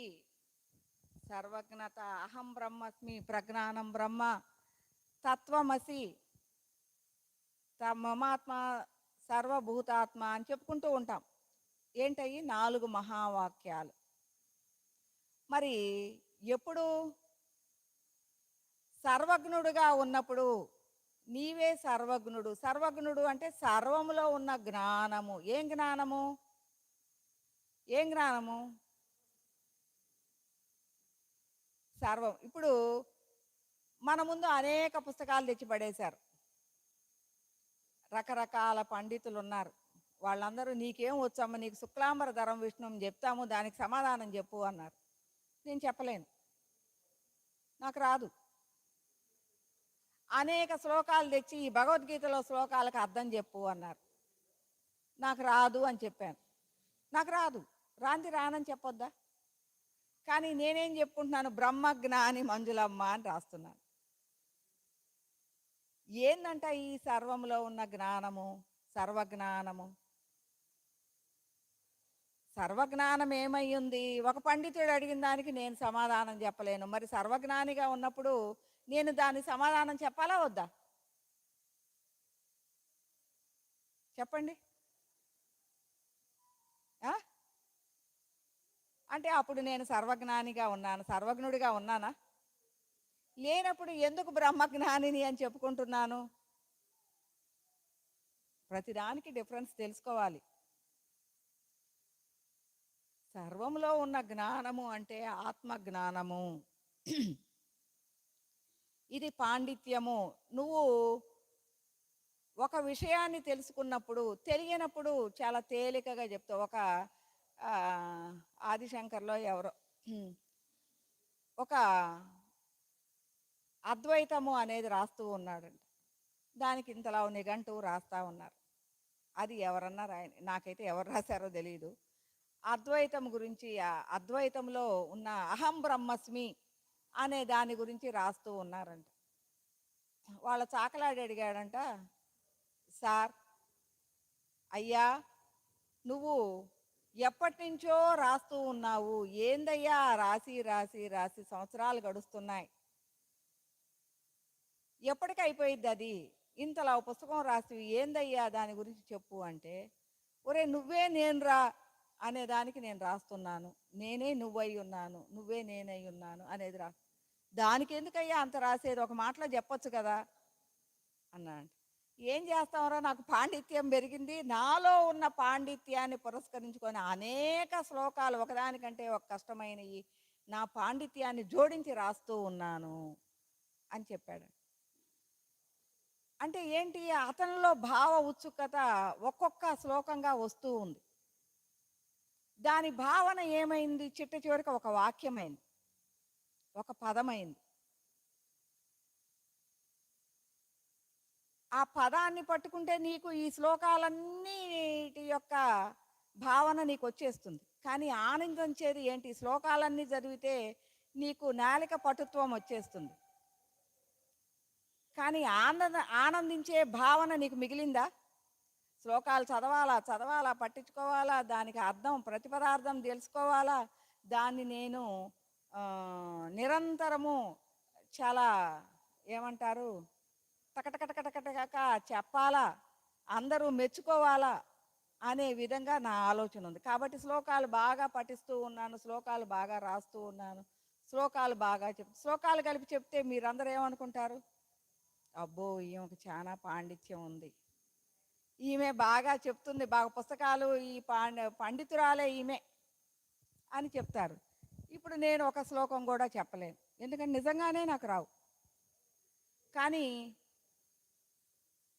సర్వజ్ఞత, అహం బ్రహ్మస్మి, ప్రజ్ఞానం బ్రహ్మ, తత్వమసి, మమాత్మ సర్వభూతాత్మ అని చెప్పుకుంటూ ఉంటాం. ఏంటయ్యి? 4 మహావాక్యాలు. మరి ఎప్పుడు సర్వజ్ఞుడుగా ఉన్నప్పుడు నీవే సర్వజ్ఞుడు. సర్వజ్ఞుడు అంటే సర్వములో ఉన్న జ్ఞానము. ఏం జ్ఞానము? ఏం జ్ఞానము? సర్వం. ఇప్పుడు మన ముందు అనేక పుస్తకాలు తెచ్చి పడేశారు, రకరకాల పండితులు ఉన్నారు, వాళ్ళందరూ నీకేం వచ్చమ్మా, నీకు శుక్లాంబర ధరం విష్ణుం చెప్తాము, దానికి సమాధానం చెప్పు అన్నారు. నేను చెప్పలేను, నాకు రాదు. అనేక శ్లోకాలు తెచ్చి ఈ భగవద్గీతలో శ్లోకాలకు అర్థం చెప్పు అన్నారు, నాకు రాదు అని చెప్పాను. నాకు రాదు, రాంది రానని చెప్పొద్దా? కానీ నేనేం చెప్పుకుంటున్నాను, బ్రహ్మజ్ఞాని మంజులమ్మ అని రాస్తున్నాను. ఏందంట ఈ సర్వంలో ఉన్న జ్ఞానము, సర్వజ్ఞానము? సర్వజ్ఞానం ఏమై ఉంది? ఒక పండితుడు అడిగిన దానికి నేను సమాధానం చెప్పలేను, మరి సర్వజ్ఞానిగా ఉన్నప్పుడు నేను దాని సమాధానం చెప్పాలా వద్దా? చెప్పండి. అంటే అప్పుడు నేను సర్వజ్ఞానిగా ఉన్నాను, సర్వజ్ఞుడిగా ఉన్నానా? లేనప్పుడు ఎందుకు బ్రహ్మజ్ఞానిని అని చెప్పుకుంటున్నాను? ప్రతిదానికి డిఫరెన్స్ తెలుసుకోవాలి. సర్వంలో ఉన్న జ్ఞానము అంటే ఆత్మజ్ఞానము. ఇది పాండిత్యము. నువ్వు ఒక విషయాన్ని తెలుసుకున్నప్పుడు, తెలియనప్పుడు చాలా తేలికగా చెప్తావు. ఒక ఆదిశంకర్లో ఎవరో ఒక అద్వైతము అనేది రాస్తూ ఉన్నాడంట, దానికి ఇంతలా నిఘంటువు రాస్తా ఉన్నారు. అది ఎవరన్నా రాయని, నాకైతే ఎవరు రాశారో తెలియదు. అద్వైతం గురించి, అద్వైతంలో ఉన్న అహం బ్రహ్మస్మి అనే దాని గురించి రాస్తూ ఉన్నారంట. వాళ్ళ చాకలాడి అడిగాడంట, సార్, అయ్యా, నువ్వు ఎప్పటి నుంచో రాస్తూ ఉన్నావు, ఏందయ్యా రాసి రాసి రాసి సంవత్సరాలు గడుస్తున్నాయి, ఎప్పటికి అయిపోయిద్ది అది, ఇంతలా ఓ పుస్తకం రాసి ఏందయ్యా దాని గురించి చెప్పు అంటే, ఒరే నువ్వే నేను రా అనే దానికి నేను రాస్తున్నాను, నేనే నువ్వై ఉన్నాను, నువ్వే నేనై ఉన్నాను అనేది దానికి ఎందుకయ్యా అంత రాసేది, ఒక మాటలో చెప్పొచ్చు కదా అన్నాడు. ఏం చేస్తామరా, నాకు పాండిత్యం పెరిగింది, నాలో ఉన్న పాండిత్యాన్ని పురస్కరించుకొని అనేక శ్లోకాలు ఒకదానికంటే ఒక కష్టమైనవి నా పాండిత్యాన్ని జోడించి రాస్తూ ఉన్నాను అని చెప్పాడు. అంటే ఏంటి, అతనిలో భావ ఉత్సుకత ఒక్కొక్క శ్లోకంగా వస్తూ ఉంది. దాని భావన ఏమైంది, చిట్ట చివరికి ఒక వాక్యమైంది, ఒక పదమైంది. ఆ పదాన్ని పట్టుకుంటే నీకు ఈ శ్లోకాలన్నిటి యొక్క భావన నీకు వచ్చేస్తుంది. కానీ ఆనందించేది ఏంటి, శ్లోకాలన్నీ చదివితే నీకు నాలిక పటుత్వం వచ్చేస్తుంది, కానీ ఆనందించే భావన నీకు మిగిలిందా? శ్లోకాలు చదవాలా చదవాలా, పట్టించుకోవాలా, దానికి అర్థం ప్రతిపదార్థం తెలుసుకోవాలా, దాన్ని నేను నిరంతరము చాలా ఏమంటారు టకటకటకటకటక చెప్పాలా, అందరూ మెచ్చుకోవాలా అనే విధంగా నా ఆలోచన ఉంది. కాబట్టి శ్లోకాలు బాగా పఠిస్తూ ఉన్నాను, శ్లోకాలు బాగా రాస్తూ ఉన్నాను, శ్లోకాలు బాగా శ్లోకాలు కలిపి చెప్తే మీరందరూ ఏమనుకుంటారు, అబ్బో ఈమెకు చాలా పాండిత్యం ఉంది, ఈమె బాగా చెప్తుంది, బాగా పుస్తకాలు ఈ పండితురాలే ఈమె అని చెప్తారు. ఇప్పుడు నేను ఒక శ్లోకం కూడా చెప్పలేను, ఎందుకంటే నిజంగానే నాకు రావు. కానీ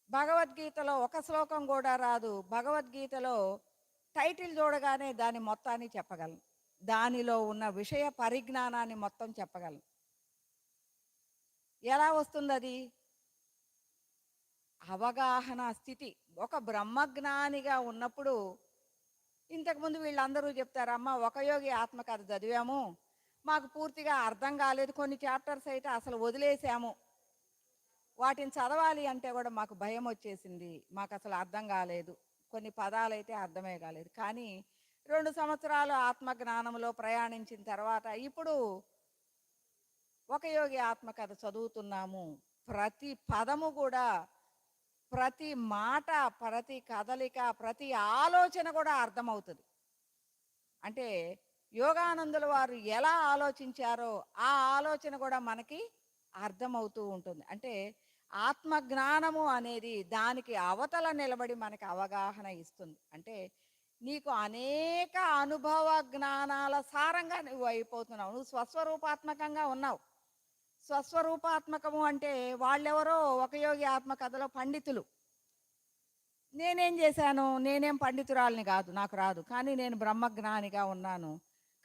భగవద్గీతలో ఒక శ్లోకం కూడా రాదు, భగవద్గీతలో టైటిల్ చూడగానే దాని మొత్తాన్ని చెప్పగలను, దానిలో ఉన్న విషయ పరిజ్ఞానాన్ని మొత్తం చెప్పగలను. ఎలా వస్తుంది అది, అవగాహన స్థితి. ఒక బ్రహ్మజ్ఞానిగా ఉన్నప్పుడు, ఇంతకుముందు వీళ్ళందరూ చెప్తారు, అమ్మ ఒక యోగి ఆత్మకథ చదివాము, మాకు పూర్తిగా అర్థం కాలేదు, కొన్ని చాప్టర్స్ అయితే అసలు వదిలేసాము, వాటిని చదవాలి అంటే కూడా మాకు భయం వచ్చేసింది, మాకు అసలు అర్థం కాలేదు, కొన్ని పదాలు అయితే అర్థమే కాలేదు. కానీ 2 సంవత్సరాలు ఆత్మజ్ఞానంలో ప్రయాణించిన తర్వాత ఇప్పుడు ఒక యోగి ఆత్మకథ చదువుతున్నాము, ప్రతి పదము కూడా, ప్రతి మాట, ప్రతి కదలిక, ప్రతి ఆలోచన కూడా అర్థమవుతుంది. అంటే యోగానందుల వారు ఎలా ఆలోచించారో ఆ ఆలోచన కూడా మనకి అర్థమవుతూ ఉంటుంది. అంటే ఆత్మజ్ఞానము అనేది దానికి అవతల నిలబడి మనకి అవగాహన ఇస్తుంది. అంటే నీకు అనేక అనుభవ జ్ఞానాల సారంగా నువ్వు అయిపోతున్నావు, నువ్వు స్వస్వరూపాత్మకంగా ఉన్నావు. స్వస్వరూపాత్మకము అంటే వాళ్ళెవరో ఒక యోగి ఆత్మకథలో పండితులు, నేనేం చేశాను, నేనేం పండితురాలిని కాదు, నాకు రాదు, కానీ నేను బ్రహ్మజ్ఞానిగా ఉన్నాను.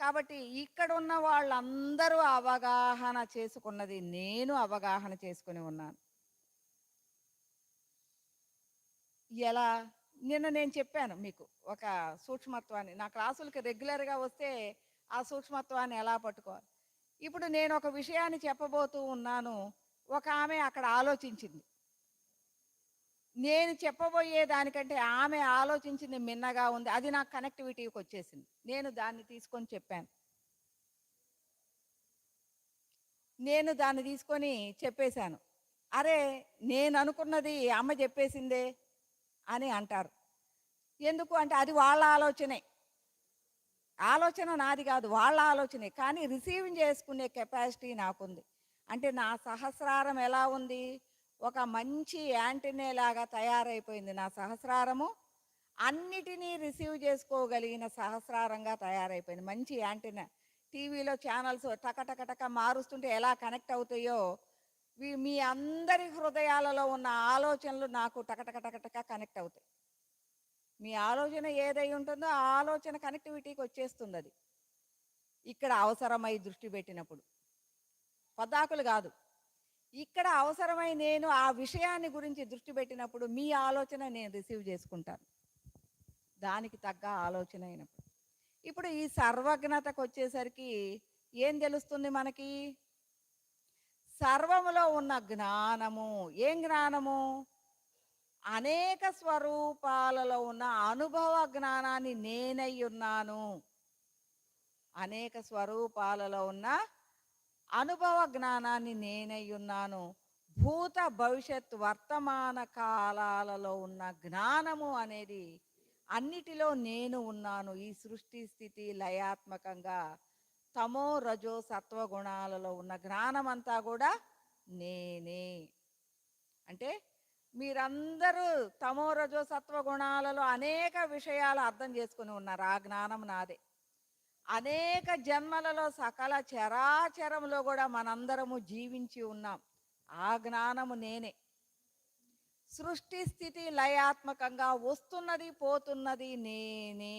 కాబట్టి ఇక్కడ ఉన్న వాళ్ళందరూ అవగాహన చేసుకున్నది నేను అవగాహన చేసుకుని ఉన్నాను. ఎలా, నిన్న నేను చెప్పాను మీకు ఒక సూక్ష్మత్వాన్ని, నా క్లాసులకి రెగ్యులర్గా వస్తే ఆ సూక్ష్మత్వాన్ని ఎలా పట్టుకోవాలి. ఇప్పుడు నేను ఒక విషయాన్ని చెప్పబోతూ ఉన్నాను, ఒక ఆమె అక్కడ ఆలోచించింది, నేను చెప్పబోయే దానికంటే ఆమె ఆలోచించింది మిన్నగా ఉంది, అది నాకు కనెక్టివిటీకి వచ్చేసింది, నేను దాన్ని తీసుకొని చెప్పాను, నేను దాన్ని తీసుకొని చెప్పేశాను. అరే నేను అనుకున్నది అమ్మ చెప్పేసిందే అని అంటారు. ఎందుకు అంటే అది వాళ్ళ ఆలోచనే, ఆలోచన నాది కాదు, వాళ్ళ ఆలోచనే, కానీ రిసీవ్ చేసుకునే కెపాసిటీ నాకుంది. అంటే నా సహస్రారం ఎలా ఉంది, ఒక మంచి యాంటీనేలాగా తయారైపోయింది నా సహస్రారము, అన్నిటినీ రిసీవ్ చేసుకోగలిగిన సహస్రారంగా తయారైపోయింది, మంచి యాంటీనా. టీవీలో ఛానల్స్ టకటకటక మారుస్తుంటే ఎలా కనెక్ట్ అవుతాయో, మీ అందరి హృదయాలలో ఉన్న ఆలోచనలు నాకు టకటకటకటక కనెక్ట్ అవుతాయి. మీ ఆలోచన ఏదై ఉంటుందో ఆ ఆలోచన కనెక్టివిటీకి వచ్చేస్తుంది, అది ఇక్కడ అవసరమై దృష్టి పెట్టినప్పుడు, పదాకులు కాదు, ఇక్కడ అవసరమై నేను ఆ విషయాన్ని గురించి దృష్టి పెట్టినప్పుడు మీ ఆలోచన నేను రిసీవ్ చేసుకుంటాను, దానికి తగ్గ ఆలోచన అయినప్పుడు. ఇప్పుడు ఈ సర్వజ్ఞతకు వచ్చేసరికి ఏం తెలుస్తుంది మనకి, సర్వములో ఉన్న జ్ఞానము. ఏం జ్ఞానము? అనేక స్వరూపాలలో ఉన్న అనుభవ జ్ఞానాన్ని నేనై ఉన్నాను. అనేక స్వరూపాలలో ఉన్న అనుభవ జ్ఞానాన్ని నేనై ఉన్నాను. భూత భవిష్యత్ వర్తమాన కాలాలలో ఉన్న జ్ఞానము అనేది అన్నిటిలో నేను ఉన్నాను. ఈ సృష్టి స్థితి లయాత్మకంగా తమో రజో సత్వగుణాలలో ఉన్న జ్ఞానం అంతా కూడా నేనే. అంటే మీరందరూ తమో రజో సత్వగుణాలలో అనేక విషయాలు అర్థం చేసుకుని ఉన్నారు. ఆ జ్ఞానం నాదే. అనేక జన్మలలో సకల చరాచరములో కూడా మనందరము జీవించి ఉన్నాం. ఆ జ్ఞానము నేనే. సృష్టి స్థితి లయాత్మకంగా వస్తున్నది పోతున్నది నేనే.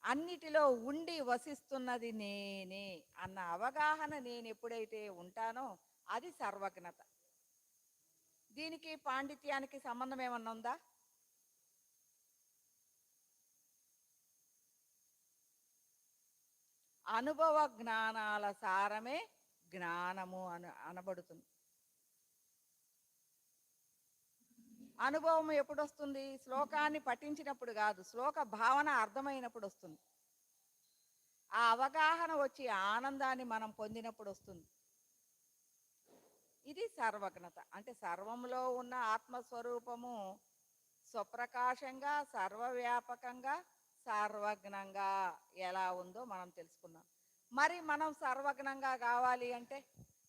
అన్నిటిలో ఉండి వసిస్తున్నది నేనే అన్న అవగాహన నేను ఎప్పుడైతే ఉంటానో అది సర్వజ్ఞత. దీనికి పాండిత్యానికి సంబంధం ఏమన్నా ఉందా? అనుభవ జ్ఞానాల సారమే జ్ఞానము అనబడుతుంది. అనుభవం ఎప్పుడు వస్తుంది? శ్లోకాన్ని పఠించినప్పుడు కాదు, శ్లోక భావన అర్థమైనప్పుడు వస్తుంది. ఆ అవగాహన వచ్చి ఆనందాన్ని మనం పొందినప్పుడు వస్తుంది. ఇది సర్వజ్ఞత. అంటే సర్వంలో ఉన్న ఆత్మస్వరూపము స్వప్రకాశంగా సర్వవ్యాపకంగా సర్వజ్ఞంగా ఎలా ఉందో మనం తెలుసుకున్నాం. మరి మనం సర్వజ్ఞంగా కావాలి అంటే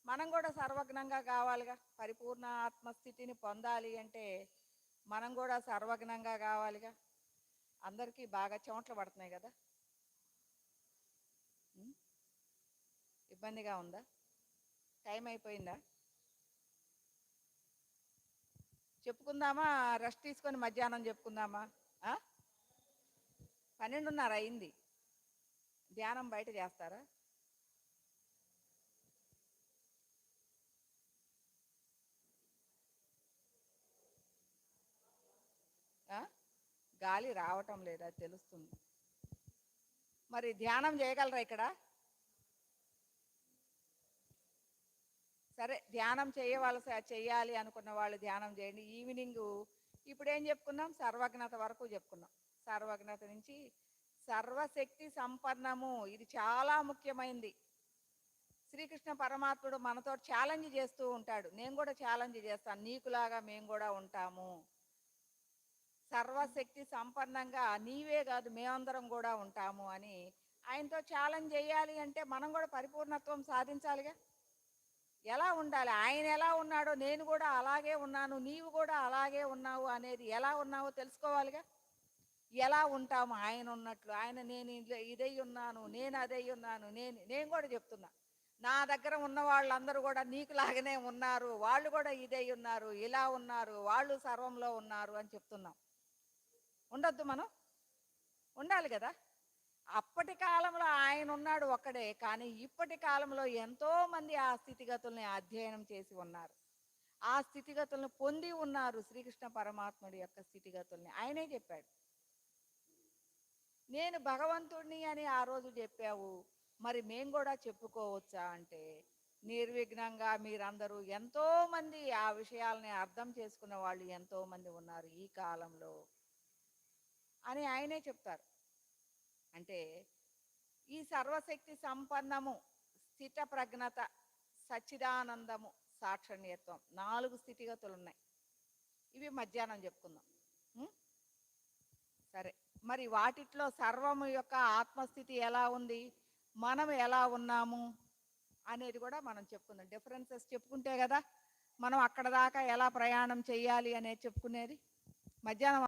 మనం కూడా సర్వజ్ఞంగా కావాలిగా. పరిపూర్ణ ఆత్మస్థితిని పొందాలి అంటే మనం కూడా సర్వజ్ఞంగా కావాలిగా. అందరికీ బాగా చెమటలు పడుతున్నాయి కదా. ఇబ్బందిగా ఉందా? టైం అయిపోయిందా? చెప్పుకుందామా? రెస్ట్ తీసుకొని మధ్యాహ్నం చెప్పుకుందామా? 12:30 అయింది. ధ్యానం బయట చేస్తారా? గాలి రావటం లేదా తెలుస్తుంది. మరి ధ్యానం చేయగలరా ఇక్కడ? సరే, ధ్యానం చెయ్యాలి అనుకున్న వాళ్ళు ధ్యానం చేయండి. ఈవినింగ్ ఇప్పుడు ఏం చెప్పుకున్నాం? సర్వజ్ఞత వరకు చెప్పుకున్నాం. సర్వజ్ఞత నుంచి సర్వశక్తి సంపన్నము. ఇది చాలా ముఖ్యమైనది. శ్రీకృష్ణ పరమాత్ముడు మనతో ఛాలెంజ్ చేస్తూ ఉంటాడు. నేను కూడా ఛాలెంజ్ చేస్తాను, నీకులాగా మేము కూడా ఉంటాము. సర్వశక్తి సంపన్నంగా నీవే కాదు మేమందరం కూడా ఉంటాము అని ఆయనతో ఛాలెంజ్ చేయాలి అంటే మనం కూడా పరిపూర్ణత్వం సాధించాలిగా. ఎలా ఉండాలి? ఆయన ఎలా ఉన్నాడో నేను కూడా అలాగే ఉన్నాను, నీవు కూడా అలాగే ఉన్నావు అనేది ఎలా ఉన్నావో తెలుసుకోవాలిగా. ఎలా ఉంటాము ఆయన ఉన్నట్లు? ఆయన నేను ఇదై ఉన్నాను, నేను అదై ఉన్నాను, నేను కూడా చెప్తున్నా, నా దగ్గర ఉన్న వాళ్ళందరూ కూడా నీకులాగానే ఉన్నారు, వాళ్ళు కూడా ఇదై ఉన్నారు, ఇలా ఉన్నారు, వాళ్ళు సర్వంలో ఉన్నారు అని చెప్తున్నాం. ఉండొద్దు? మనం ఉండాలి కదా. అప్పటి కాలంలో ఆయన ఉన్నాడు ఒక్కడే, కానీ ఇప్పటి కాలంలో ఎంతోమంది ఆ స్థితిగతుల్ని అధ్యయనం చేసి ఉన్నారు, ఆ స్థితిగతులను పొంది ఉన్నారు. శ్రీకృష్ణ పరమాత్ముడి యొక్క స్థితిగతుల్ని ఆయనే చెప్పాడు. నేను భగవంతుడిని అని ఆ రోజు చెప్పావు, మరి మేము కూడా చెప్పుకోవచ్చా అంటే నిర్విఘ్నంగా మీరందరూ ఎంతోమంది ఆ విషయాల్ని అర్థం చేసుకున్న వాళ్ళు ఎంతోమంది ఉన్నారు ఈ కాలంలో అని ఆయనే చెప్తారు. అంటే ఈ సర్వశక్తి సంపన్నము, స్థిత ప్రజ్ఞత, సచ్చిదానందము, సాక్షణ్యత్వం, 4 స్థితిగతులు ఉన్నాయి. ఇవి మధ్యాహ్నం చెప్పుకుందాం. సరే, మరి వాటిట్లో సర్వము యొక్క ఆత్మస్థితి ఎలా ఉంది, మనం ఎలా ఉన్నాము అనేది కూడా మనం చెప్పుకుందాం. డిఫరెన్సెస్ చెప్పుకుంటే కదా మనం అక్కడ దాకా ఎలా ప్రయాణం చేయాలి అనేది చెప్పుకునేది. మధ్యాహ్నం